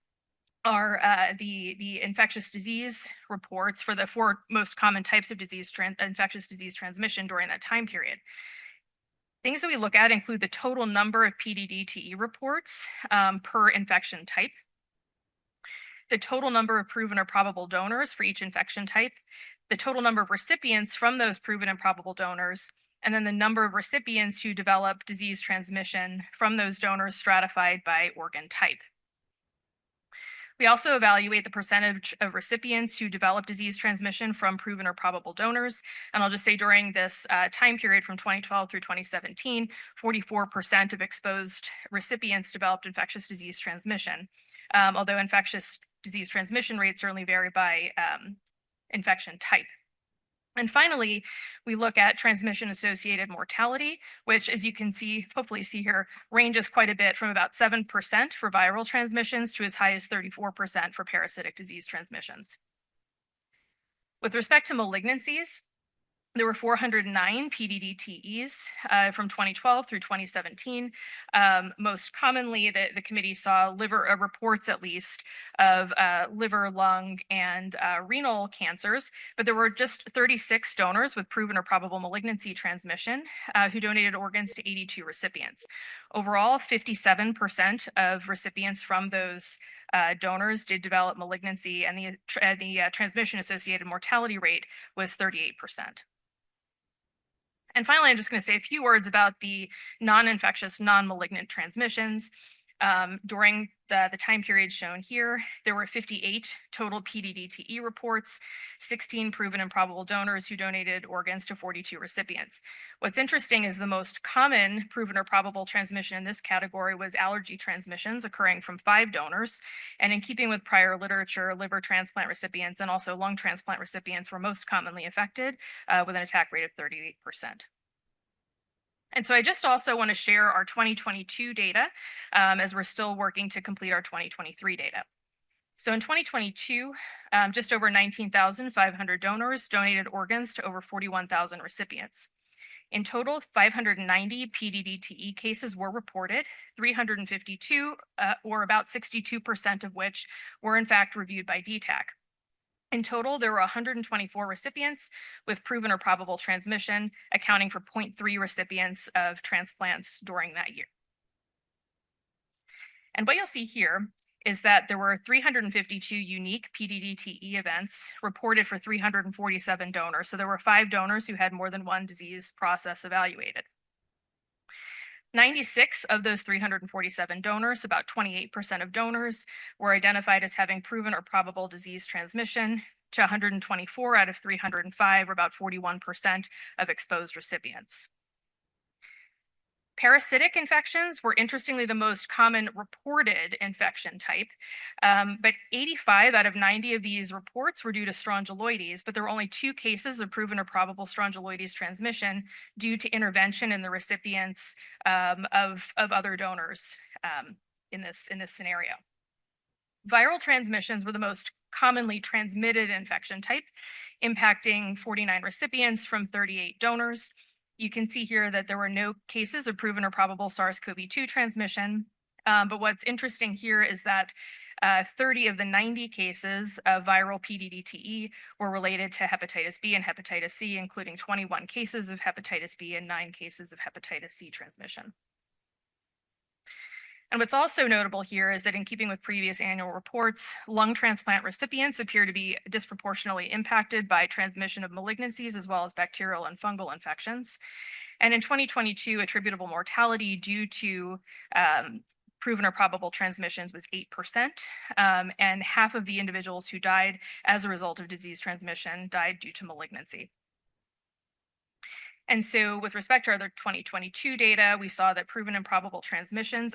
are the infectious disease reports for the 4 most common types of infectious disease transmission during that time period. Things that we look at include the total number of PDD-TE reports per infection type, the total number of proven or probable donors for each infection type, the total number of recipients from those proven and probable donors, and then the number of recipients who develop disease transmission from those donors stratified by organ type. We also evaluate the percentage of recipients who develop disease transmission from proven or probable donors. And I'll just say during this time period from 2012 through 2017, 44% of exposed recipients developed infectious disease transmission, although infectious disease transmission rates certainly vary by infection type. And finally, we look at transmission-associated mortality, which, as you can see, hopefully see here, ranges quite a bit from about 7% for viral transmissions to as high as 34% for parasitic disease transmissions. With respect to malignancies, there were 409 PDD-TEs from 2012 through 2017. Most commonly, the committee saw reports, at least, of liver, lung, and renal cancers, but there were just 36 donors with proven or probable malignancy transmission who donated organs to 82 recipients. Overall, 57% of recipients from those donors did develop malignancy, and the transmission-associated mortality rate was 38%. And finally, I'm just going to say a few words about the non-infectious, non-malignant transmissions. During the time period shown here, there were 58 total PDD-TE reports, 16 proven and probable donors who donated organs to 42 recipients. What's interesting is the most common proven or probable transmission in this category was allergy transmissions occurring from 5 donors. And in keeping with prior literature, liver transplant recipients and also lung transplant recipients were most commonly affected with an attack rate of 38%. And so I just also want to share our 2022 data as we're still working to complete our 2023 data. So in 2022, just over 19,500 donors donated organs to over 41,000 recipients. In total, 590 PDD-TE cases were reported, 352, or about 62% of which were in fact reviewed by DTAC. In total, there were 124 recipients with proven or probable transmission, accounting for 0.3 recipients of transplants during that year. And what you'll see here is that there were 352 unique PDD-TE events reported for 347 donors. So there were 5 donors who had more than one disease process evaluated. 96 of those 347 donors, about 28% of donors, were identified as having proven or probable disease transmission to 124 out of 305, or about 41% of exposed recipients. Parasitic infections were interestingly the most common reported infection type, but 85 out of 90 of these reports were due to strongyloides, but there were only 2 cases of proven or probable strongyloides transmission due to intervention in the recipients of other donors in this scenario. Viral transmissions were the most commonly transmitted infection type, impacting 49 recipients from 38 donors. You can see here that there were no cases of proven or probable SARS-CoV-2 transmission. But what's interesting here is that 30 of the 90 cases of viral PDD-TE were related to hepatitis B and hepatitis C, including 21 cases of hepatitis B and 9 cases of hepatitis C transmission. And what's also notable here is that in keeping with previous annual reports, lung transplant recipients appear to be disproportionately impacted by transmission of malignancies as well as bacterial and fungal infections. And in 2022, attributable mortality due to proven or probable transmissions was 8%, and half of the individuals who died as a result of disease transmission died due to malignancy. And so with respect to our 2022 data, we saw that proven and probable transmissions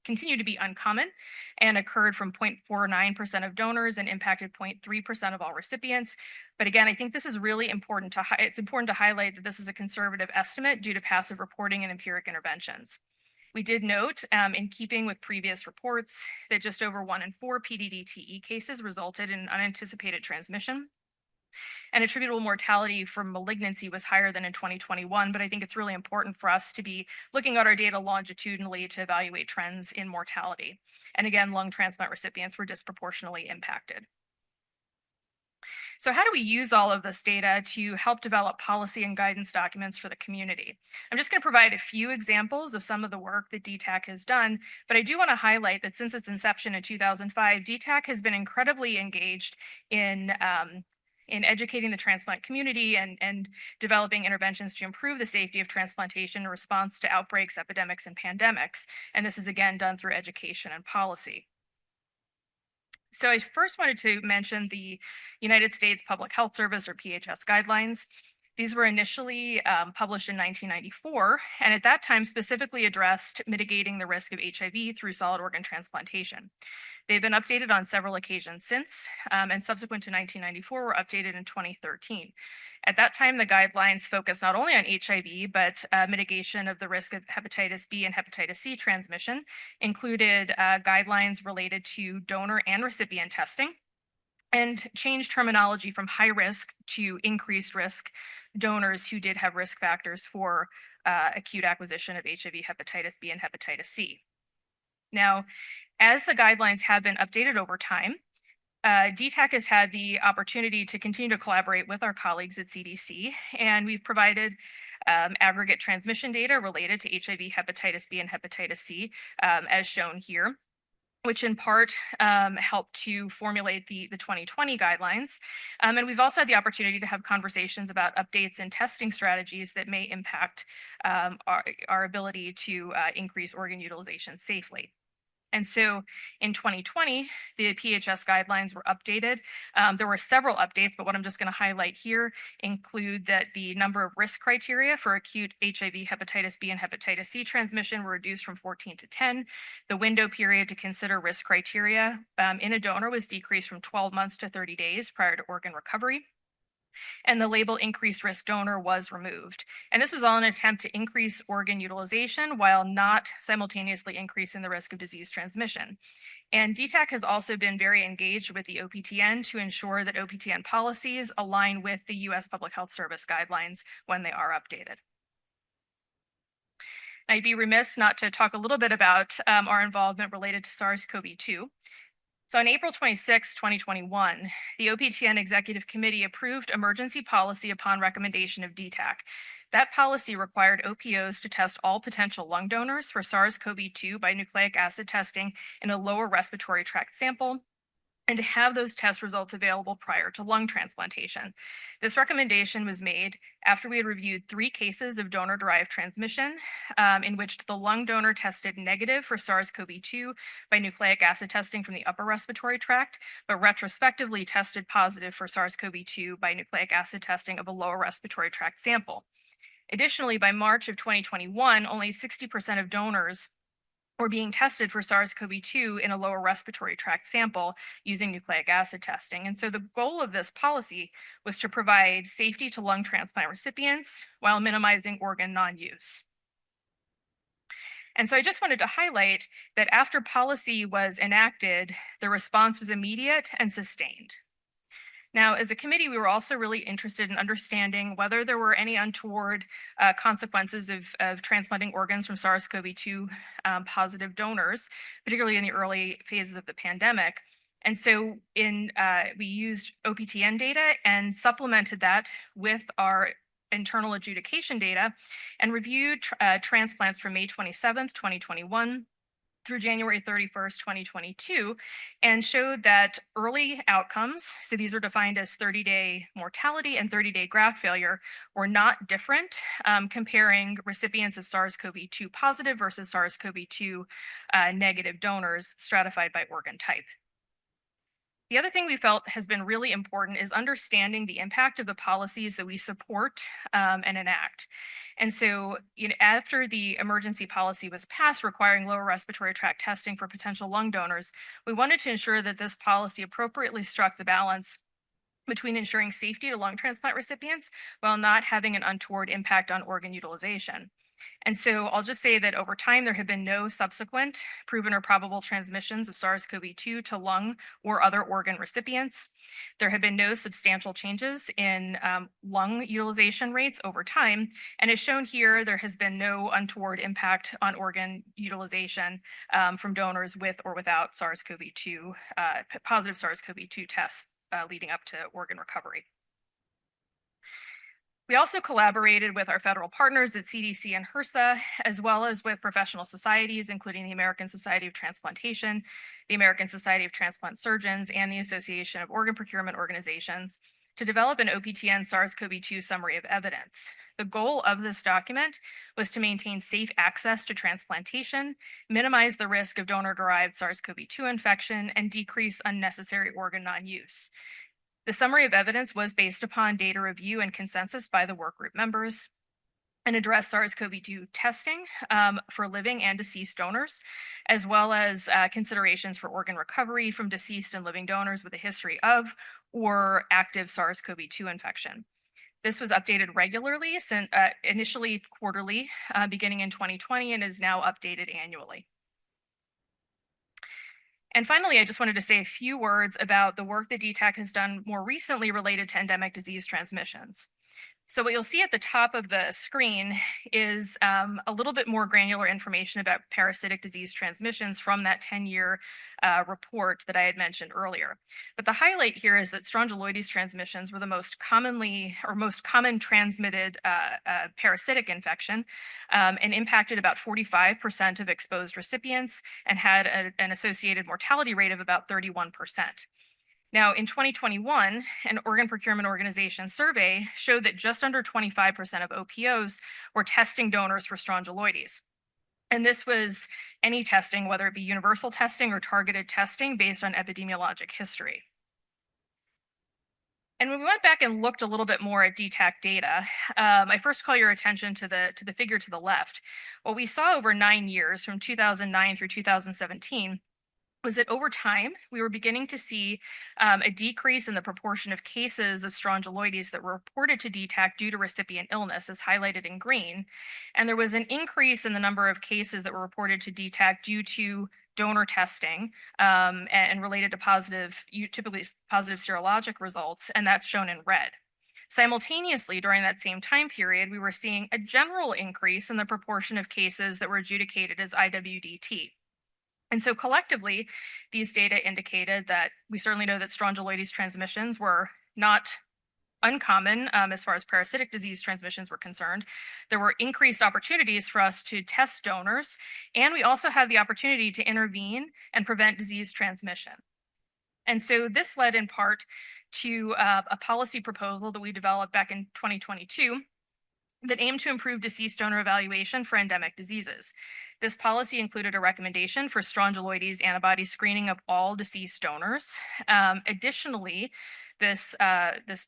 continue to be uncommon and occurred from 0.49% of donors and impacted 0.3% of all recipients. But again, I think this is really important it's important to highlight that this is a conservative estimate due to passive reporting and empiric interventions. We did note, in keeping with previous reports, that just over 1 in 4 PDD-TE cases resulted in unanticipated transmission. And attributable mortality from malignancy was higher than in 2021, but I think it's really important for us to be looking at our data longitudinally to evaluate trends in mortality. And again, lung transplant recipients were disproportionately impacted. So how do we use all of this data to help develop policy and guidance documents for the community? I'm just going to provide a few examples of some of the work that DTAC has done, but I do want to highlight that since its inception in 2005, DTAC has been incredibly engaged in educating the transplant community and developing interventions to improve the safety of transplantation in response to outbreaks, epidemics, and pandemics. And this is again done through education and policy. So I first wanted to mention the United States Public Health Service, or PHS, guidelines. These were initially published in 1994, and at that time specifically addressed mitigating the risk of HIV through solid organ transplantation. They've been updated on several occasions since, and subsequent to 1994 were updated in 2013. At that time, the guidelines focused not only on HIV, but mitigation of the risk of hepatitis B and hepatitis C transmission, included guidelines related to donor and recipient testing, and changed terminology from high risk to increased risk donors who did have risk factors for acute acquisition of HIV, hepatitis B, and hepatitis C. Now, as the guidelines have been updated over time, DTAC has had the opportunity to continue to collaborate with our colleagues at CDC, and we've provided aggregate transmission data related to HIV, hepatitis B, and hepatitis C, as shown here. which in part helped to formulate the 2020 guidelines. And we've also had the opportunity to have conversations about updates and testing strategies that may impact our ability to increase organ utilization safely. And so in 2020, the PHS guidelines were updated. There were several updates, but what I'm just going to highlight here include that the number of risk criteria for acute HIV, hepatitis B, and hepatitis C transmission were reduced from 14 to 10. The window period to consider risk criteria in a donor was decreased from 12 months to 30 days prior to organ recovery. And the label increased risk donor was removed. And this was all an attempt to increase organ utilization while not simultaneously increasing the risk of disease transmission. And DTAC has also been very engaged with the OPTN to ensure that OPTN policies align with the US Public Health Service guidelines when they are updated. I'd be remiss not to talk a little bit about our involvement related to SARS-CoV-2. So on April 26, 2021, the OPTN Executive Committee approved emergency policy upon recommendation of DTAC. That policy required OPOs to test all potential lung donors for SARS-CoV-2 by nucleic acid testing in a lower respiratory tract sample, and to have those test results available prior to lung transplantation. This recommendation was made after we had reviewed 3 cases of donor-derived transmission in which the lung donor tested negative for SARS-CoV-2 by nucleic acid testing from the upper respiratory tract, but retrospectively tested positive for SARS-CoV-2 by nucleic acid testing of a lower respiratory tract sample. Additionally, by March of 2021, only 60% of donors were being tested for SARS-CoV-2 in a lower respiratory tract sample using nucleic acid testing. And so the goal of this policy was to provide safety to lung transplant recipients while minimizing organ non-use. And so I just wanted to highlight that after policy was enacted, the response was immediate and sustained. Now, as a committee, we were also really interested in understanding whether there were any untoward consequences of transplanting organs from SARS-CoV-2 positive donors, particularly in the early phases of the pandemic. And so we used OPTN data and supplemented that with our internal adjudication data and reviewed transplants from May 27th, 2021 through January 31st, 2022, and showed that early outcomes, so these are defined as 30-day mortality and 30-day graft failure, were not different comparing recipients of SARS-CoV-2 positive versus SARS-CoV-2 negative donors stratified by organ type. The other thing we felt has been really important is understanding the impact of the policies that we support and enact. And so, after the emergency policy was passed requiring lower respiratory tract testing for potential lung donors, we wanted to ensure that this policy appropriately struck the balance between ensuring safety to lung transplant recipients while not having an untoward impact on organ utilization. And so I'll just say that over time, there have been no subsequent proven or probable transmissions of SARS-CoV-2 to lung or other organ recipients. There have been no substantial changes in lung utilization rates over time. And as shown here, there has been no untoward impact on organ utilization from donors with or without SARS-CoV-2, positive SARS-CoV-2 tests leading up to organ recovery. We also collaborated with our federal partners at CDC and HRSA, as well as with professional societies, including the American Society of Transplantation, the American Society of Transplant Surgeons, and the Association of Organ Procurement Organizations, to develop an OPTN SARS-CoV-2 summary of evidence. The goal of this document was to maintain safe access to transplantation, minimize the risk of donor-derived SARS-CoV-2 infection, and decrease unnecessary organ non-use. The summary of evidence was based upon data review and consensus by the workgroup members and addressed SARS-CoV-2 testing for living and deceased donors, as well as considerations for organ recovery from deceased and living donors with a history of or active SARS-CoV-2 infection. This was updated regularly, initially quarterly, beginning in 2020, and is now updated annually. And finally, I just wanted to say a few words about the work that DTAC has done more recently related to endemic disease transmissions. So what you'll see at the top of the screen is a little bit more granular information about parasitic disease transmissions from that 10-year report that I had mentioned earlier. But the highlight here is that strongyloides transmissions were the most common transmitted parasitic infection and impacted about 45% of exposed recipients and had an associated mortality rate of about 31%. Now, in 2021, an organ procurement organization survey showed that just under 25% of OPOs were testing donors for strongyloides. And this was any testing, whether it be universal testing or targeted testing based on epidemiologic history. And when we went back and looked a little bit more at DTAC data, I first call your attention to the figure to the left. What we saw over 9 years, from 2009 through 2017, was that over time, we were beginning to see a decrease in the proportion of cases of strongyloides that were reported to DTAC due to recipient illness, as highlighted in green. And there was an increase in the number of cases that were reported to DTAC due to donor testing and related to typically positive serologic results, and that's shown in red. Simultaneously, during that same time period, we were seeing a general increase in the proportion of cases that were adjudicated as IWDT. And so collectively, these data indicated that we certainly know that strongyloides transmissions were not uncommon as far as parasitic disease transmissions were concerned. There were increased opportunities for us to test donors, and we also had the opportunity to intervene and prevent disease transmission. And so this led in part to a policy proposal that we developed back in 2022 that aimed to improve deceased donor evaluation for endemic diseases. This policy included a recommendation for strongyloides antibody screening of all deceased donors. Additionally, this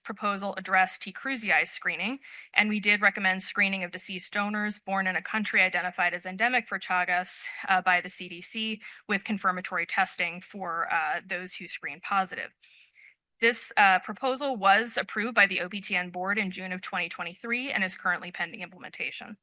proposal addressed T. cruzi screening, and we did recommend screening of deceased donors born in a country identified as endemic for Chagas by the CDC, with confirmatory testing for those who screen positive. This proposal was approved by the OPTN board in June of 2023 and is currently pending implementation.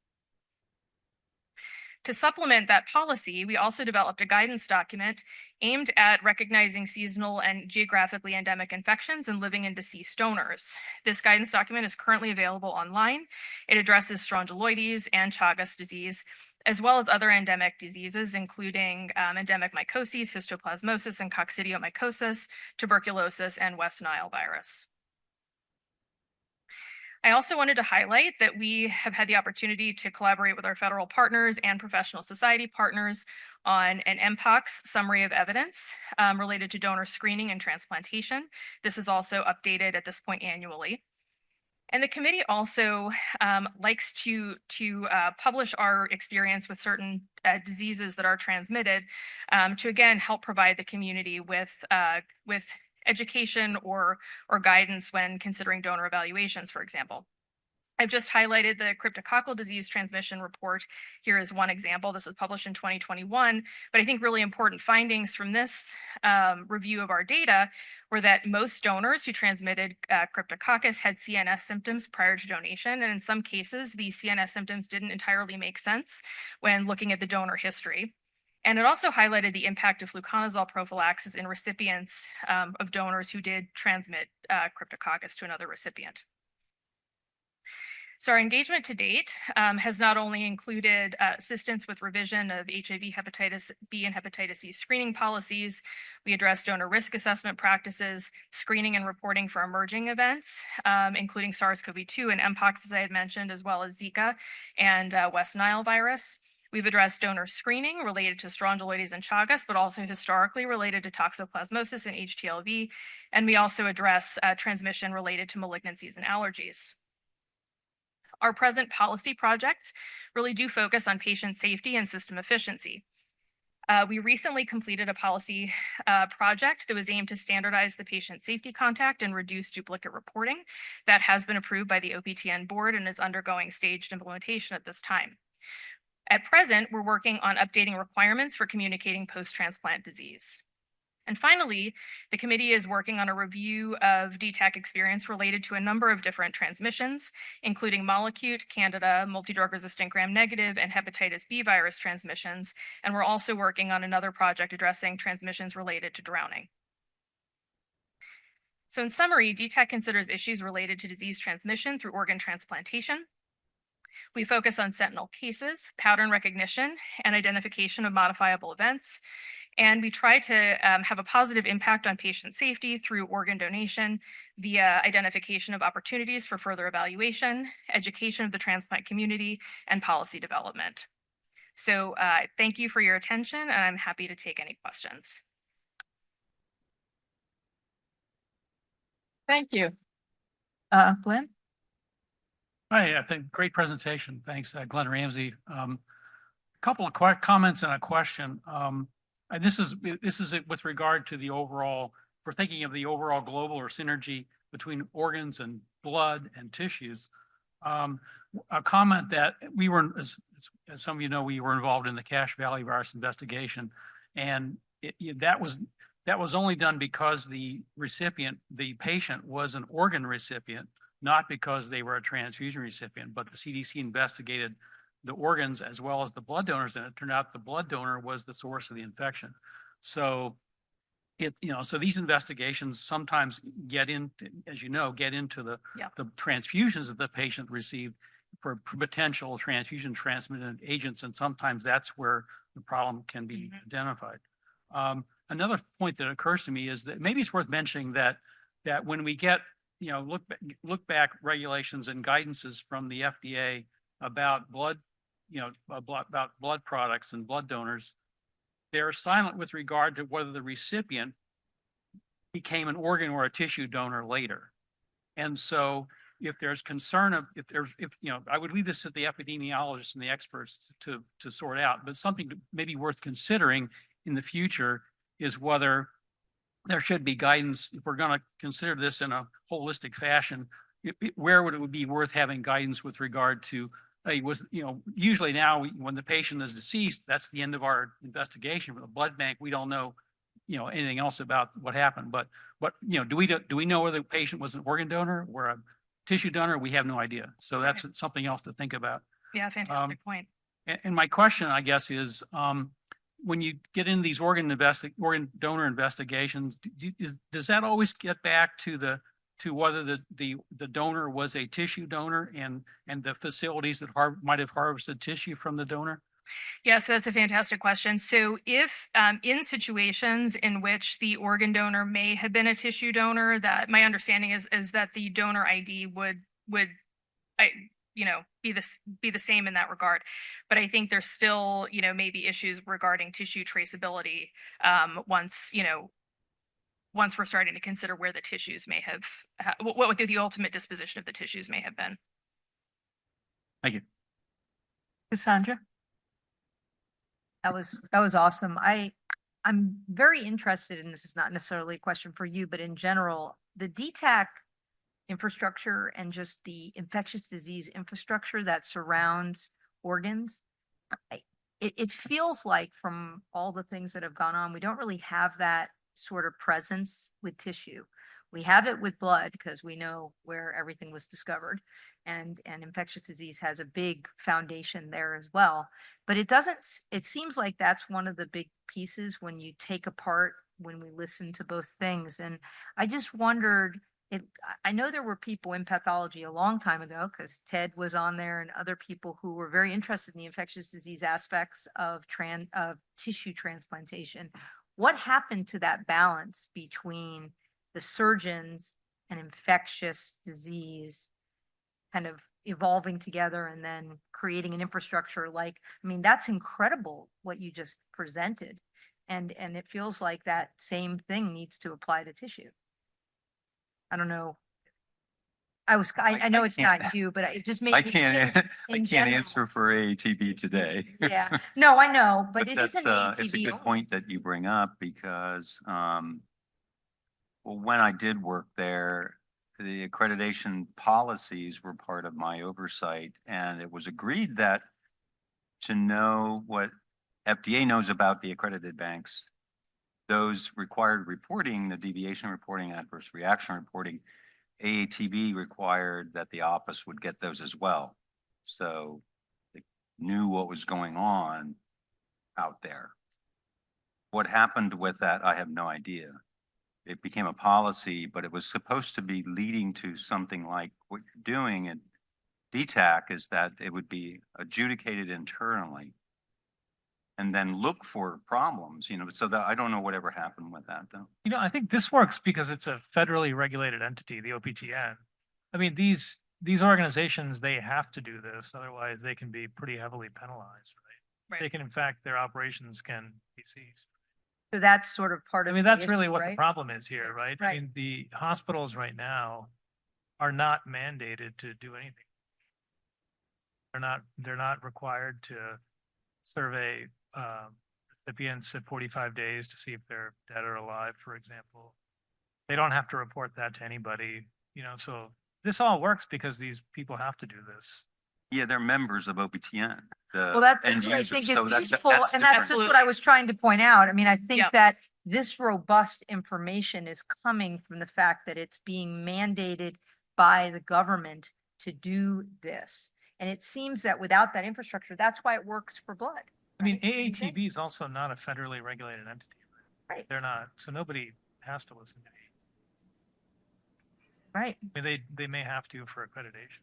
To supplement that policy, we also developed a guidance document aimed at recognizing seasonal and geographically endemic infections in living and deceased donors. This guidance document is currently available online. It addresses strongyloides and Chagas disease, as well as other endemic diseases, including endemic mycoses, histoplasmosis, and coccidiomycosis, tuberculosis, and West Nile virus. I also wanted to highlight that we have had the opportunity to collaborate with our federal partners and professional society partners on an MPOX summary of evidence related to donor screening and transplantation. This is also updated at this point annually. And the committee also likes to publish our experience with certain diseases that are transmitted to, again, help provide the community with education or guidance when considering donor evaluations, for example. I've just highlighted the cryptococcal disease transmission report. Here is one example. This was published in 2021, but I think really important findings from this review of our data were that most donors who transmitted cryptococcus had CNS symptoms prior to donation, and in some cases, these CNS symptoms didn't entirely make sense when looking at the donor history. And it also highlighted the impact of fluconazole prophylaxis in recipients of donors who did transmit cryptococcus to another recipient. So our engagement to date has not only included assistance with revision of HIV, hepatitis B, and hepatitis C screening policies. We addressed donor risk assessment practices, screening and reporting for emerging events, including SARS-CoV-2 and Mpox, as I had mentioned, as well as Zika and West Nile virus. We've addressed donor screening related to strongyloides and Chagas, but also historically related to toxoplasmosis and HTLV. And we also address transmission related to malignancies and allergies. Our present policy projects really do focus on patient safety and system efficiency. We recently completed a policy project that was aimed to standardize the patient safety contact and reduce duplicate reporting. That has been approved by the OPTN board and is undergoing staged implementation at this time. At present, we're working on updating requirements for communicating post-transplant disease. And finally, the committee is working on a review of DTAC experience related to a number of different transmissions, including molecute, candida, multidrug-resistant gram-negative, and hepatitis B virus transmissions. And we're also working on another project addressing transmissions related to drowning. So in summary, DTAC considers issues related to disease transmission through organ transplantation. We focus on sentinel cases, pattern recognition, and identification of modifiable events. And we try to have a positive impact on patient safety through organ donation via identification of opportunities for further evaluation, education of the transplant community, and policy development. So thank you for your attention, and I'm happy to take any questions. Thank you. Glenn? Hi, I think great presentation. Thanks, Glenn Ramsey. Couple of comments and a question. And this is with regard to the overall, we're thinking of the overall global or synergy between organs and blood and tissues. A comment that we were, as some of you know, we were involved in the Cache Valley virus investigation, and that was only done because the recipient, the patient, was an organ recipient, not because they were a transfusion recipient. But the CDC investigated the organs as well as the blood donors, and it turned out the blood donor was the source of the infection. So so these investigations sometimes get in, as you know, get into the transfusions that the patient received for potential transfusion transmitted agents, and sometimes that's where the problem can be identified. Another point that occurs to me is that maybe it's worth mentioning that when we get look back regulations and guidances from the FDA about blood, about blood products and blood donors, they're silent with regard to whether the recipient became an organ or a tissue donor later. And so if there's concern of, I would leave this to the epidemiologists and the experts to sort out, but something maybe worth considering in the future is whether there should be guidance, if we're going to consider this in a holistic fashion, where would it be worth having guidance with regard to, usually now when the patient is deceased, that's the end of our investigation. With a blood bank, we don't know, anything else about what happened. But do we know whether the patient was an organ donor or a tissue donor? We have no idea. So that's something else to think about. Yeah, fantastic point. And my question, I guess, is when you get into these organ donor investigations, does that always get back to whether the donor was a tissue donor and the facilities that might have harvested tissue from the donor? Yes, that's a fantastic question. So if in situations in which the organ donor may have been a tissue donor, that my understanding is that the donor ID would be the same in that regard. But I think there's still, maybe issues regarding tissue traceability once we're starting to consider where the tissues may have, what the ultimate disposition of the tissues may have been. Thank you. Cassandra? That was awesome. I'm very interested, and this is not necessarily a question for you, but in general, the DTAC infrastructure and just the infectious disease infrastructure that surrounds organs. It feels like from all the things that have gone on, we don't really have that sort of presence with tissue. We have it with blood because we know where everything was discovered, and infectious disease has a big foundation there as well. But it seems like that's one of the big pieces when you take apart, when we listen to both things. And I just wondered, I know there were people in pathology a long time ago because Ted was on there and other people who were very interested in the infectious disease aspects of tissue transplantation. What happened to that balance between the surgeons and infectious disease kind of evolving together and then creating an infrastructure that's incredible what you just presented. And it feels like that same thing needs to apply to tissue. I don't know. I know it's not you, but it just made me think I can't answer for AATB today. Yeah, no, I know, but it that's, isn't AATB. it's a good point that you bring up because, when I did work there, the accreditation policies were part of my oversight, and it was agreed that to know what FDA knows about the accredited banks, those required reporting, the deviation reporting, adverse reaction reporting, AATB required that the office would get those as well. So they knew what was going on out there. What happened with that, I have no idea, it became a policy, but it was supposed to be leading to something like what you're doing at DTAC, is that it would be adjudicated internally and then look for problems, so that I don't know whatever happened with that though. I think this works because it's a federally regulated entity, the OPTN. I mean, these organizations, they have to do this, otherwise they can be pretty heavily penalized, right? Right. They can, in fact, their operations can be seized. So that's sort of part I of. mean, the that's really issue, what the right? problem is here, right? I Right. mean, the hospitals right now are not mandated to do anything. They're not required to survey recipients at 45 days to see if they're dead or alive, for example. They don't have to report that to anybody, so this all works because these people have to do this. Yeah, they're members of OPTN. Well, that's what I think is So that's useful, and that's different. just what I was trying to point out. I mean, I think Yeah. that this robust information is coming from the fact that it's being mandated by the government to do this. And it seems that without that infrastructure, that's why it works for blood. I mean, right? You think? AATB is also not a federally regulated entity. Right. They're not, so nobody has to listen to me. Right. I mean, they may have to for accreditation.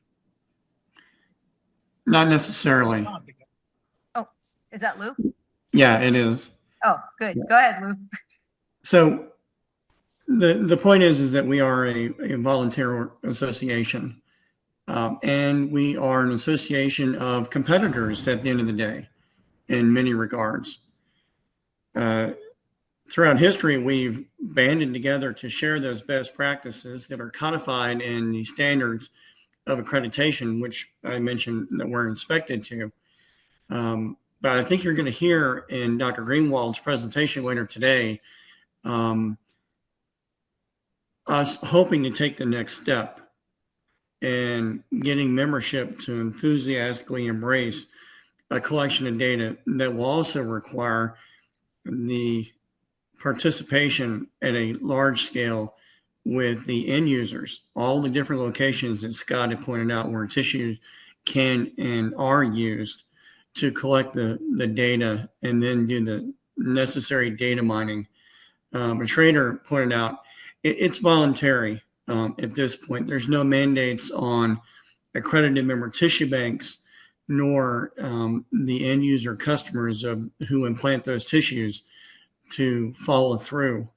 Not necessarily. Oh, is that Lou? Yeah, it is. Oh, good. Go ahead, Lou. So the point is that we are a volunteer association, and we are an association of competitors at the end of the day, in many regards. Throughout history, we've banded together to share those best practices that are codified in the standards of accreditation, which I mentioned that we're inspected to. But I think you're going to hear in Dr. Greenwald's presentation later today, us hoping to take the next step and getting membership to enthusiastically embrace a collection of data that will also require the participation at a large scale with the end users, all the different locations that Scott had pointed out where tissues can and are used to collect the data and then do the necessary data mining. And Schrader pointed out it's voluntary at this point. There's no mandates on accredited member tissue banks nor the end user customers of who implant those tissues to follow through.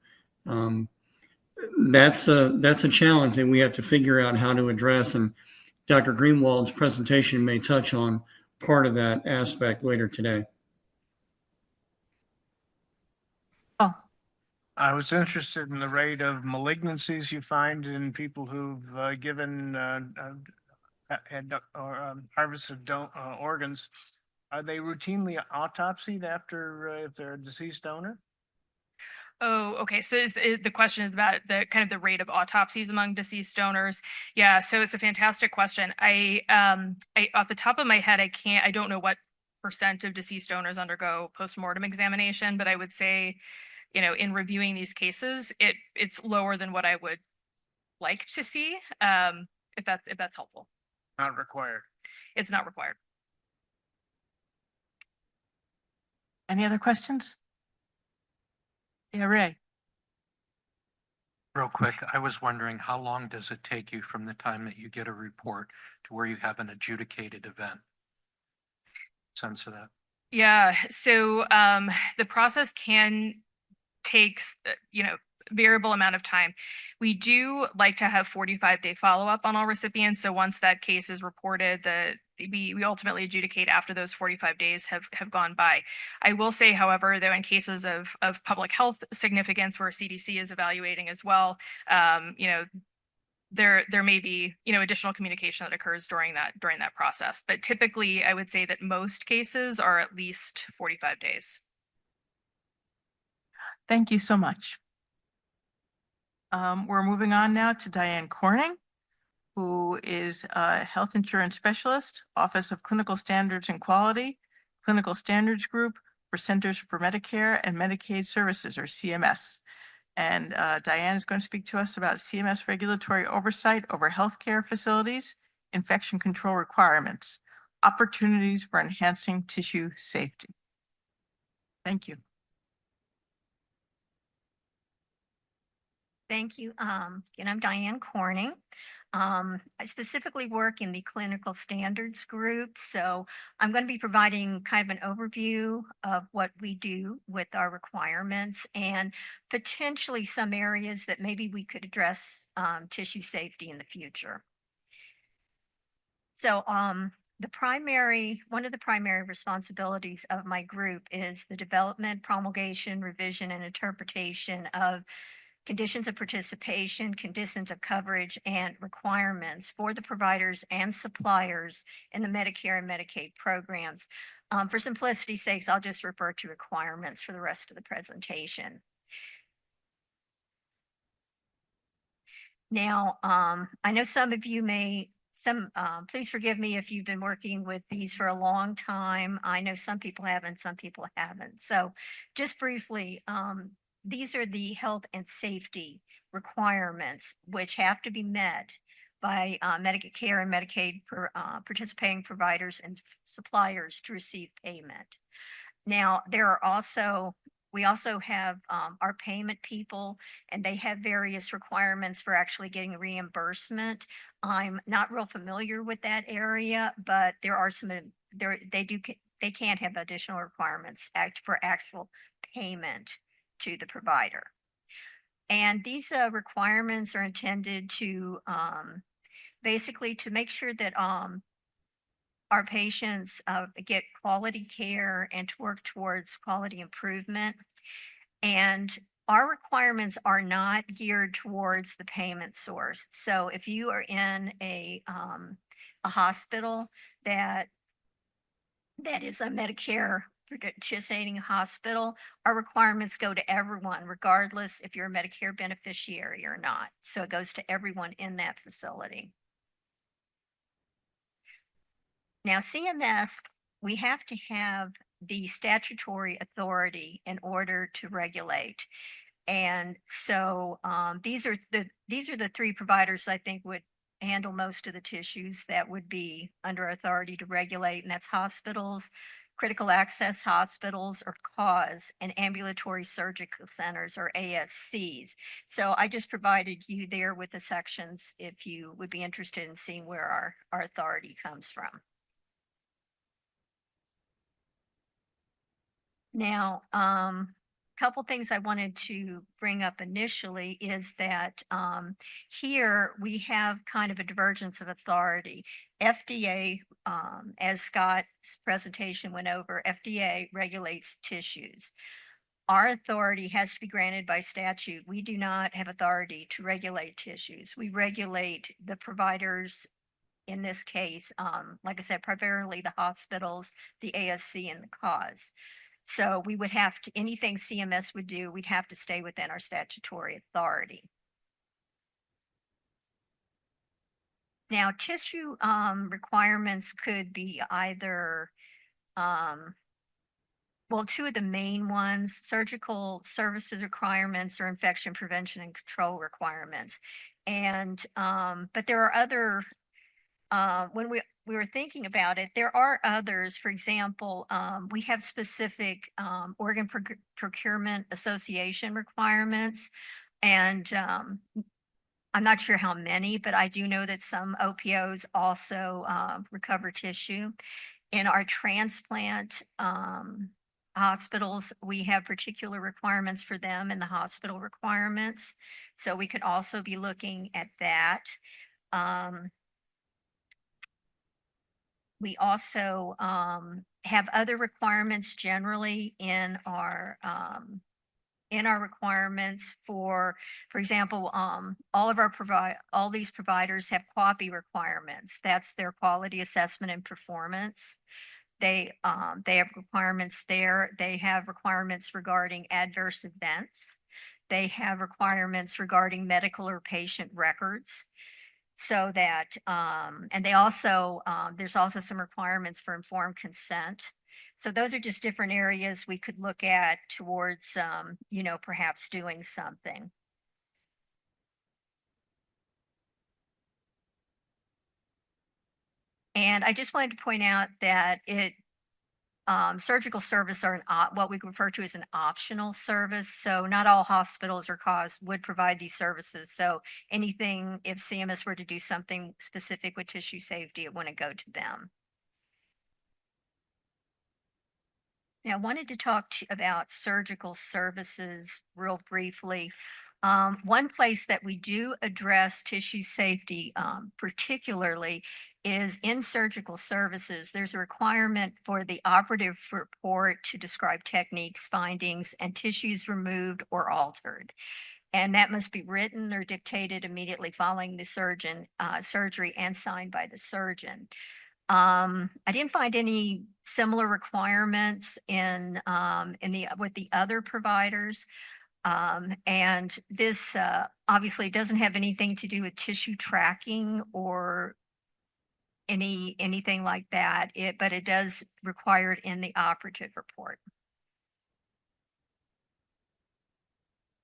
That's a challenge that we have to figure out how to address. And Dr. Greenwald's presentation may touch on part of that aspect later today. Oh, I was interested in the rate of malignancies you find in people who've had harvested organs. Are they routinely autopsied after if they're a deceased donor? Oh, okay. So the question is about the kind of the rate of autopsies among deceased donors. Yeah, so it's a fantastic question. I off the top of my head, I don't know what % of deceased donors undergo postmortem examination, but I would say, in reviewing these cases, it's lower than what I would like to see, if that's helpful. Not required. It's not required. Any other questions? Yeah, Ray. Real quick, I was wondering, how long does it take you from the time that you get a report to where you have an adjudicated event? Sense of that? Yeah, so the process can take, variable amount of time. We do like to have 45-day follow-up on all recipients. So once that case is reported, we ultimately adjudicate after those 45 days have gone by. I will say, however, though, in cases of public health significance where CDC is evaluating as well, there may be, additional communication that occurs during that process. But typically, I would say that most cases are at least 45 days. Thank you so much. We're moving on now to Diane Corning, who is a health insurance specialist, Office of Clinical Standards and Quality, Clinical Standards Group for Centers for Medicare and Medicaid Services, or CMS. And Diane is going to speak to us about CMS regulatory oversight over healthcare facilities, infection control requirements, opportunities for enhancing tissue safety. Thank you. Thank you. And I'm Diane Corning. I specifically work in the clinical standards group, so I'm going to be providing kind of an overview of what we do with our requirements and potentially some areas that maybe we could address tissue safety in the future. So, one of the primary responsibilities of my group is the development, promulgation, revision, and interpretation of conditions of participation, conditions of coverage, and requirements for the providers and suppliers in the Medicare and Medicaid programs. For simplicity's sakes, I'll just refer to requirements for the rest of the presentation. Now, I know some of you please forgive me if you've been working with these for a long time. I know some people haven't, some people haven't. So just briefly, these are the health and safety requirements which have to be met by Medicare and Medicaid participating providers and suppliers to receive payment. Now, we also have our payment people, and they have various requirements for actually getting reimbursement. I'm not real familiar with that area, but there are some, they can have additional requirements for actual payment to the provider. And these requirements are intended to basically to make sure that our patients get quality care and to work towards quality improvement. And our requirements are not geared towards the payment source. So if you are in a hospital that is a Medicare participating hospital, our requirements go to everyone, regardless if you're a Medicare beneficiary or not. So it goes to everyone in that facility. Now, CMS, we have to have the statutory authority in order to regulate. And so these are the three providers I think would handle most of the tissues that would be under authority to regulate, and that's hospitals, critical access hospitals or CAUS, and ambulatory surgical centers or ASCs. So I just provided you there with the sections if you would be interested in seeing where our authority comes from. Now, couple things I wanted to bring up initially is that here we have kind of a divergence of authority. FDA, as Scott's presentation went over, FDA regulates tissues. Our authority has to be granted by statute. We do not have authority to regulate tissues. We regulate the providers, in this case, like I said, primarily the hospitals, the ASC, and the CAUS. So we would have to, anything CMS would do, we'd have to stay within our statutory authority. Now, tissue requirements could be either, well, two of the main ones, surgical services requirements or infection prevention and control requirements. And, but there are other, when we were thinking about it, there are others. For example, we have specific organ procurement association requirements, and I'm not sure how many, but I do know that some OPOs also recover tissue. In our transplant hospitals, we have particular requirements for them in the hospital requirements. So we could also be looking at that. We also have other requirements generally in our requirements for example, all these providers have QAPI requirements. That's their quality assessment and performance. They have requirements there. They have requirements regarding adverse events. They have requirements regarding medical or patient records. So that, and they also, there's also some requirements for informed consent. So those are just different areas we could look at towards, you know, perhaps doing something. And I just wanted to point out that surgical service are what we refer to as an optional service. So not all hospitals or CAWs would provide these services. So anything, if CMS were to do something specific with tissue safety, it wouldn't go to them. Now, I wanted to talk about surgical services real briefly. One place that we do address tissue safety particularly is in surgical services. There's a requirement for the operative report to describe techniques, findings, and tissues removed or altered. And that must be written or dictated immediately following the surgery and signed by the surgeon. I didn't find any similar requirements with the other providers. And this obviously doesn't have anything to do with tissue tracking or anything like that. But it does require it in the operative report.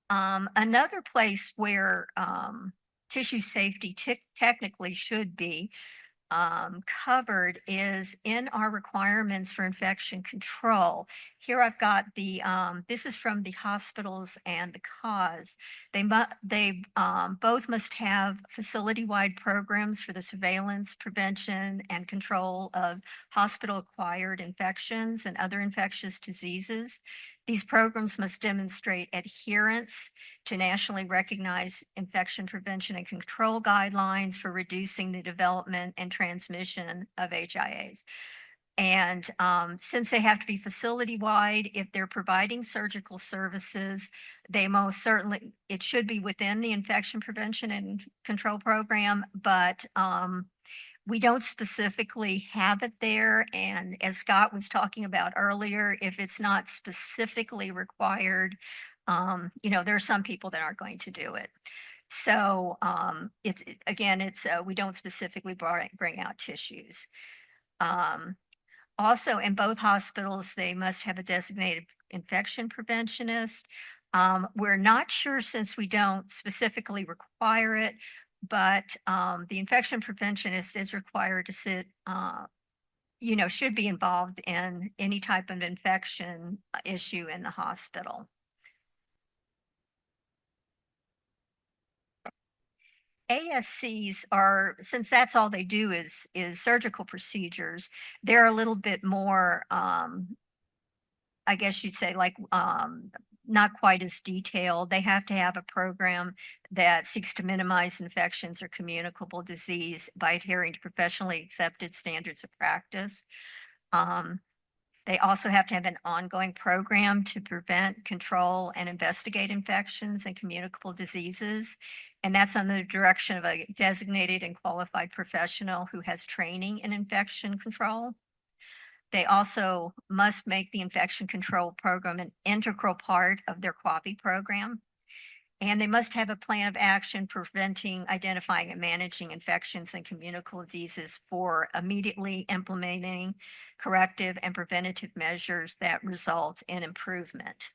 Another place where tissue safety technically should be covered is in our requirements for infection control. Here I've got this is from the hospitals and the CAWs. They both must have facility-wide programs for the surveillance, prevention, and control of hospital-acquired infections and other infectious diseases. These programs must demonstrate adherence to nationally recognized infection prevention and control guidelines for reducing the development and transmission of HIAs. And since they have to be facility-wide, if they're providing surgical services, they most certainly, it should be within the infection prevention and control program, but we don't specifically have it there. And as Scott was talking about earlier, if it's not specifically required, there are some people that aren't going to do it. So we don't specifically bring out tissues. Also, in both hospitals, they must have a designated infection preventionist. We're not sure, since we don't specifically require it, but the infection preventionist is required to should be involved in any type of infection issue in the hospital. ASCs are, since that's all they do is surgical procedures, they're a little bit more, I guess you'd say, like not quite as detailed. They have to have a program that seeks to minimize infections or communicable disease by adhering to professionally accepted standards of practice. They also have to have an ongoing program to prevent, control, and investigate infections and communicable diseases. And that's under the direction of a designated and qualified professional who has training in infection control. They also must make the infection control program an integral part of their QAPI program. And they must have a plan of action preventing, identifying, and managing infections and communicable diseases for immediately implementing corrective and preventative measures that result in improvement.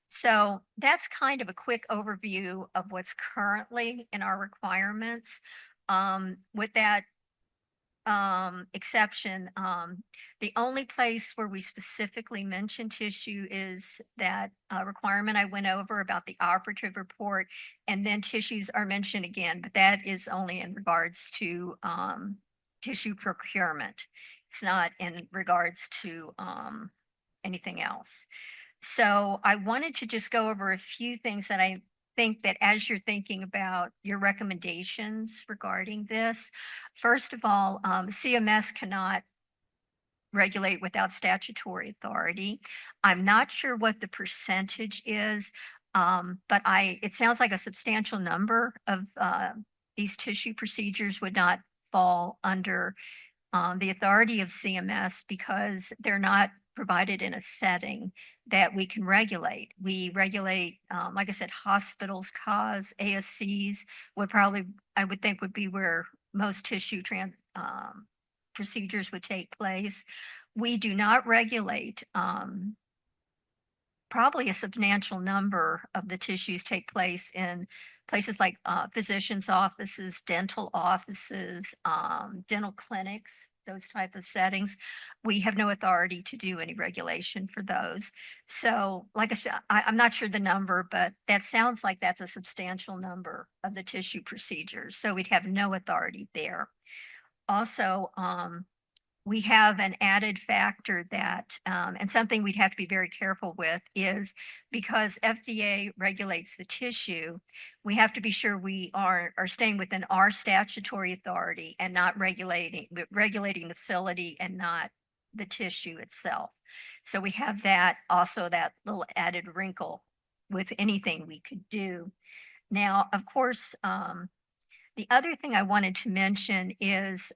So that's kind of a quick overview of what's currently in our requirements. With that exception, the only place where we specifically mention tissue is that requirement I went over about the operative report, and then tissues are mentioned again, but that is only in regards to tissue procurement. It's not in regards to anything else. So I wanted to just go over a few things that I think that as you're thinking about your recommendations regarding this, first of all, CMS cannot regulate without statutory authority. I'm not sure what the percentage is, but it sounds like a substantial number of these tissue procedures would not fall under the authority of CMS because they're not provided in a setting that we can regulate. We regulate, like I said, hospitals, CAWs, ASCs I would think would be where most tissue procedures would take place. We do not regulate, probably a substantial number of the tissues take place in places like physicians' offices, dental offices, dental clinics, those type of settings. We have no authority to do any regulation for those. So like I said, I'm not sure the number, but that sounds like that's a substantial number of the tissue procedures. So we'd have no authority there. Also, we have an added factor that, and something we'd have to be very careful with is because FDA regulates the tissue, we have to be sure we are staying within our statutory authority and not regulating the facility and not the tissue itself. So we have that also, that little added wrinkle with anything we could do. Now, of course, the other thing I wanted to mention is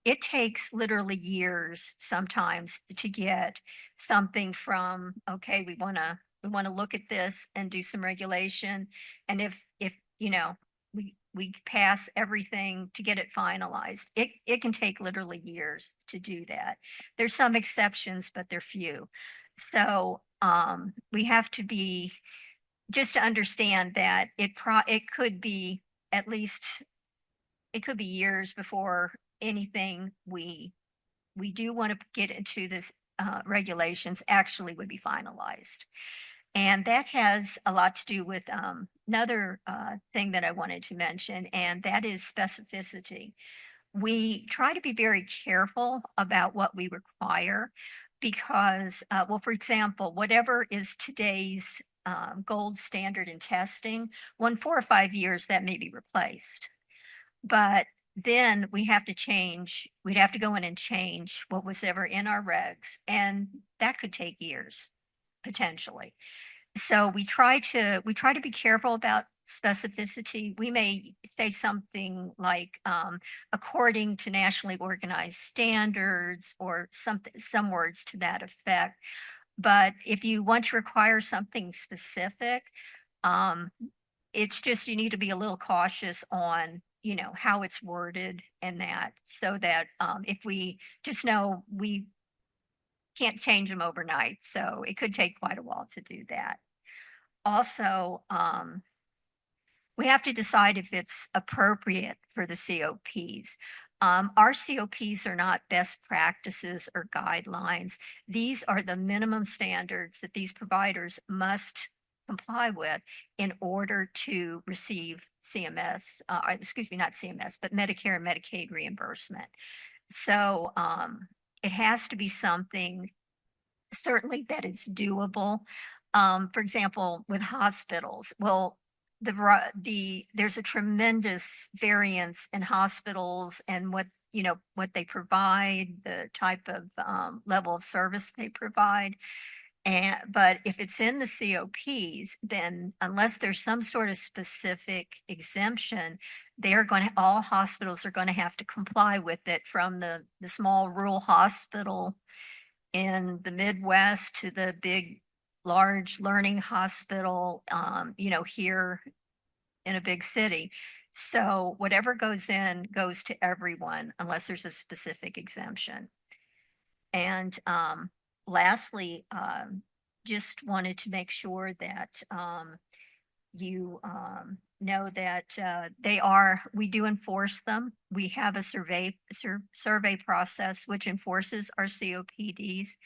it takes literally years sometimes to get something from, okay, we want to look at this and do some regulation. And if you know, we pass everything to get it finalized, it can take literally years to do that. There's some exceptions, but they're few. So we have to be, just to understand that it could be at least, it could be years before anything we do want to get into this regulations actually would be finalized. And that has a lot to do with another thing that I wanted to mention, and that is specificity. We try to be very careful about what we require because, well, for example, whatever is today's gold standard in testing, 4 or 5 years that may be replaced. But then we have to change, we'd have to go in and change what was ever in our regs, and that could take years, potentially. So we try to be careful about specificity. We may say something like according to nationally organized standards or some words to that effect. But if you want to require something specific, it's just you need to be a little cautious on, you know, how it's worded and that, so that if we just know we can't change them overnight. So it could take quite a while to do that. Also, we have to decide if it's appropriate for the COPs. Our COPs are not best practices or guidelines. These are the minimum standards that these providers must comply with in order to receive CMS, excuse me, not CMS, but Medicare and Medicaid reimbursement. So it has to be something certainly that is doable. For example, with hospitals, well, there's a tremendous variance in hospitals and what they provide, the type of level of service they provide. But if it's in the COPs, then unless there's some sort of specific exemption, all hospitals are going to have to comply with it, from the small rural hospital in the Midwest to the big, large learning hospital, here in a big city. So whatever goes in goes to everyone unless there's a specific exemption. And lastly, just wanted to make sure that you know that we do enforce them. We have a survey process which enforces our COPs.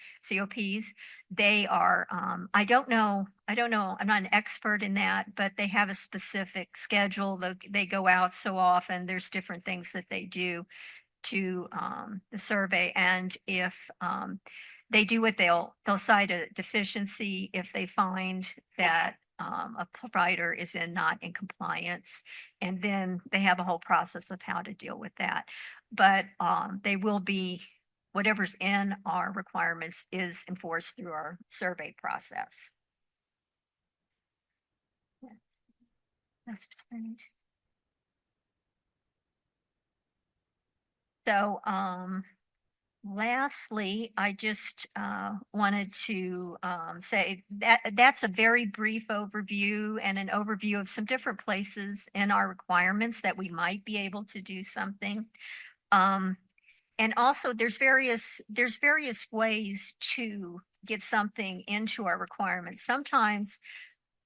They are, I don't know, I'm not an expert in that, but they have a specific schedule. They go out so often. There's different things that they do to the survey. And if they do what they'll cite a deficiency if they find that a provider is not in compliance, and then they have a whole process of how to deal with that. But they will be, whatever's in our requirements is enforced through our survey process. Yeah. That's right. So lastly, I just wanted to say that that's a very brief overview and an overview of some different places in our requirements that we might be able to do something. And also there's various ways to get something into our requirements. Sometimes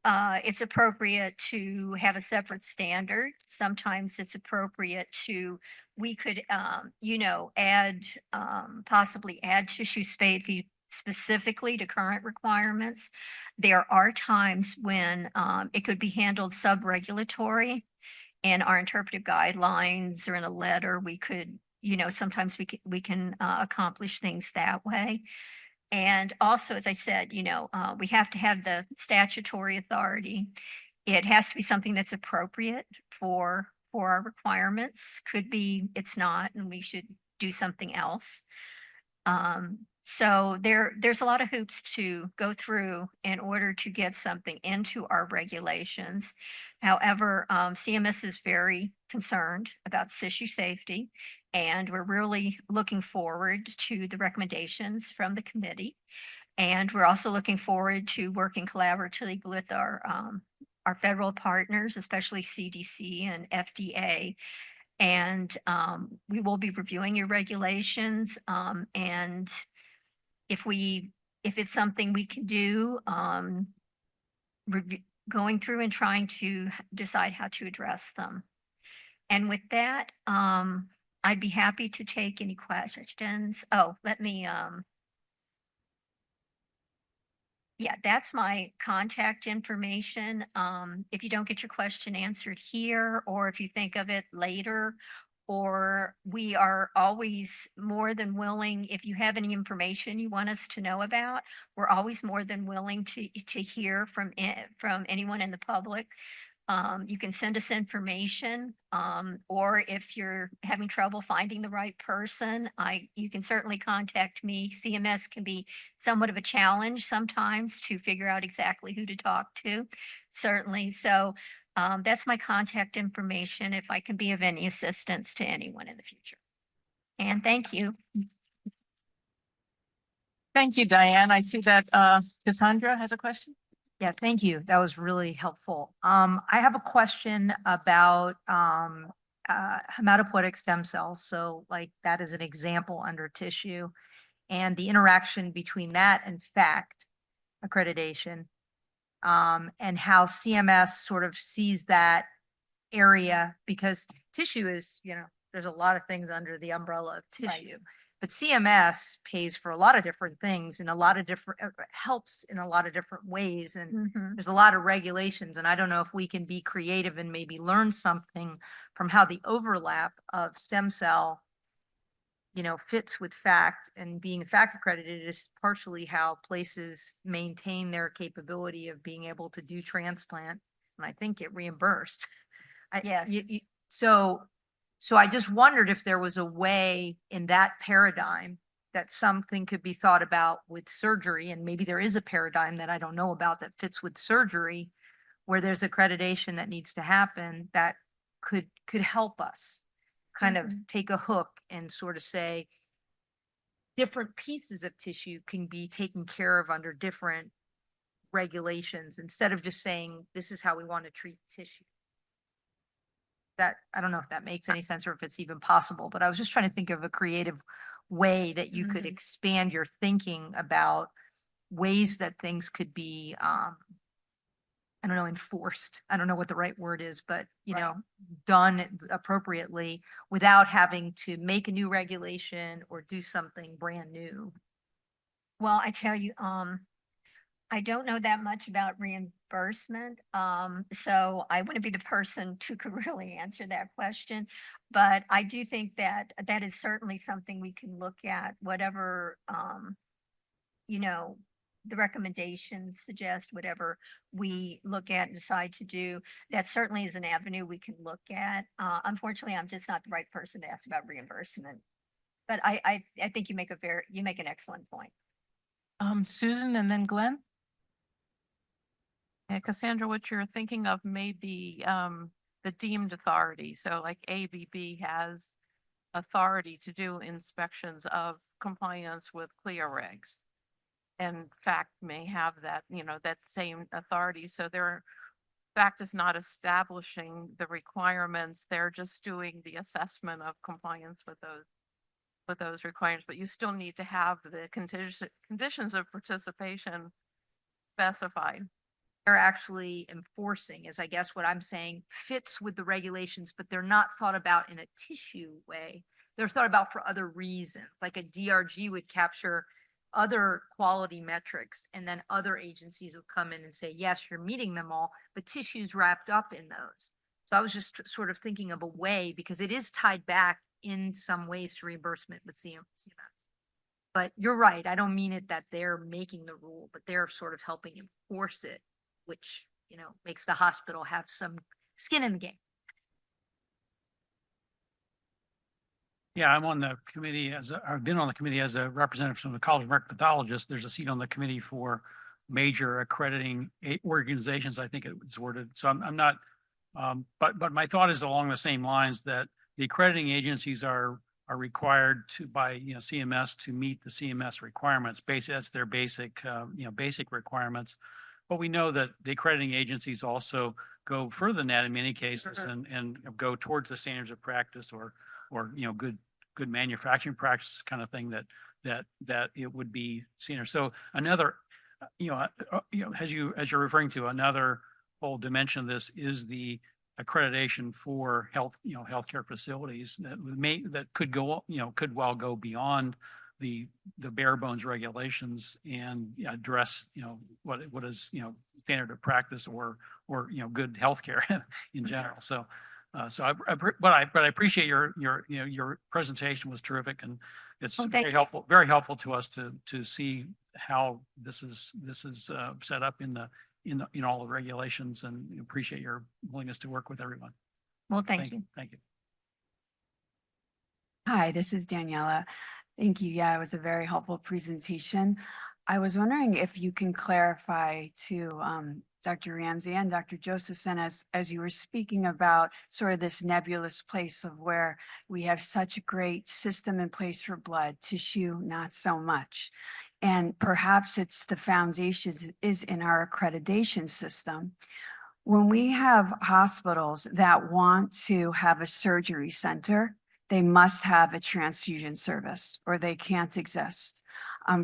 it's appropriate to have a separate standard. Sometimes it's appropriate to, we could, add, possibly add tissue safety specifically to current requirements. There are times when it could be handled sub-regulatory in our interpretive guidelines or in a letter. We could, sometimes we can accomplish things that way. And also, as I said, we have to have the statutory authority. It has to be something that's appropriate for our requirements. Could be it's not, and we should do something else. So there's a lot of hoops to go through in order to get something into our regulations. However, CMS is very concerned about tissue safety, and we're really looking forward to the recommendations from the committee. And we're also looking forward to working collaboratively with our federal partners, especially CDC and FDA. And we will be reviewing your regulations, and if it's something we can do, going through and trying to decide how to address them. And with that, I'd be happy to take any questions. Oh, let me, yeah, that's my contact information. If you don't get your question answered here, or if you think of it later, or we are always more than willing, if you have any information you want us to know about, we're always more than willing to hear from anyone in the public. You can send us information, or if you're having trouble finding the right person, you can certainly contact me. CMS can be somewhat of a challenge sometimes to figure out exactly who to talk to, certainly. So that's my contact information if I can be of any assistance to anyone in the future. And thank you. Thank you, Diane. I see that Cassandra has a question. Yeah, thank you. That was really helpful. I have a question about hematopoietic stem cells. So like that is an example under tissue, and the interaction between that and FACT accreditation, and how CMS sort of sees that area, because tissue is, there's a lot of things under the umbrella of tissue. But CMS pays for a lot of different things and a lot of different, helps in a lot of different ways. And there's a lot of regulations. And I don't know if we can be creative and maybe learn something from how the overlap of stem cell, fits with FACT, and being FACT accredited is partially how places maintain their capability of being able to do transplant. And I think get reimbursed. Yes. So I just wondered if there was a way in that paradigm that something could be thought about with surgery, and maybe there is a paradigm that I don't know about that fits with surgery, where there's accreditation that needs to happen that could help us kind of take a hook and sort of say different pieces of tissue can be taken care of under different regulations, instead of just saying this is how we want to treat tissue. That, I don't know if that makes any sense or if it's even possible, but I was just trying to think of a creative way that you could expand your thinking about ways that things could be, I don't know, enforced. I don't know what the right word is, but, done appropriately without having to make a new regulation or do something brand new. Well, I tell you, I don't know that much about reimbursement, so I wouldn't be the person to really answer that question. But I do think that that is certainly something we can look at, whatever, the recommendations suggest, whatever we look at and decide to do. That certainly is an avenue we can look at. Unfortunately, I'm just not the right person to ask about reimbursement. But I think you make an excellent point. Susan and then Glenn. Yeah, Cassandra, what you're thinking of may be the deemed authority. So like ABB has authority to do inspections of compliance with CLIA regs. And FACT may have that, that same authority. So FACT is not establishing the requirements. They're just doing the assessment of compliance with those requirements. But you still need to have the conditions of participation specified. they're actually enforcing, is I guess what I'm saying, fits with the regulations, but they're not thought about in a tissue way. They're thought about for other reasons, like a DRG would capture other quality metrics, and then other agencies would come in and say, yes, you're meeting them all, but tissue's wrapped up in those. So I was just sort of thinking of a way, because it is tied back in some ways to reimbursement with CMS. But you're right, I don't mean it that they're making the rule, but they're sort of helping enforce it, which, you know, makes the hospital have some skin in the game. Yeah, I'm on the committee I've been on the committee as a representative from the College of American Pathologists. There's a seat on the committee for major accrediting organizations, I think it's worded. So I'm not, but my thought is along the same lines that the accrediting agencies are required to by, CMS to meet the CMS requirements. That's their basic, basic requirements. But we know that the accrediting agencies also go further than that in many cases and go towards the standards of practice or good manufacturing practice kind of thing that it would be seen. So another, as you're referring to, another whole dimension of this is the accreditation for healthcare facilities that could well go beyond the bare bones regulations and address, what is, standard of practice or good healthcare in general. So I appreciate your presentation was terrific, and it's very helpful to us to see how this is set up in all the regulations, and appreciate your willingness to work with everyone. Well, thank you. Thank you. Hi, this is Daniela. Thank you. Yeah, it was a very helpful presentation. I was wondering if you can clarify to Dr. Ramsey and Dr. Josephson, as you were speaking about sort of this nebulous place of where we have such a great system in place for blood, tissue, not so much. And perhaps it's the foundation is in our accreditation system. When we have hospitals that want to have a surgery center, they must have a transfusion service or they can't exist.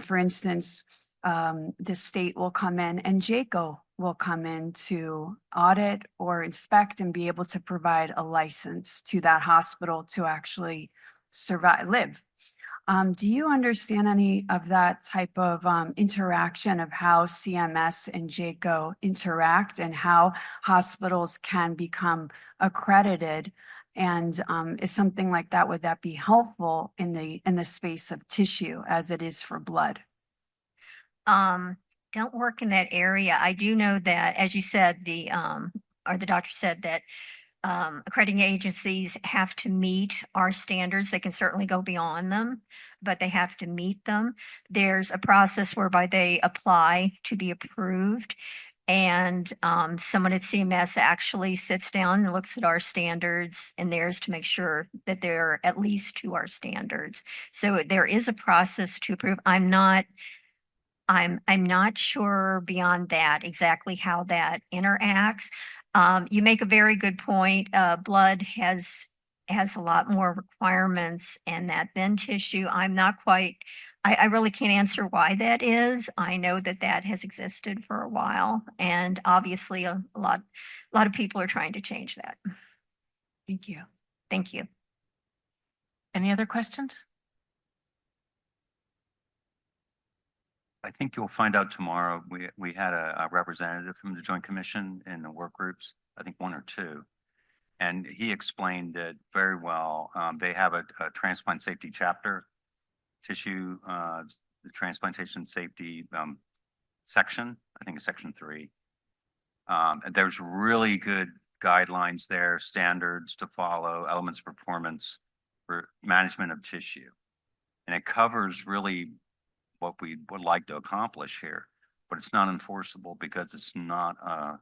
For instance, the state will come in and JCO will come in to audit or inspect and be able to provide a license to that hospital to actually live. Do you understand any of that type of interaction of how CMS and JCO interact and how hospitals can become accredited? And is something like that, would that be helpful in the space of tissue as it is for blood? Don't work in that area. I do know that, as you said, the doctor said that accrediting agencies have to meet our standards. They can certainly go beyond them, but they have to meet them. There's a process whereby they apply to be approved. And someone at CMS actually sits down and looks at our standards and theirs to make sure that they're at least to our standards. So there is a process to approve. I'm not sure beyond that exactly how that interacts. You make a very good point. Blood has a lot more requirements and that than tissue. I'm not quite, I really can't answer why that is. I know that has existed for a while, and obviously a lot of people are trying to change that. Thank you. Thank you. Any other questions? I think you'll find out tomorrow. We had a representative from the Joint Commission in the work groups, I think one or two, and he explained it very well. They have a transplant safety chapter, tissue, the transplantation safety section, I think it's section 3. And there's really good guidelines there, standards to follow, elements of performance for management of tissue. And it covers really what we would like to accomplish here, but it's not enforceable because it's not a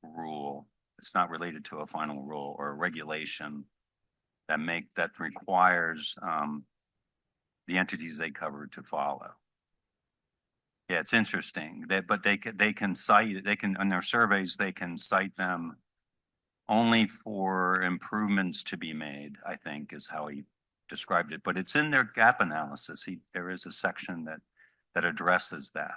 rule. It's not related to a final rule or a regulation that requires the entities they cover to follow. Yeah, it's interesting but they can cite, in their surveys, they can cite them only for improvements to be made, I think is how he described it, but it's in their gap analysis. There is a section that addresses that.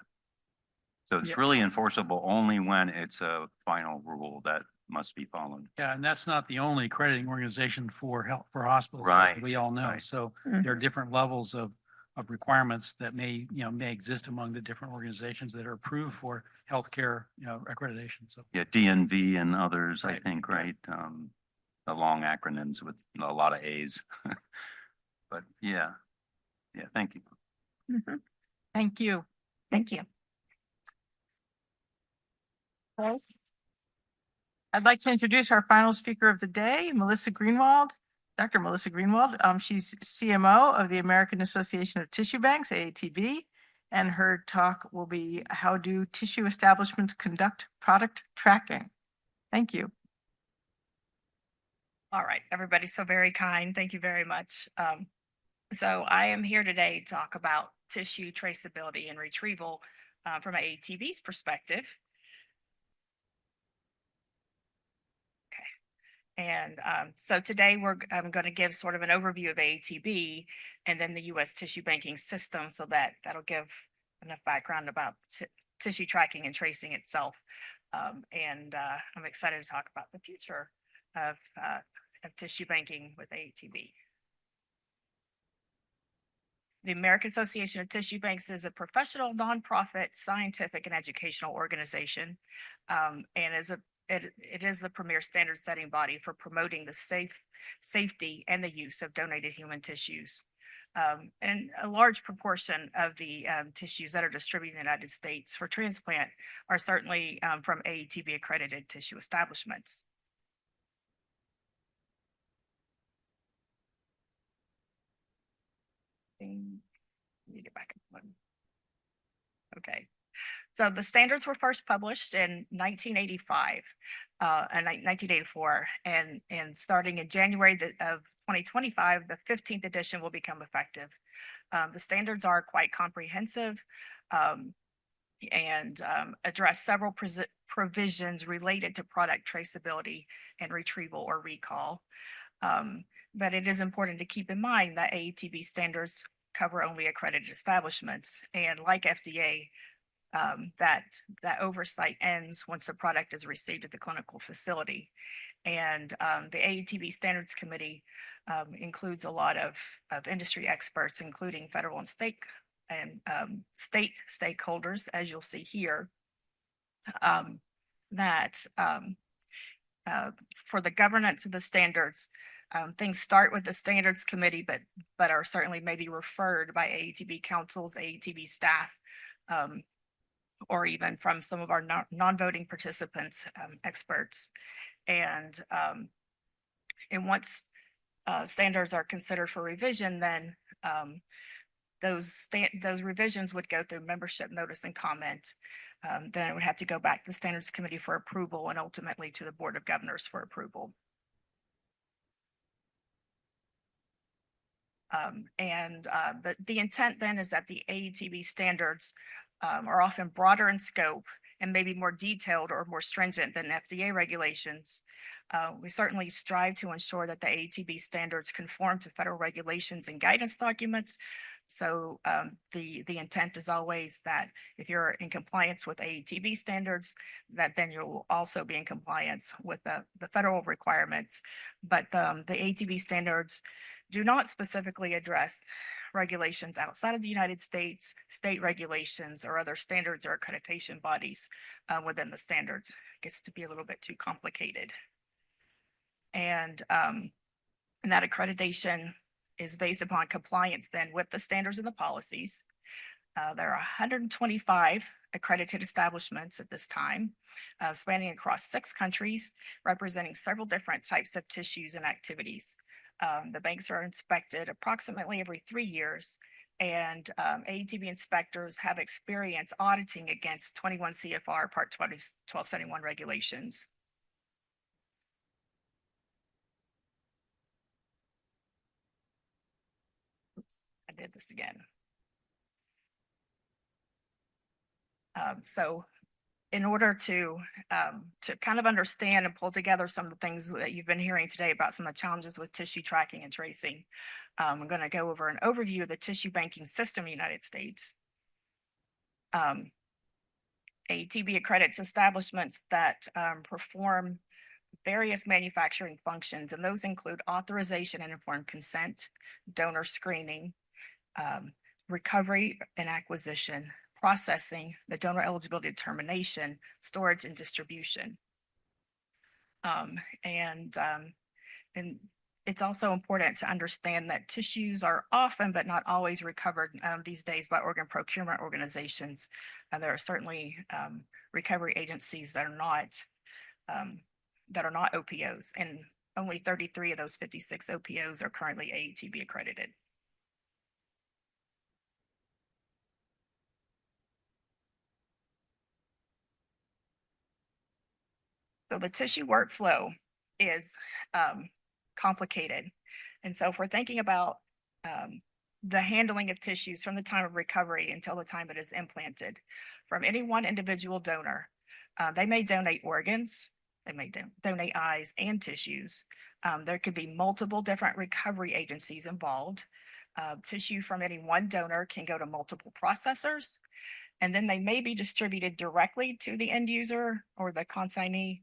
So it's Yeah. really enforceable only when it's a final rule that must be followed. Yeah, and that's not the only accrediting organization for health, for hospitals, as Right, we all know. right. So there are different levels of requirements that may exist among the different organizations that are approved for healthcare, accreditation. So Yeah, DNV and others, I Right, think, yeah. right? The long acronyms with a lot of A's. But yeah, thank you. Thank you. Thank you. I'd like to introduce our final speaker of the day, Melissa Greenwald, Dr. Melissa Greenwald. She's CMO of the American Association of Tissue Banks, AATB, and her talk will be how do tissue establishments conduct product tracking? Thank you. All right, everybody, so very kind. Thank you very much. So I am here today to talk about tissue traceability and retrieval from AATB's perspective. And so today I'm going to give sort of an overview of AATB and then the U.S. tissue banking system, so that'll give enough background about tissue tracking and tracing itself. And I'm excited to talk about the future of tissue banking with AATB. The American Association of Tissue Banks is a professional, nonprofit, scientific, and educational organization, and it is the premier standard-setting body for promoting the safety and the use of donated human tissues. And a large proportion of the tissues that are distributed in the United States for transplant are certainly from AATB accredited tissue establishments. Let me get back up one. Okay. So the standards were first published in 1985 and 1984, and starting in January of 2025, the 15th edition will become effective. The standards are quite comprehensive and address several provisions related to product traceability and retrieval or recall. But it is important to keep in mind that AATB standards cover only accredited establishments, and like FDA, that oversight ends once the product is received at the clinical facility. And the AATB Standards Committee includes a lot of industry experts, including federal and state stakeholders, as you'll see here, that for the governance of the standards, things start with the Standards Committee, but are certainly maybe referred by AATB councils, AATB staff, or even from some of our non-voting participants, experts. And once standards are considered for revision, then those revisions would go through membership notice and comment. Then it would have to go back to the Standards Committee for approval and ultimately to the Board of Governors for approval. But the intent then is that the AATB standards are often broader in scope and maybe more detailed or more stringent than FDA regulations. We certainly strive to ensure that the AATB standards conform to federal regulations and guidance documents. So the intent is always that if you're in compliance with AATB standards, that then you'll also be in compliance with the federal requirements. But the AATB standards do not specifically address regulations outside of the United States, state regulations, or other standards or accreditation bodies within the standards. It gets to be a little bit too complicated. And that accreditation is based upon compliance then with the standards and the policies. There are 125 accredited establishments at this time, spanning across 6 countries, representing several different types of tissues and activities. The banks are inspected approximately every 3 years, and AATB inspectors have experience auditing against 21 CFR Part 1271 regulations. Oops, I did this again. So in order to kind of understand and pull together some of the things that you've been hearing today about some of the challenges with tissue tracking and tracing, I'm going to go over an overview of the tissue banking system in the United States. ATB accredits establishments that perform various manufacturing functions, and those include authorization and informed consent, donor screening, recovery and acquisition, processing, the donor eligibility determination, storage and distribution. And it's also important to understand that tissues are often but not always recovered these days by organ procurement organizations. There are certainly recovery agencies that are not OPOs, and only 33 of those 56 OPOs are currently AATB accredited. So the tissue workflow is complicated. And so if we're thinking about the handling of tissues from the time of recovery until the time it is implanted, from any one individual donor, they may donate organs, they may donate eyes and tissues. There could be multiple different recovery agencies involved. Tissue from any one donor can go to multiple processors, and then they may be distributed directly to the end user or the consignee,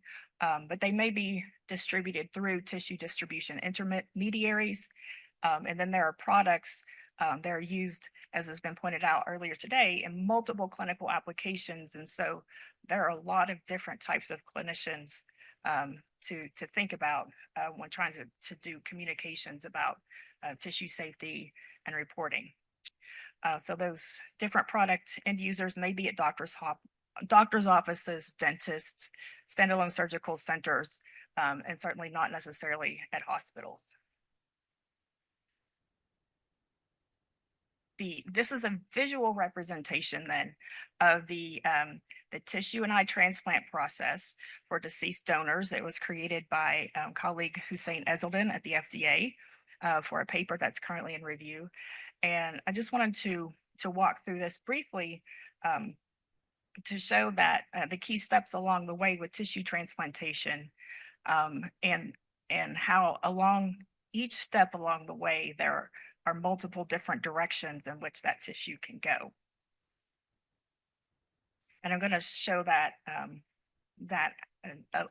but they may be distributed through tissue distribution intermediaries. And then there are products that are used, as has been pointed out earlier today, in multiple clinical applications. And so there are a lot of different types of clinicians to think about when trying to do communications about tissue safety and reporting. So those different product end users may be at doctor's offices, dentists, standalone surgical centers, and certainly not necessarily at hospitals. This is a visual representation then of the tissue and eye transplant process for deceased donors. It was created by colleague Hussein Ezeldin at the FDA for a paper that's currently in review. And I just wanted to walk through this briefly to show that the key steps along the way with tissue transplantation and how along each step along the way there are multiple different directions in which that tissue can go. And I'm going to show that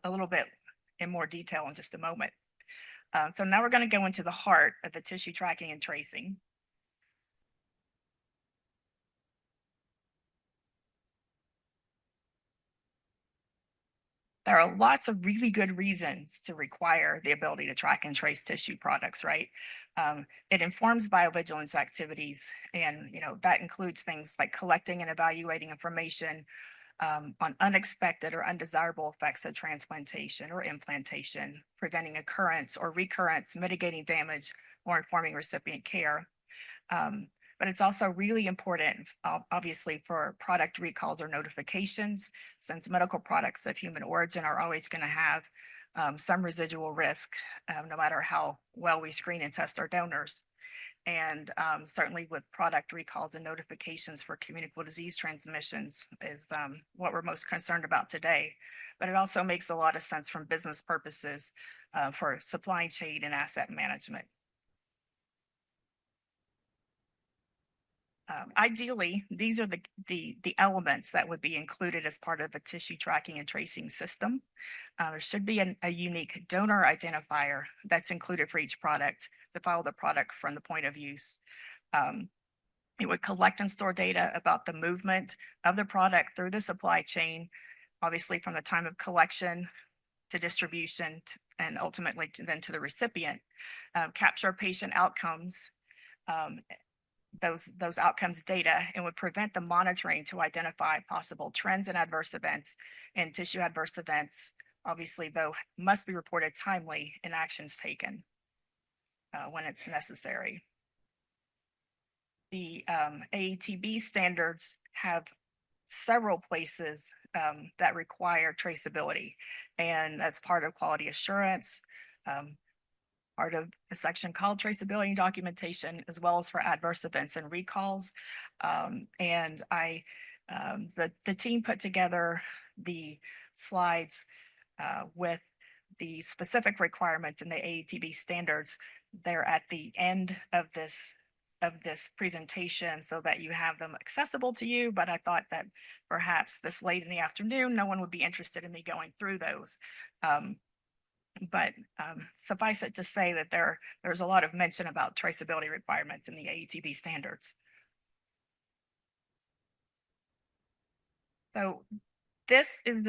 a little bit in more detail in just a moment. So now we're going to go into the heart of the tissue tracking and tracing. There are lots of really good reasons to require the ability to track and trace tissue products, right? It informs biovigilance activities, and that includes things like collecting and evaluating information on unexpected or undesirable effects of transplantation or implantation, preventing occurrence or recurrence, mitigating damage, or informing recipient care. But it's also really important, obviously, for product recalls or notifications, since medical products of human origin are always going to have some residual risk, no matter how well we screen and test our donors. And certainly with product recalls and notifications for communicable disease transmissions is what we're most concerned about today. But it also makes a lot of sense from business purposes for supply chain and asset management. Ideally, these are the elements that would be included as part of the tissue tracking and tracing system. There should be a unique donor identifier that's included for each product to follow the product from the point of use. It would collect and store data about the movement of the product through the supply chain, obviously from the time of collection to distribution and ultimately then to the recipient. Capture patient outcomes, those outcomes data, and would prevent the monitoring to identify possible trends and adverse events, and tissue adverse events, obviously, though, must be reported timely and actions taken when it's necessary. The AATB standards have several places that require traceability, and that's part of quality assurance, part of a section called traceability and documentation, as well as for adverse events and recalls. And the team put together the slides with the specific requirements in the AATB standards. They're at the end of this this presentation so that you have them accessible to you, but I thought that perhaps this late in the afternoon, no one would be interested in me going through those. But suffice it to say that there's a lot of mention about traceability requirements in the AETB standards. So this is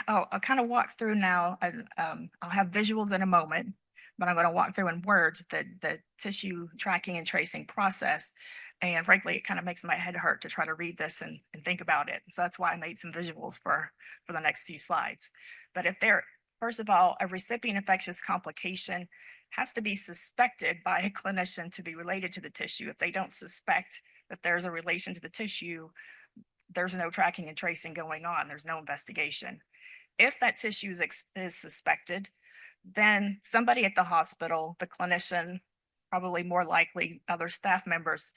I'll kind of walk through now. I'll have visuals in a moment, but I'm going to walk through in words the tissue tracking and tracing process. And frankly, it kind of makes my head hurt to try to read this and think about it. So that's why I made some visuals for the next few slides. But first of all, a recipient infectious complication has to be suspected by a clinician to be related to the tissue. If they don't suspect that there's a relation to the tissue, there's no tracking and tracing going on. There's no investigation. If that tissue is suspected, then somebody at the hospital, the clinician, probably more likely other staff members,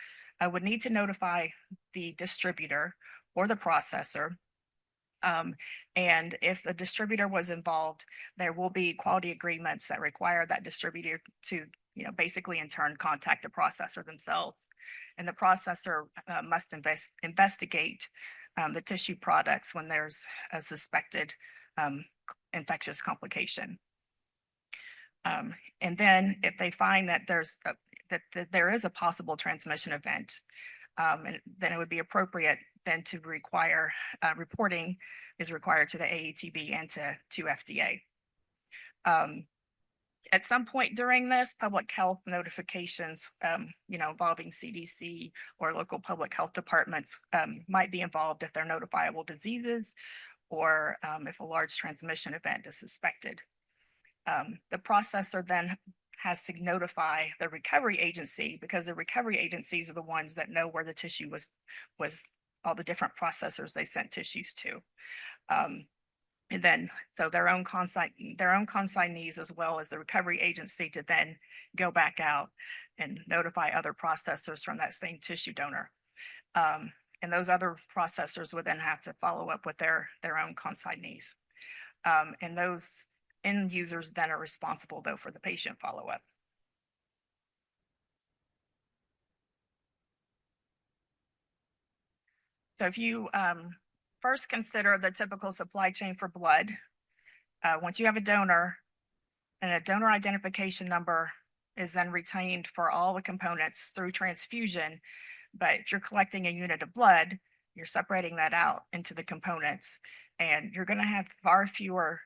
would need to notify the distributor or the processor. And if the distributor was involved, there will be quality agreements that require that distributor to, basically in turn contact the processor themselves. And the processor must investigate the tissue products when there's a suspected infectious complication. And then if they find that that there is a possible transmission event, and then it would be appropriate then to require reporting is required to the AETB and to FDA. At some point during this, public health notifications, involving CDC or local public health departments might be involved if they're notifiable diseases or if a large transmission event is suspected. The processor then has to notify the recovery agency, because the recovery agencies are the ones that know where the tissue was all the different processors they sent tissues to. And then, so their own consignees, as well as the recovery agency, to then go back out and notify other processors from that same tissue donor. And those other processors would then have to follow up with their own consignees. And those end users then are responsible, though, for the patient follow-up. So if you first consider the typical supply chain for blood, once you have a donor, and a donor identification number is then retained for all the components through transfusion. But if you're collecting a unit of blood, you're separating that out into the components, and you're going to have far fewer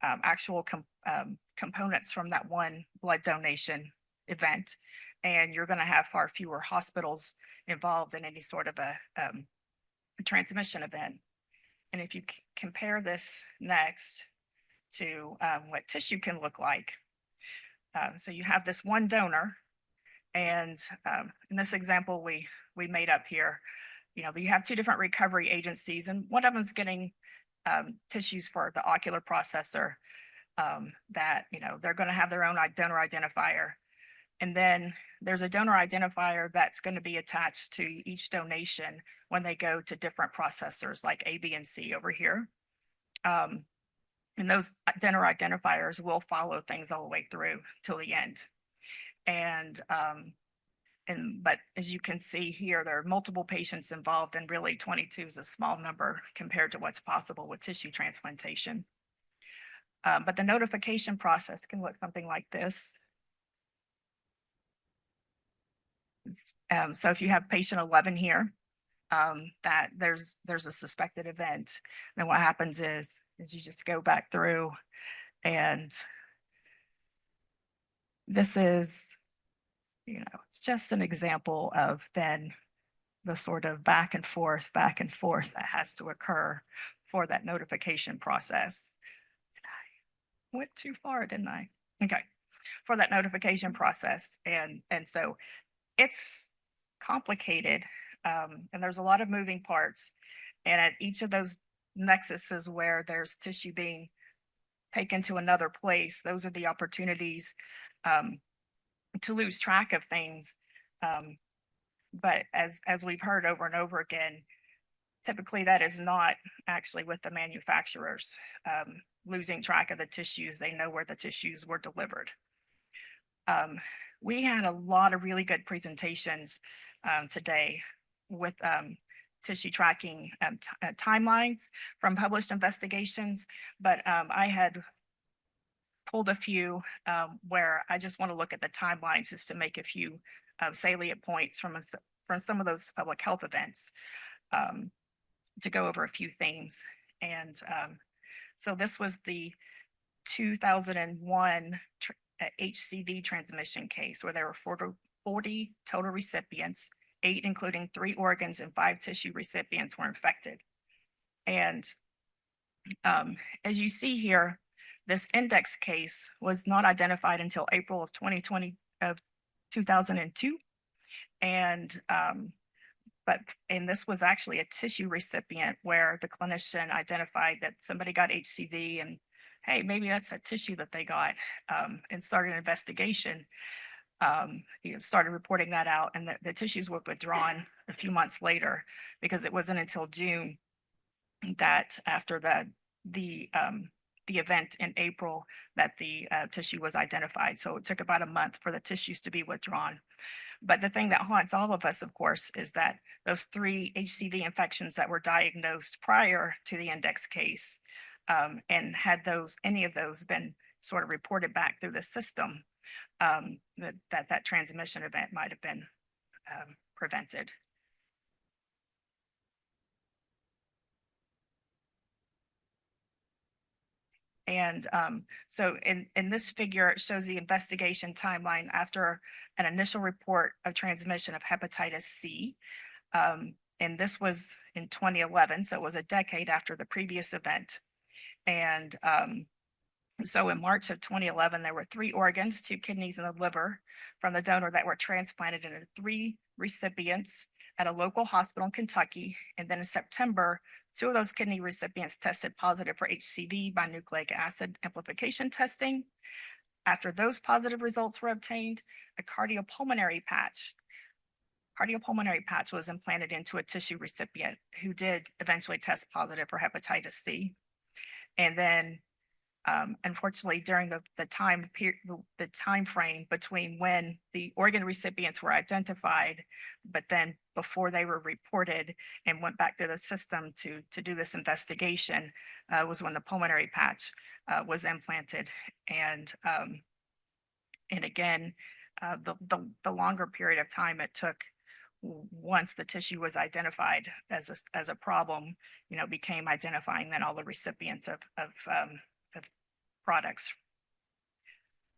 actual components from that one blood donation event. And you're going to have far fewer hospitals involved in any sort of a transmission event. And if you compare this next to what tissue can look like, so you have this one donor, and in this example we made up here, you have two different recovery agencies, and one of them's getting tissues for the ocular processor that, they're going to have their own donor identifier. And then there's a donor identifier that's going to be attached to each donation when they go to different processors like A, B, and C over here. And those donor identifiers will follow things all the way through till the end. But as you can see here, there are multiple patients involved, and really 22 is a small number compared to what's possible with tissue transplantation. But the notification process can look something like this. So if you have patient 11 here, that there's a suspected event, then what happens is you just go back through, and this is, it's just an example of then the sort of back and forth that has to occur for that notification process. I went too far, didn't I? Okay, for that notification process. And so it's complicated, and there's a lot of moving parts. And at each of those nexuses where there's tissue being taken to another place, those are the opportunities to lose track of things. But as we've heard over and over again, typically that is not actually with the manufacturers losing track of the tissues. They know where the tissues were delivered. we had a lot of really good presentations today with tissue tracking timelines from published investigations, but I had pulled a few where I just want to look at the timelines just to make a few salient points from some of those public health events to go over a few themes. And so this was the 2001 HCV transmission case where there were 40 total recipients, 8 including 3 organs and 5 tissue recipients were infected. And as you see here, this index case was not identified until April of 2002. And this was actually a tissue recipient where the clinician identified that somebody got HCV and hey, maybe that's a tissue that they got, and started an investigation. Started reporting that out, and the tissues were withdrawn a few months later because it wasn't until June that after the event in April that the tissue was identified. So it took about a month for the tissues to be withdrawn. But the thing that haunts all of us, of course, is that those 3 HCV infections that were diagnosed prior to the index case, and had any of those been sort of reported back through the system, that transmission event might have been prevented. And so in this figure, it shows the investigation timeline after an initial report of transmission of hepatitis C. And this was in 2011, so it was a decade after the previous event. And so in March of 2011, there were 3 organs, 2 kidneys and a liver from the donor that were transplanted into 3 recipients at a local hospital in Kentucky. And then in September, 2 of those kidney recipients tested positive for HCV by nucleic acid amplification testing. After those positive results were obtained, a cardiopulmonary patch was implanted into a tissue recipient who did eventually test positive for hepatitis C. And then, unfortunately, during the time frame between when the organ recipients were identified, but then before they were reported and went back to the system to do this investigation, was when the pulmonary patch was implanted. And again, the longer period of time it took once the tissue was identified as a problem, became identifying then all the recipients of products.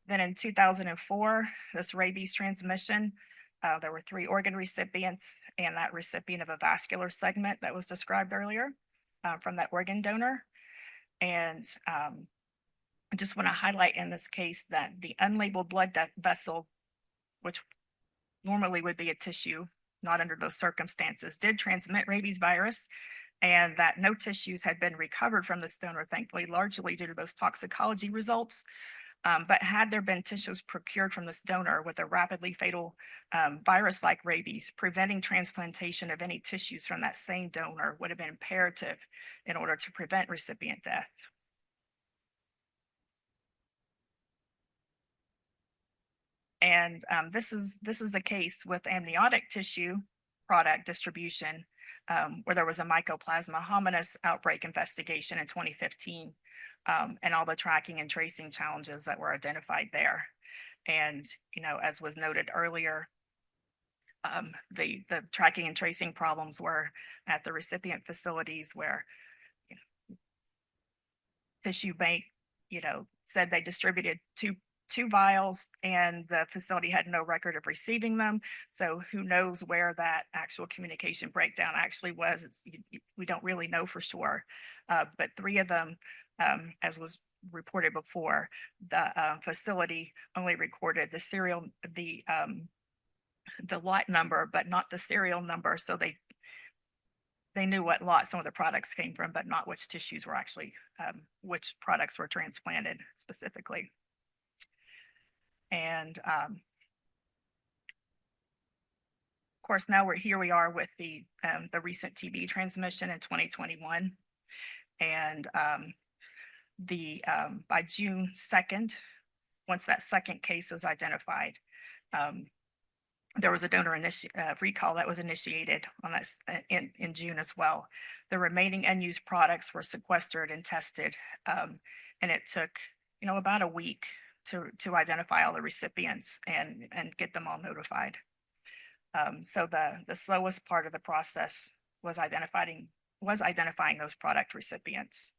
Then in 2004, this rabies transmission, there were 3 organ recipients and that recipient of a vascular segment that was described earlier from that organ donor. And I just want to highlight in this case that the unlabeled blood vessel, which normally would be a tissue, not under those circumstances, did transmit rabies virus, and that no tissues had been recovered from this donor, thankfully, largely due to those toxicology results. But had there been tissues procured from this donor with a rapidly fatal virus like rabies, preventing transplantation of any tissues from that same donor would have been imperative in order to prevent recipient death. And this is a case with amniotic tissue product distribution, where there was a Mycoplasma hominis outbreak investigation in 2015, and all the tracking and tracing challenges that were identified there. And, as was noted earlier, the tracking and tracing problems were at the recipient facilities where tissue bank, said they distributed two vials and the facility had no record of receiving them. So who knows where that actual communication breakdown actually was. We don't really know for sure. But 3 of them, as was reported before, the facility only recorded the lot number, but not the serial number. So they knew what lot some of the products came from, but not which tissues were actually, which products were transplanted specifically. And of course, now we are with the recent TB transmission in 2021. And by June 2nd, once that second case was identified, there was a donor recall that was initiated on that in June as well. The remaining unused products were sequestered and tested, and it took about a week to identify all the recipients and get them all notified. So the slowest part of the process was identifying those product recipients.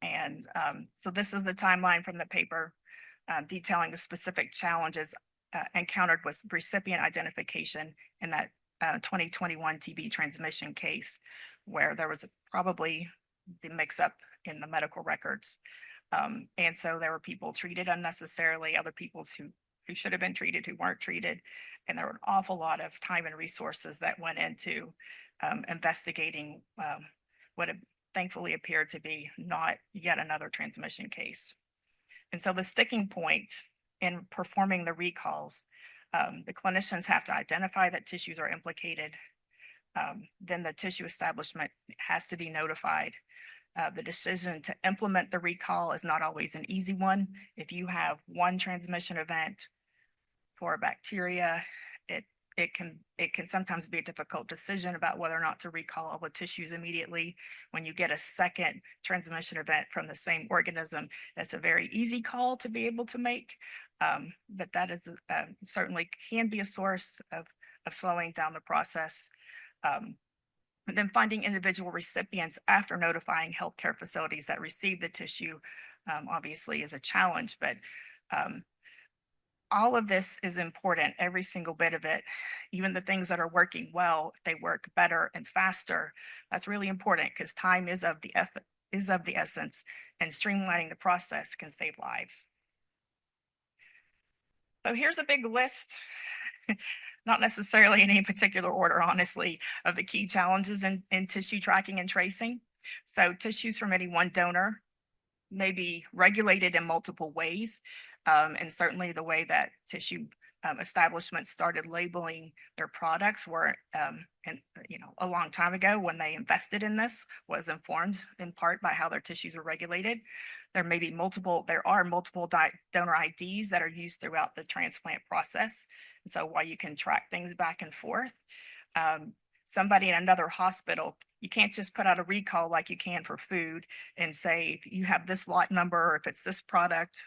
And so this is the timeline from the paper detailing the specific challenges encountered with recipient identification in that 2021 TB transmission case, where there was probably the mix-up in the medical records. And so there were people treated unnecessarily, other people who should have been treated who weren't treated. And there were an awful lot of time and resources that went into investigating what thankfully appeared to be not yet another transmission case. And so the sticking point in performing the recalls, the clinicians have to identify that tissues are implicated. Then the tissue establishment has to be notified. The decision to implement the recall is not always an easy one. If you have one transmission event for a bacteria, it can sometimes be a difficult decision about whether or not to recall all the tissues immediately. When you get a second transmission event from the same organism, that's a very easy call to be able to make. But that is certainly can be a source of slowing down the process. And then finding individual recipients after notifying healthcare facilities that receive the tissue obviously is a challenge, but all of this is important, every single bit of it. Even the things that are working well, they work better and faster. That's really important because time is of the essence, and streamlining the process can save lives. So here's a big list, not necessarily in any particular order, honestly, of the key challenges in tissue tracking and tracing. So tissues from any one donor may be regulated in multiple ways. And certainly the way that tissue establishments started labeling their products were, a long time ago when they invested in this, was informed in part by how their tissues are regulated. There are multiple donor IDs that are used throughout the transplant process. And so while you can track things back and forth, somebody in another hospital, you can't just put out a recall like you can for food and say, if you have this lot number, or if it's this product,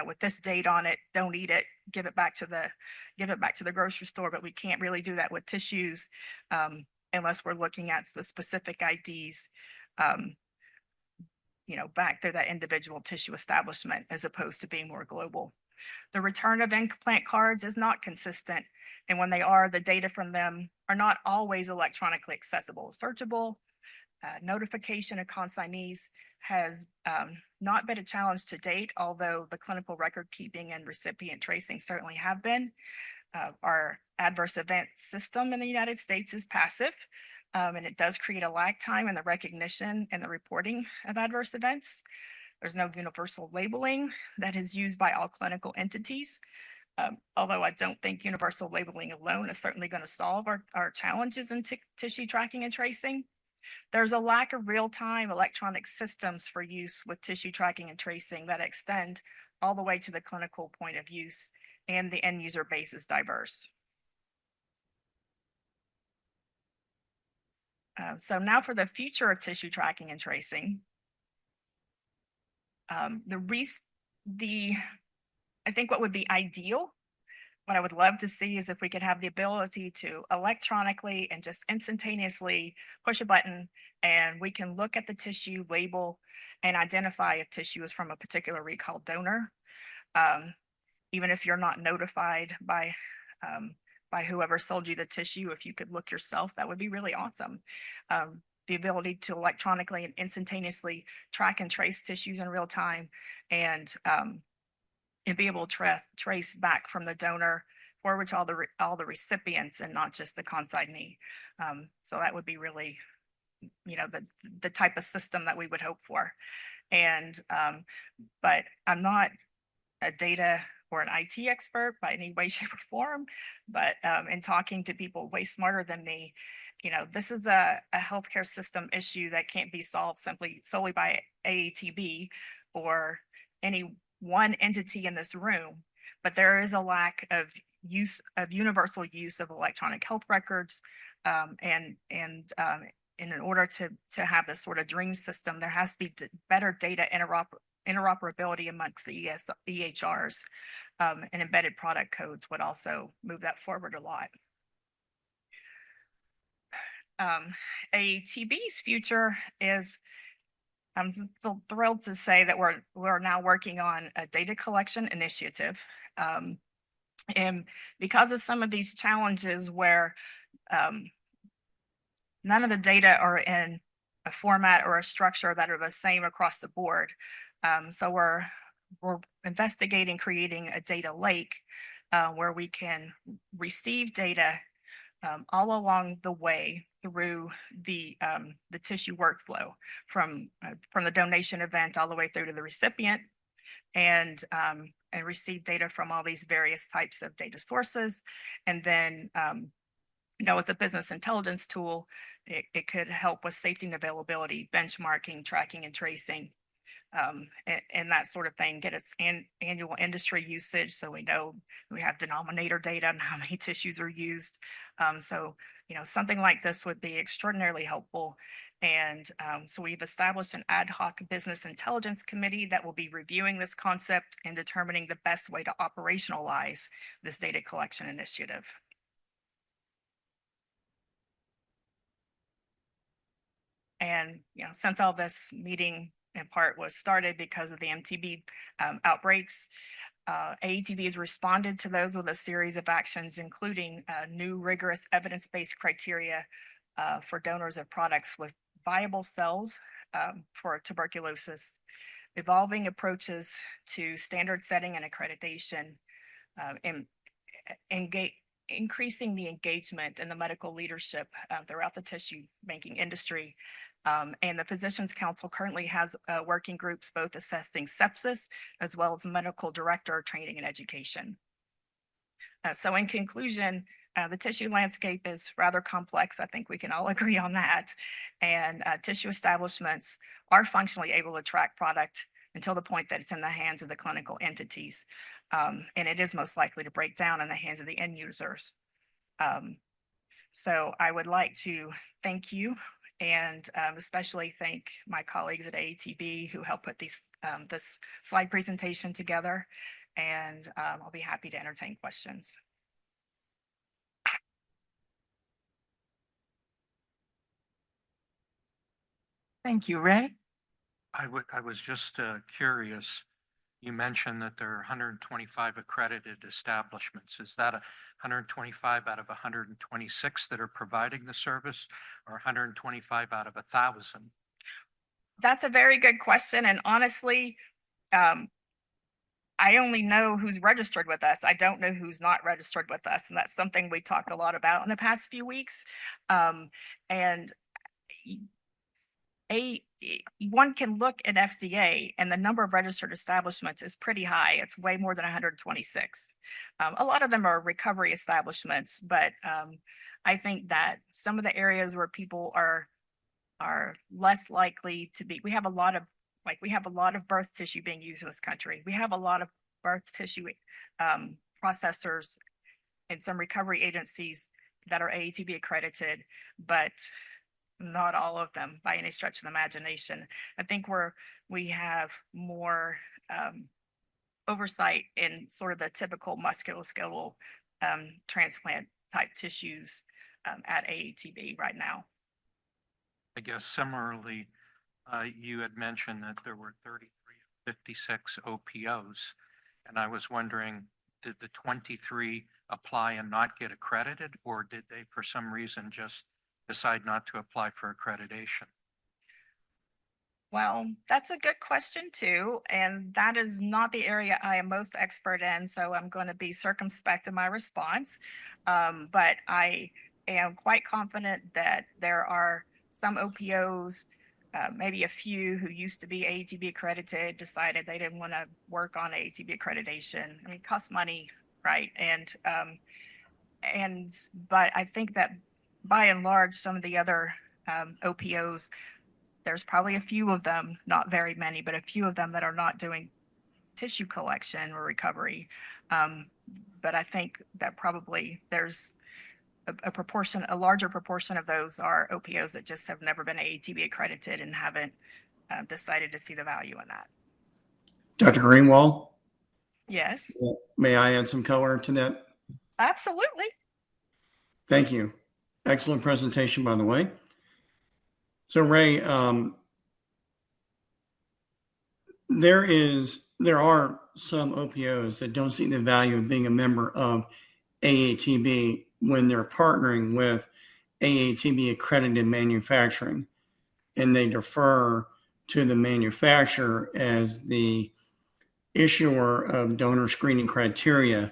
with this date on it, don't eat it, give it back to the grocery store. But we can't really do that with tissues unless we're looking at the specific IDs, back through that individual tissue establishment, as opposed to being more global. The return of implant cards is not consistent. And when they are, the data from them are not always electronically accessible. Searchable notification of consignees has not been a challenge to date, although the clinical record keeping and recipient tracing certainly have been. Our adverse event system in the United States is passive, and it does create a lag time in the recognition and the reporting of adverse events. There's no universal labeling that is used by all clinical entities. Although I don't think universal labeling alone is certainly going to solve our challenges in tissue tracking and tracing. There's a lack of real-time electronic systems for use with tissue tracking and tracing that extend all the way to the clinical point of use, and the end user base is diverse. So now for the future of tissue tracking and tracing. I think what would be ideal, what I would love to see, is if we could have the ability to electronically and just instantaneously push a button and we can look at the tissue, label, and identify if tissue is from a particular recalled donor. Even if you're not notified by whoever sold you the tissue, if you could look yourself, that would be really awesome. The ability to electronically and instantaneously track and trace tissues in real time, and be able to trace back from the donor forward to all the recipients and not just the consignee. So that would be really, the type of system that we would hope for. And but I'm not a data or an IT expert by any way, shape, or form, but in talking to people way smarter than me, this is a healthcare system issue that can't be solved solely by AATB or any one entity in this room, but there is a lack of universal use of electronic health records, and in order to have this sort of dream system, there has to be better data interoperability amongst the EHRs, and embedded product codes would also move that forward a lot. AATB's future is, I'm still thrilled to say that we're now working on a data collection initiative. And because of some of these challenges where none of the data are in a format or a structure that are the same across the board. So we're investigating creating a data lake where we can receive data all along the way through the tissue workflow from the donation event all the way through to the recipient, and receive data from all these various types of data sources. And then, with a business intelligence tool, it could help with safety and availability, benchmarking, tracking, and tracing, and that sort of thing. Get us annual industry usage, so we know we have denominator data and how many tissues are used. So something like this would be extraordinarily helpful. And so we've established an ad hoc business intelligence committee that will be reviewing this concept and determining the best way to operationalize this data collection initiative. And since all this meeting in part was started because of the MTB outbreaks, AATB has responded to those with a series of actions, including new rigorous evidence-based criteria for donors of products with viable cells for tuberculosis, evolving approaches to standard setting and accreditation, and increasing the engagement in the medical leadership throughout the tissue banking industry. And the Physicians Council currently has working groups both assessing sepsis as well as medical director training and education. So in conclusion, the tissue landscape is rather complex. I think we can all agree on that. And tissue establishments are functionally able to track product until the point that it's in the hands of the clinical entities. And it is most likely to break down in the hands of the end users. So I would like to thank you, and especially thank my colleagues at AATB who helped put this slide presentation together. And I'll be happy to entertain questions. Thank you, Ray. I was just curious. You mentioned that there are 125 accredited establishments. Is that 125 out of 126 that are providing the service, or 125 out of 1,000? That's a very good question. And honestly, I only know who's registered with us. I don't know who's not registered with us. And that's something we talked a lot about in the past few weeks. And one can look at FDA, and the number of registered establishments is pretty high. It's way more than 126. A lot of them are recovery establishments, but I think that some of the areas where people are less likely to be, we have a lot of birth tissue being used in this country. We have a lot of birth tissue processors and some recovery agencies that are AATB accredited, but not all of them by any stretch of the imagination. I think we have more oversight in sort of the typical musculoskeletal transplant type tissues at AATB right now. I guess similarly, you had mentioned that there were 33 of 56 OPOs, and I was wondering, did the 23 apply and not get accredited, or did they for some reason just decide not to apply for accreditation? Well, that's a good question too, and that is not the area I am most expert in, so I'm going to be circumspect in my response. But I am quite confident that there are some OPOs maybe a few who used to be AATB accredited decided they didn't want to work on AATB accreditation. I mean, it costs money, right? But I think that by and large, some of the other OPOs, there's probably a few of them, not very many, but a few of them that are not doing tissue collection or recovery. But I think that probably there's a larger proportion of those are OPOs that just have never been AATB accredited and haven't decided to see the value in that. Dr. Greenwald, Yes, may I add some color to that? absolutely. Thank you. Excellent presentation, by the way. So Ray, there are some OPOs that don't see the value of being a member of AATB when they're partnering with AATB accredited manufacturing, and they defer to the manufacturer as the issuer of donor screening criteria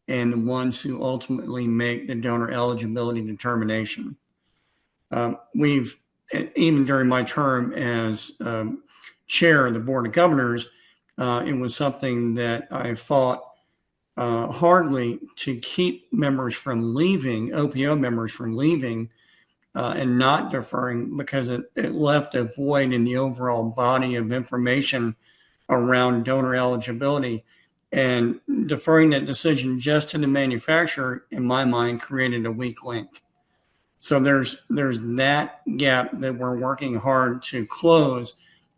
and the ones who ultimately make the donor eligibility determination. We've, even during my term as chair of the Board of Governors, it was something that I fought hardly to keep members from leaving, OPO members from leaving and not deferring, because it left a void in the overall body of information around donor eligibility. And deferring that decision just to the manufacturer, in my mind, created a weak link. So there's that gap that we're working hard to close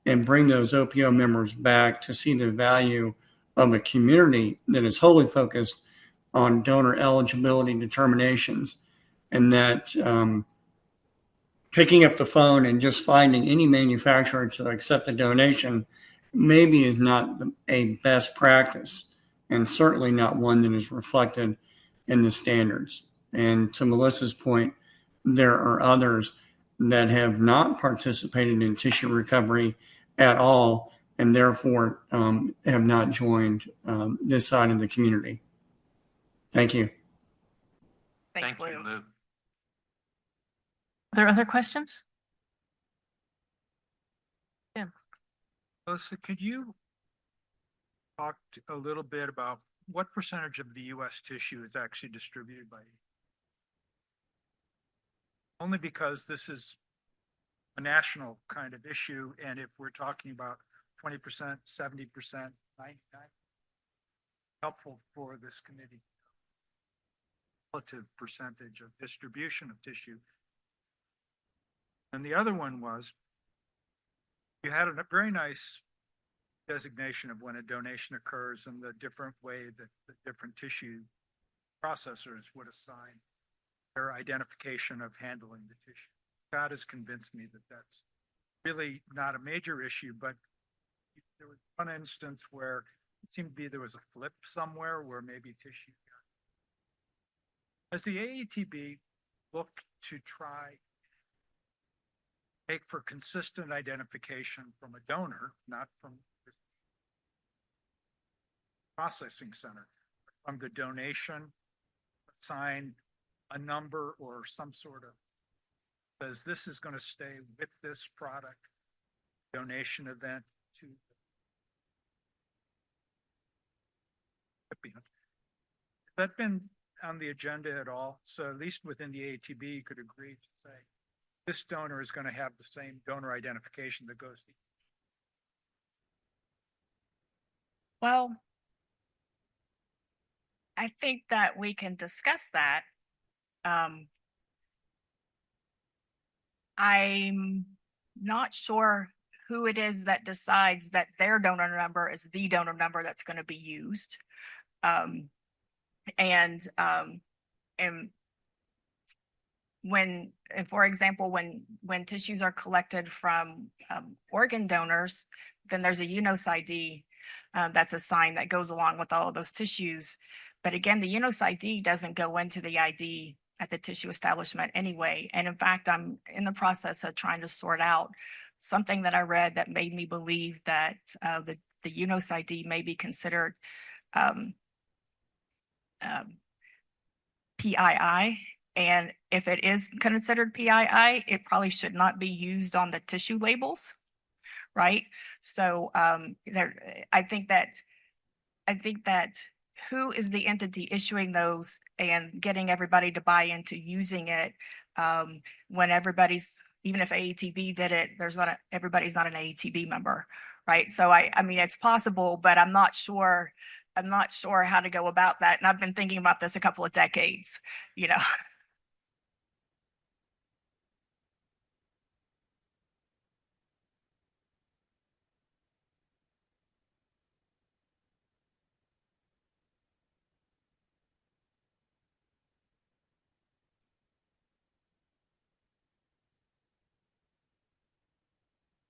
and bring those OPO members back to see the value of a community that is wholly focused on donor eligibility determinations, and that picking up the phone and just finding any manufacturer to accept a donation maybe is not a best practice, and certainly not one that is reflected in the standards. And to Melissa's point, there are others that have not participated in tissue recovery at all, and therefore have not joined this side of the community. Thank you. Thank you, Lou. Are there other questions? Melissa, could you talk a little bit about what percentage of the U.S. tissue is actually distributed by? Only because this is a national kind of issue, and if we're talking about 20%, 70%, 99%, helpful for this committee. Relative percentage of distribution of tissue. And the other one was, you had a very nice designation of when a donation occurs and the different way that the different tissue processors would assign their identification of handling the tissue. God has convinced me that that's really not a major issue, but there was one instance where it seemed to be there was a flip somewhere where maybe tissue. Has the AATB looked to try make for consistent identification from a donor, not from the processing center, from the donation, assign a number or some sort of, says this is going to stay with this product donation event to the recipient. Has that been on the agenda at all? So at least within the AATB, you could agree to say, this donor is going to have the same donor identification that goes to. Well, I think that we can discuss that. I'm not sure who it is that decides that their donor number is the donor number that's going to be used. And when, for example, when tissues are collected from organ donors, then there's a UNOS ID that's a sign that goes along with all of those tissues. But again, the UNOS ID doesn't go into the ID at the tissue establishment anyway. And in fact, I'm in the process of trying to sort out something that I read that made me believe that the UNOS ID may be considered PII, And if it is considered PII, it probably should not be used on the tissue labels, right? So I think that who is the entity issuing those and getting everybody to buy into using it, when everybody's, even if AATB did it, everybody's not an AATB member, right? So I mean, it's possible, but I'm not sure how to go about that. And I've been thinking about this a couple of decades, you know.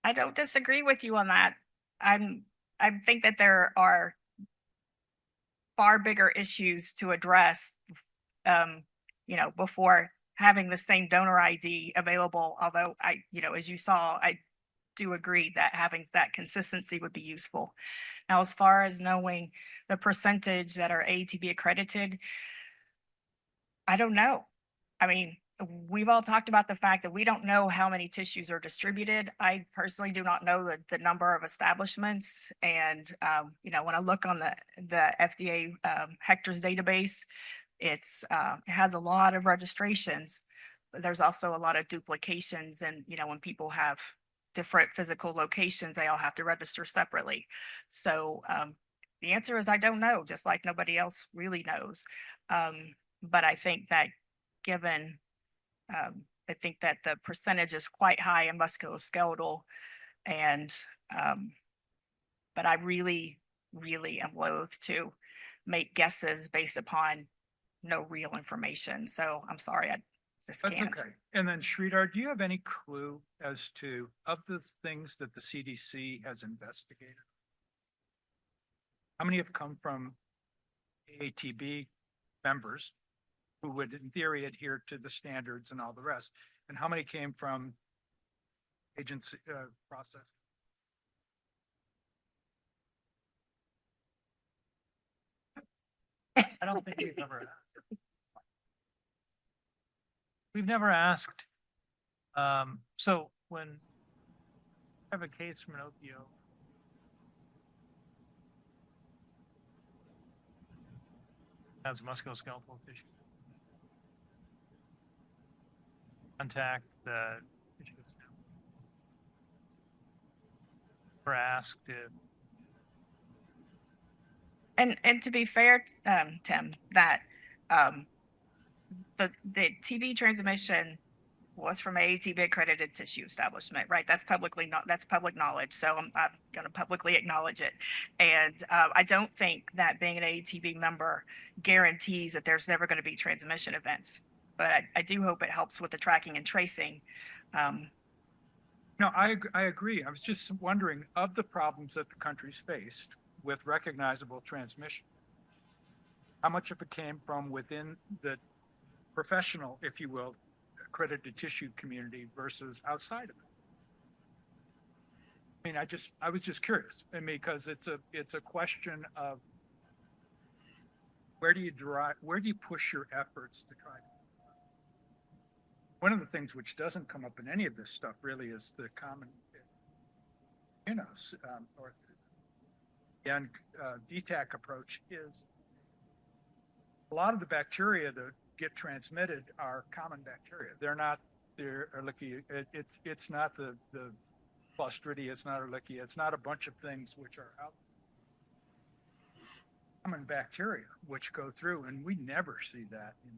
I don't disagree with you on that. I think that there are far bigger issues to address, before having the same donor ID available. Although as you saw, I do agree that having that consistency would be useful. Now, as far as knowing the percentage that are AATB accredited, I don't know. I mean, we've all talked about the fact that we don't know how many tissues are distributed. I personally do not know the number of establishments. And, when I look on the FDA Hector's database, it has a lot of registrations, but there's also a lot of duplications. And, when people have different physical locations, they all have to register separately. So the answer is I don't know, just like nobody else really knows. But I think that given, I think that the percentage is quite high in musculoskeletal, and but I really, really am loath to make guesses based upon no real information. So I'm sorry, I just That's can't. okay. And then Sridhar, do you have any clue as to, of the things that the CDC has investigated, how many have come from AATB members who would in theory adhere to the standards and all the rest? And how many came from agency process? I don't think we've ever asked. We've never asked. So when you have a case from an OPO, has musculoskeletal tissue, contact the tissue sample. Or asked if And to be fair, Tim, that the TB transmission was from a AATB accredited tissue establishment, right? That's public knowledge. So I'm going to publicly acknowledge it. And I don't think that being an AATB member guarantees that there's never going to be transmission events. But I do hope it helps with the tracking and tracing. No, I agree. I was just wondering, of the problems that the country's faced with recognizable transmission, how much of it came from within the professional, if you will, accredited tissue community versus outside of it? I mean, I was just curious, I mean, because it's a question of where do you push your efforts to try to. One of the things which doesn't come up in any of this stuff really is the common, or and DTAC approach is a lot of the bacteria that get transmitted are common bacteria. They're Ehrlichia. It's not the Clostridia. It's not Ehrlichia. It's not a bunch of things which are out. Common bacteria which go through, and we never see that in,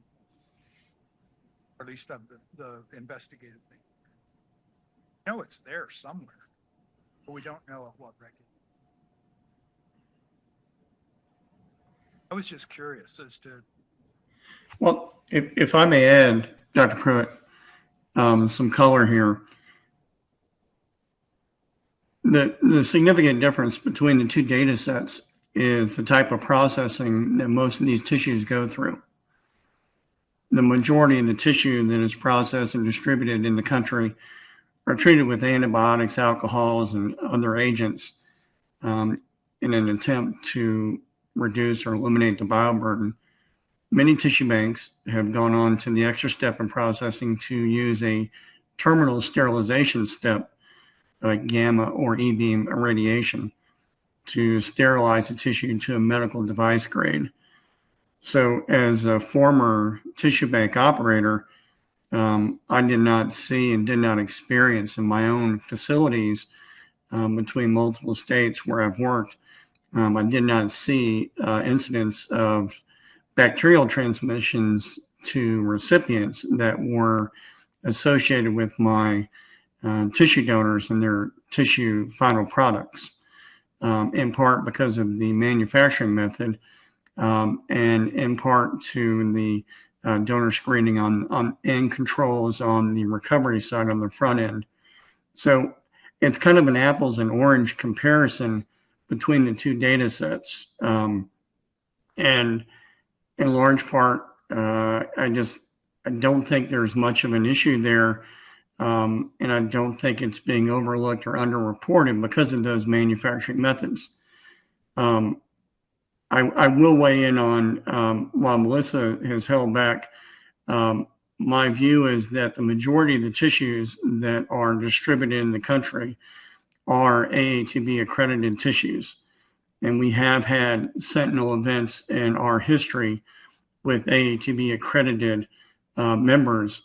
or at least of the investigated thing. We know it's there somewhere, but we don't know at what regulation. I was just curious as to. Well, if I may add, Dr. Pruitt, some color here. The significant difference between the two data sets is the type of processing that most of these tissues go through. The majority of the tissue that is processed and distributed in the country are treated with antibiotics, alcohols, and other agents in an attempt to reduce or eliminate the bioburden. many tissue banks have gone on to the extra step in processing to use a terminal sterilization step like gamma or E-beam irradiation to sterilize the tissue to a medical device grade. So as a former tissue bank operator, I did not see and did not experience in my own facilities between multiple states where I've worked. I did not see incidents of bacterial transmissions to recipients that were associated with my tissue donors and their tissue final products, in part because of the manufacturing method, and in part to the donor screening on and controls on the recovery side on the front end. So it's kind of an apples and orange comparison between the two data sets. And in large part, I don't think there's much of an issue there. And I don't think it's being overlooked or underreported because of those manufacturing methods. I will weigh in on, while Melissa has held back, my view is that the majority of the tissues that are distributed in the country are AATB accredited tissues. And we have had sentinel events in our history with AATB accredited members,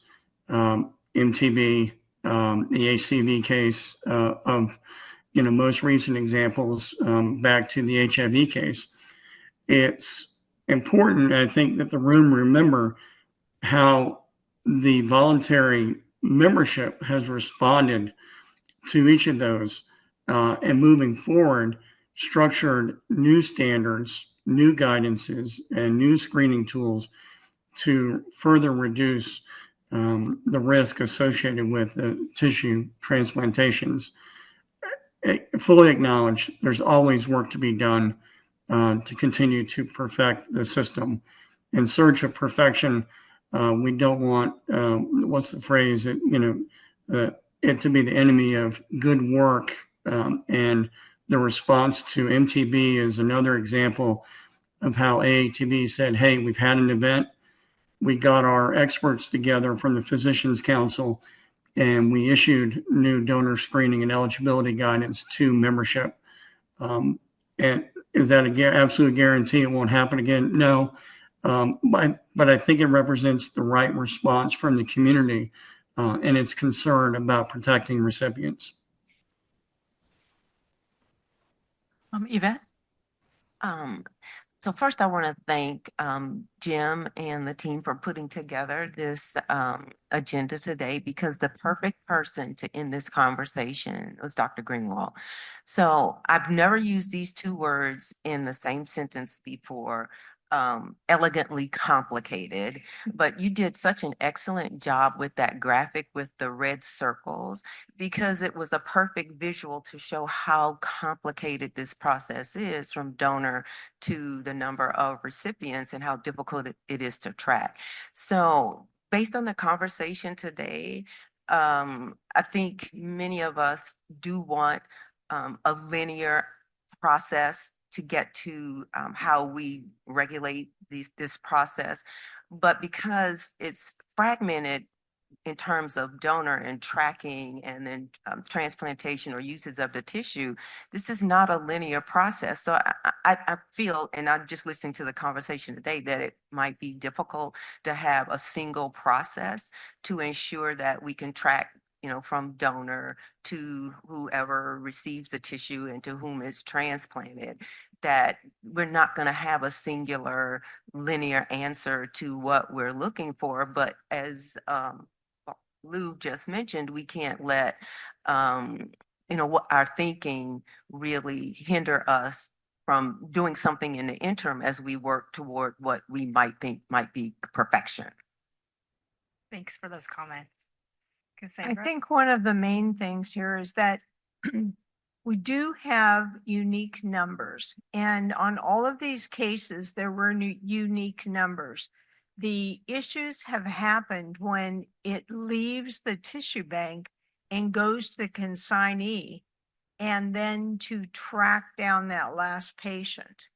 MTB, the ACV case of, most recent examples back to the HIV case. It's important, I think, that the room remember how the voluntary membership has responded to each of those, and moving forward, structured new standards, new guidances, and new screening tools to further reduce the risk associated with the tissue transplantations. I fully acknowledge there's always work to be done to continue to perfect the system. In search of perfection, we don't want, what's the phrase, it to be the enemy of good work. And the response to MTB is another example of how AATB said, hey, we've had an event. We got our experts together from the Physicians Council, and we issued new donor screening and eligibility guidance to membership. And is that an absolute guarantee it won't happen again? No. But I think it represents the right response from the community and its concern about protecting recipients. Yvette? So first I want to thank Jim and the team for putting together this agenda today, because the perfect person to end this conversation was Dr. Greenwald. So I've never used these two words in the same sentence before, elegantly complicated, but you did such an excellent job with that graphic with the red circles, because it was a perfect visual to show how complicated this process is from donor to the number of recipients and how difficult it is to track. So based on the conversation today, I think many of us do want a linear process to get to how we regulate this process. But because it's fragmented in terms of donor and tracking and then transplantation or usage of the tissue, this is not a linear process. So I feel, and I'm just listening to the conversation today, that it might be difficult to have a single process to ensure that we can track, from donor to whoever receives the tissue and to whom it's transplanted, that we're not going to have a singular linear answer to what we're looking for. But as Lou just mentioned, we can't let what our thinking really hinder us from doing something in the interim as we work toward what we might think might be perfection. Thanks for those comments. I Cassandra? think one of the main things here is that we do have unique numbers, and on all of these cases, there were unique numbers. The issues have happened when it leaves the tissue bank and goes to the consignee, and then to track down that last patient.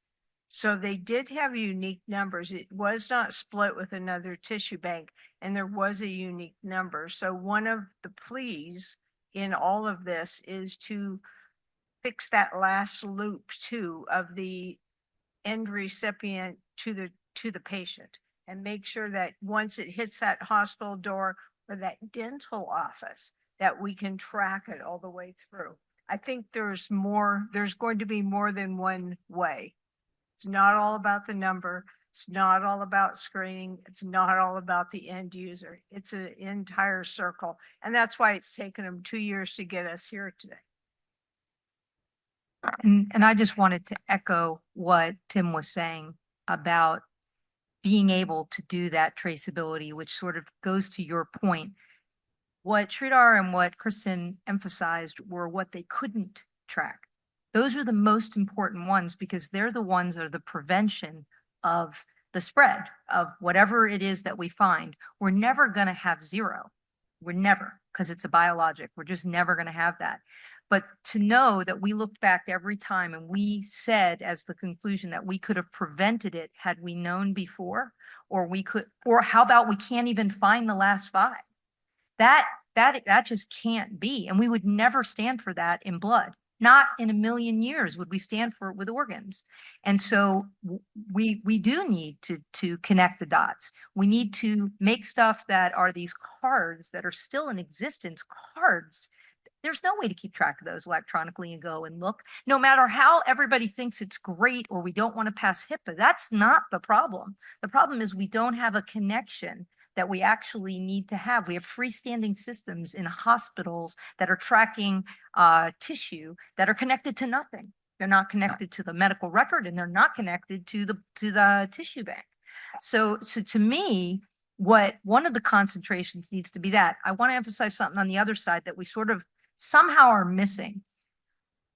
So they did have unique numbers. It was not split with another tissue bank, and there was a unique number. So one of the pleas in all of this is to fix that last loop too of the end recipient to the patient, and make sure that once it hits that hospital door or that dental office, that we can track it all the way through. I think there's going to be more than one way. It's not all about the number. It's not all about screening. It's not all about the end user. It's an entire circle. And that's why it's taken them 2 years to get us here today. And I just wanted to echo what Tim was saying about being able to do that traceability, which sort of goes to your point. What Sridhar and what Kristen emphasized were what they couldn't track. Those are the most important ones because they're the ones that are the prevention of the spread of whatever it is that we find. We're never going to have zero. We're never, because it's a biologic. We're just never going to have that. But to know that we looked back every time and we said as the conclusion that we could have prevented it had we known before, or how about we can't even find the last 5? That just can't be. And we would never stand for that in blood. Not in a million years would we stand for it with organs. And so we do need to connect the dots. We need to make stuff that are these cards that are still in existence, cards. There's no way to keep track of those electronically and go and look. No matter how everybody thinks it's great or we don't want to pass HIPAA, that's not the problem. The problem is we don't have a connection that we actually need to have. We have freestanding systems in hospitals that are tracking tissue that are connected to nothing. They're not connected to the medical record and they're not connected to the tissue bank. So to me, what one of the concentrations needs to be that. I want to emphasize something on the other side that we sort of somehow are missing.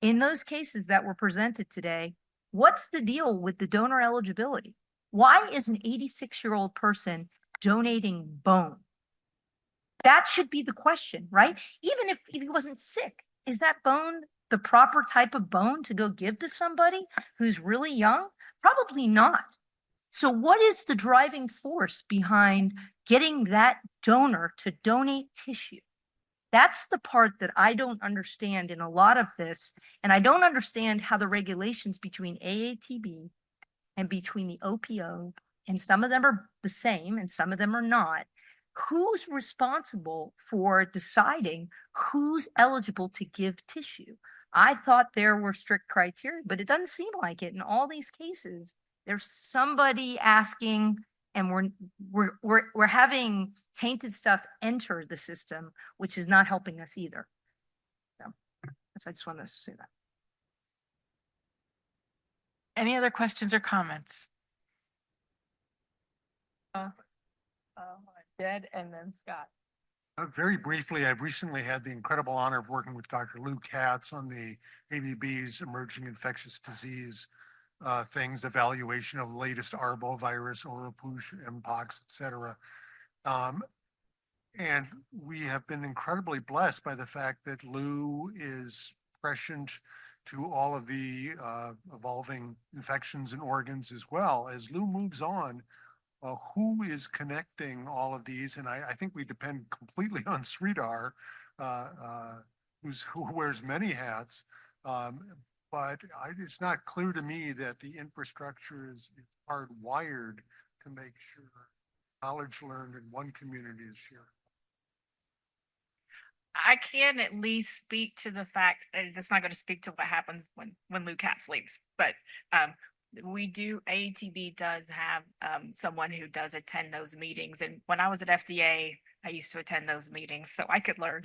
In those cases that were presented today, what's the deal with the donor eligibility? Why is an 86-year-old person donating bone? That should be the question, right? Even if he wasn't sick, is that bone the proper type of bone to go give to somebody who's really young? Probably not. So what is the driving force behind getting that donor to donate tissue? That's the part that I don't understand in a lot of this. And I don't understand how the regulations between AATB and between the OPO, and some of them are the same and some of them are not. Who's responsible for deciding who's eligible to give tissue? I thought there were strict criteria, but it doesn't seem like it. In all these cases, there's somebody asking, and we're having tainted stuff enter the system, which is not helping us either. So I just wanted to say that. Any other questions or comments? Jed and then Scott. Very briefly, I've recently had the incredible honor of working with Dr. Lou Katz on the ABB's emerging infectious disease things, evaluation of the latest arbovirus, oropouche, mpox, et cetera. And we have been incredibly blessed by the fact that Lou is prescient to all of the evolving infections and organs as well. As Lou moves on, who is connecting all of these? And I think we depend completely on Sridhar, who wears many hats. But it's not clear to me that the infrastructure is hardwired to make sure knowledge learned in one community is shared. I can at least speak to the fact that it's not going to speak to what happens when Lou Katz leaves, but AATB does have someone who does attend those meetings. And when I was at FDA, I used to attend those meetings, so I could learn,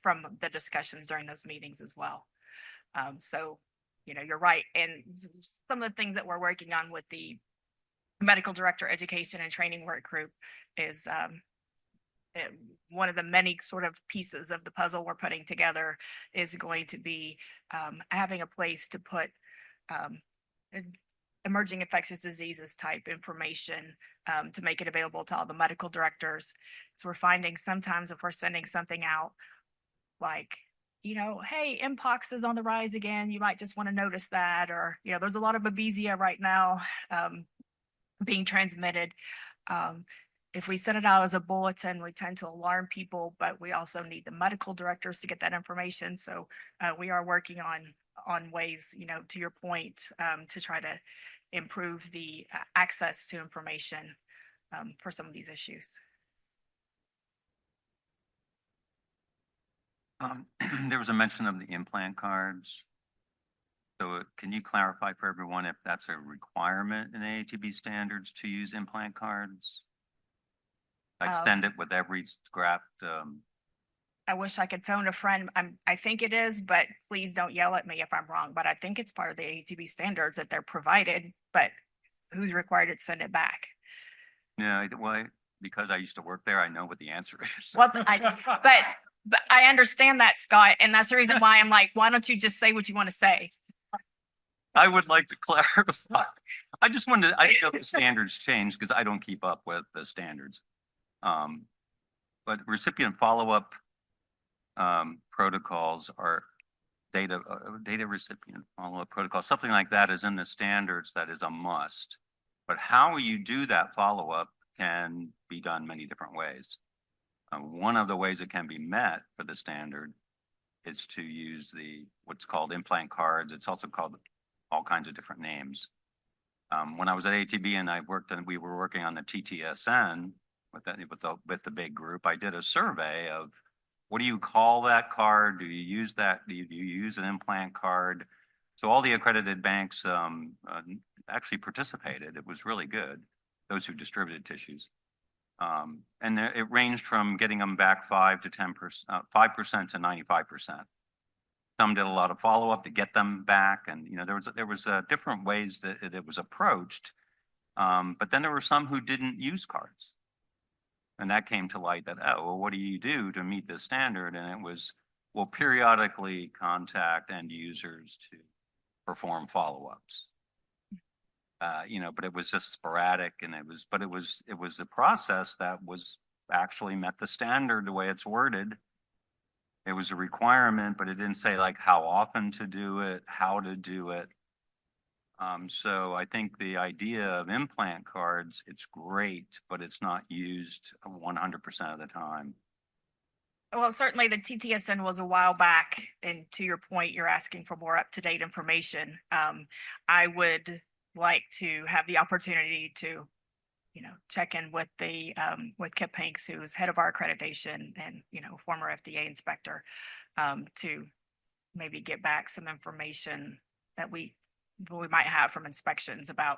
from the discussions during those meetings as well. So, you're right. And some of the things that we're working on with the medical director education and training work group is one of the many sort of pieces of the puzzle we're putting together is going to be having a place to put emerging infectious diseases type information to make it available to all the medical directors. So we're finding sometimes if we're sending something out like hey, Mpox is on the rise again. You might just want to notice that, or, there's a lot of Babesia right now being transmitted. If we send it out as a bulletin, we tend to alarm people, but we also need the medical directors to get that information. So we are working on ways, to your point, to try to improve the access to information for some of these issues. There was a mention of the implant cards. So can you clarify for everyone if that's a requirement in AATB standards to use implant cards? Like send it with every scrapped. I wish I could phone a friend. I think it is, but please don't yell at me if I'm wrong. But I think it's part of the AATB standards that they're provided, but who's required to send it back? No, well, because I used to work there, I know what the answer is. Well, but I understand that, Scott, and that's the reason why I'm like, why don't you just say what you want to say? I would like to clarify. I just wanted, I know the standards change because I don't keep up with the standards. But recipient follow-up protocols are data recipient follow-up protocol, something like that is in the standards that is a must. But how you do that follow-up can be done many different ways. One of the ways it can be met for the standard is to use what's called implant cards. It's also called all kinds of different names. When I was at ATB and we were working on the TTSN with the big group, I did a survey of what do you call that card? Do you use that? Do you use an implant card? So all the accredited banks actually participated. It was really good, those who distributed tissues. And it ranged from getting them back 5% to 5% to 95%. Some did a lot of follow-up to get them back, and there was different ways that it was approached. But then there were some who didn't use cards, and that came to light that, oh, well, what do you do to meet this standard? And it was, we'll periodically contact end users to perform follow-ups. But it was just sporadic, and it was a process that was actually met the standard the way it's worded. It was a requirement, but it didn't say like how often to do it, how to do it. So I think the idea of implant cards, it's great, but it's not used 100% of the time. Well, certainly the TTSN was a while back, and to your point, you're asking for more up-to-date information. I would like to have the opportunity to, check in with with Kip Hanks, who is head of our accreditation and, former FDA inspector, to maybe get back some information that we might have from inspections about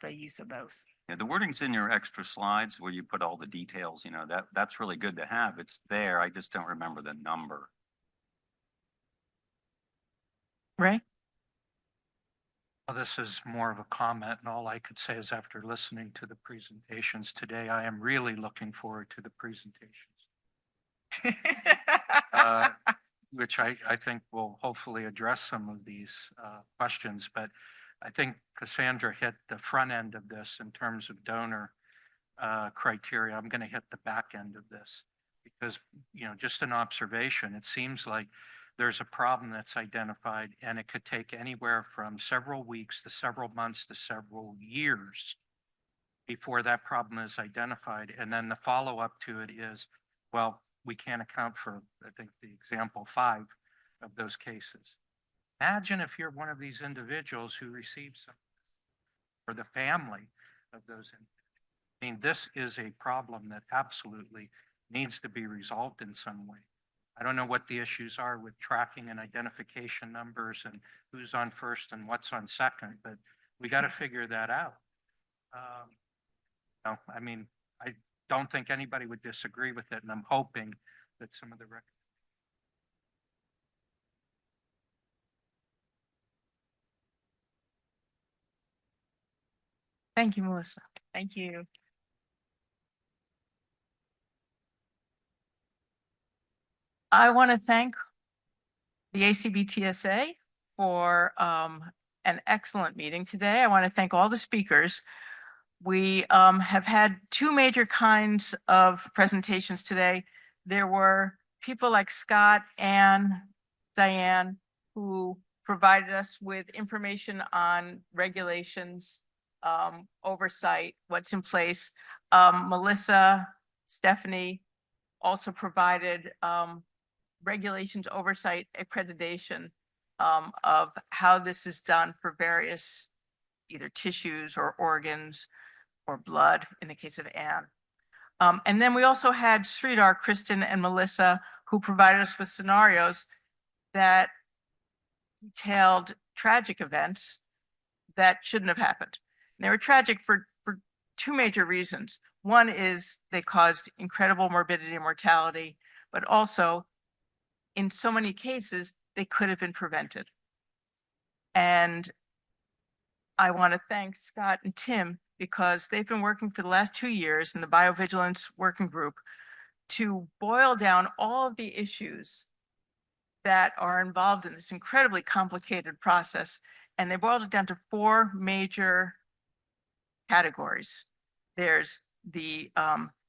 the use of those. Yeah, the wording's in your extra slides where you put all the details, that's really good to have. It's there. I just don't remember the number. Ray? Well, this is more of a comment, and all I could say is after listening to the presentations today, I am really looking forward to the presentations. Which I think will hopefully address some of these questions, but I think Cassandra hit the front end of this in terms of donor criteria. I'm going to hit the back end of this because, just an observation, it seems like there's a problem that's identified and it could take anywhere from several weeks to several months to several years before that problem is identified. And then the follow-up to it is, well, we can't account for, I think, the example 5 of those cases. Imagine if you're one of these individuals who receives some, or the family of those individuals. I mean, this is a problem that absolutely needs to be resolved in some way. I don't know what the issues are with tracking and identification numbers and who's on first and what's on second, but we got to figure that out. I mean, I don't think anybody would disagree with it, and I'm hoping that some of the Thank you, Melissa. Thank you. I want to thank the ACBTSA for an excellent meeting today. I want to thank all the speakers. We have had 2 major kinds of presentations today. There were people like Scott, Ann, Diane, who provided us with information on regulations, oversight, what's in place. Melissa, Stephanie also provided regulations, oversight, accreditation of how this is done for various either tissues or organs or blood in the case of Anne. And then we also had Sridhar, Kristen, and Melissa, who provided us with scenarios that detailed tragic events that shouldn't have happened. And they were tragic for two major reasons. One is they caused incredible morbidity and mortality, but also in so many cases, they could have been prevented. And I want to thank Scott and Tim because they've been working for the last 2 years in the Biovigilance Working Group to boil down all of the issues that are involved in this incredibly complicated process. And they boiled it down to 4 major categories. There's the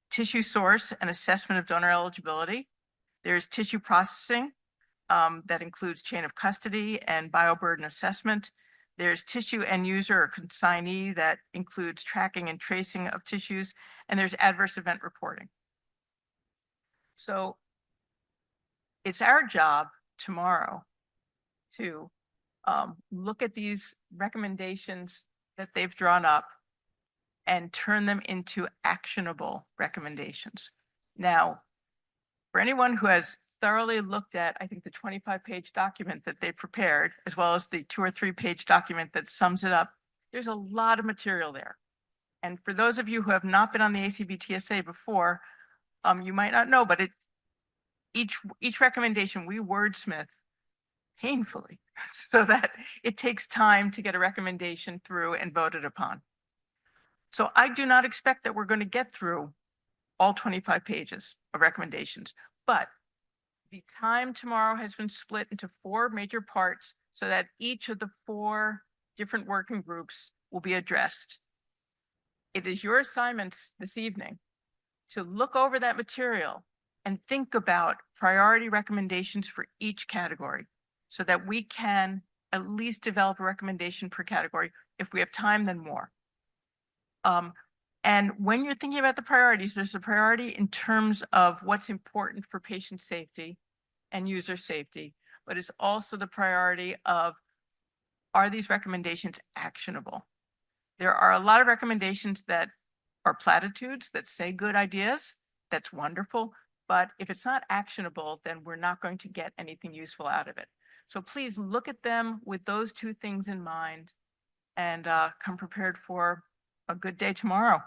tissue source and assessment of donor eligibility. There's tissue processing that includes chain of custody and bioburden assessment. There's tissue end user or consignee that includes tracking and tracing of tissues, and there's adverse event reporting. So it's our job tomorrow to look at these recommendations that they've drawn up and turn them into actionable recommendations. Now, for anyone who has thoroughly looked at, I think, the 25-page document that they prepared, as well as the 2 or 3-page document that sums it up, there's a lot of material there. And for those of you who have not been on the ACBTSA before, you might not know, but each recommendation we wordsmith painfully so that it takes time to get a recommendation through and voted upon. So I do not expect that we're going to get through all 25 pages of recommendations, but the time tomorrow has been split into 4 major parts so that each of the 4 different working groups will be addressed. It is your assignments this evening to look over that material and think about priority recommendations for each category so that we can at least develop a recommendation per category. If we have time, then more. And when you're thinking about the priorities, there's a priority in terms of what's important for patient safety and user safety, but it's also the priority of, are these recommendations actionable? There are a lot of recommendations that are platitudes that say good ideas. That's wonderful. But if it's not actionable, then we're not going to get anything useful out of it. So please look at them with those 2 things in mind and come prepared for a good day tomorrow.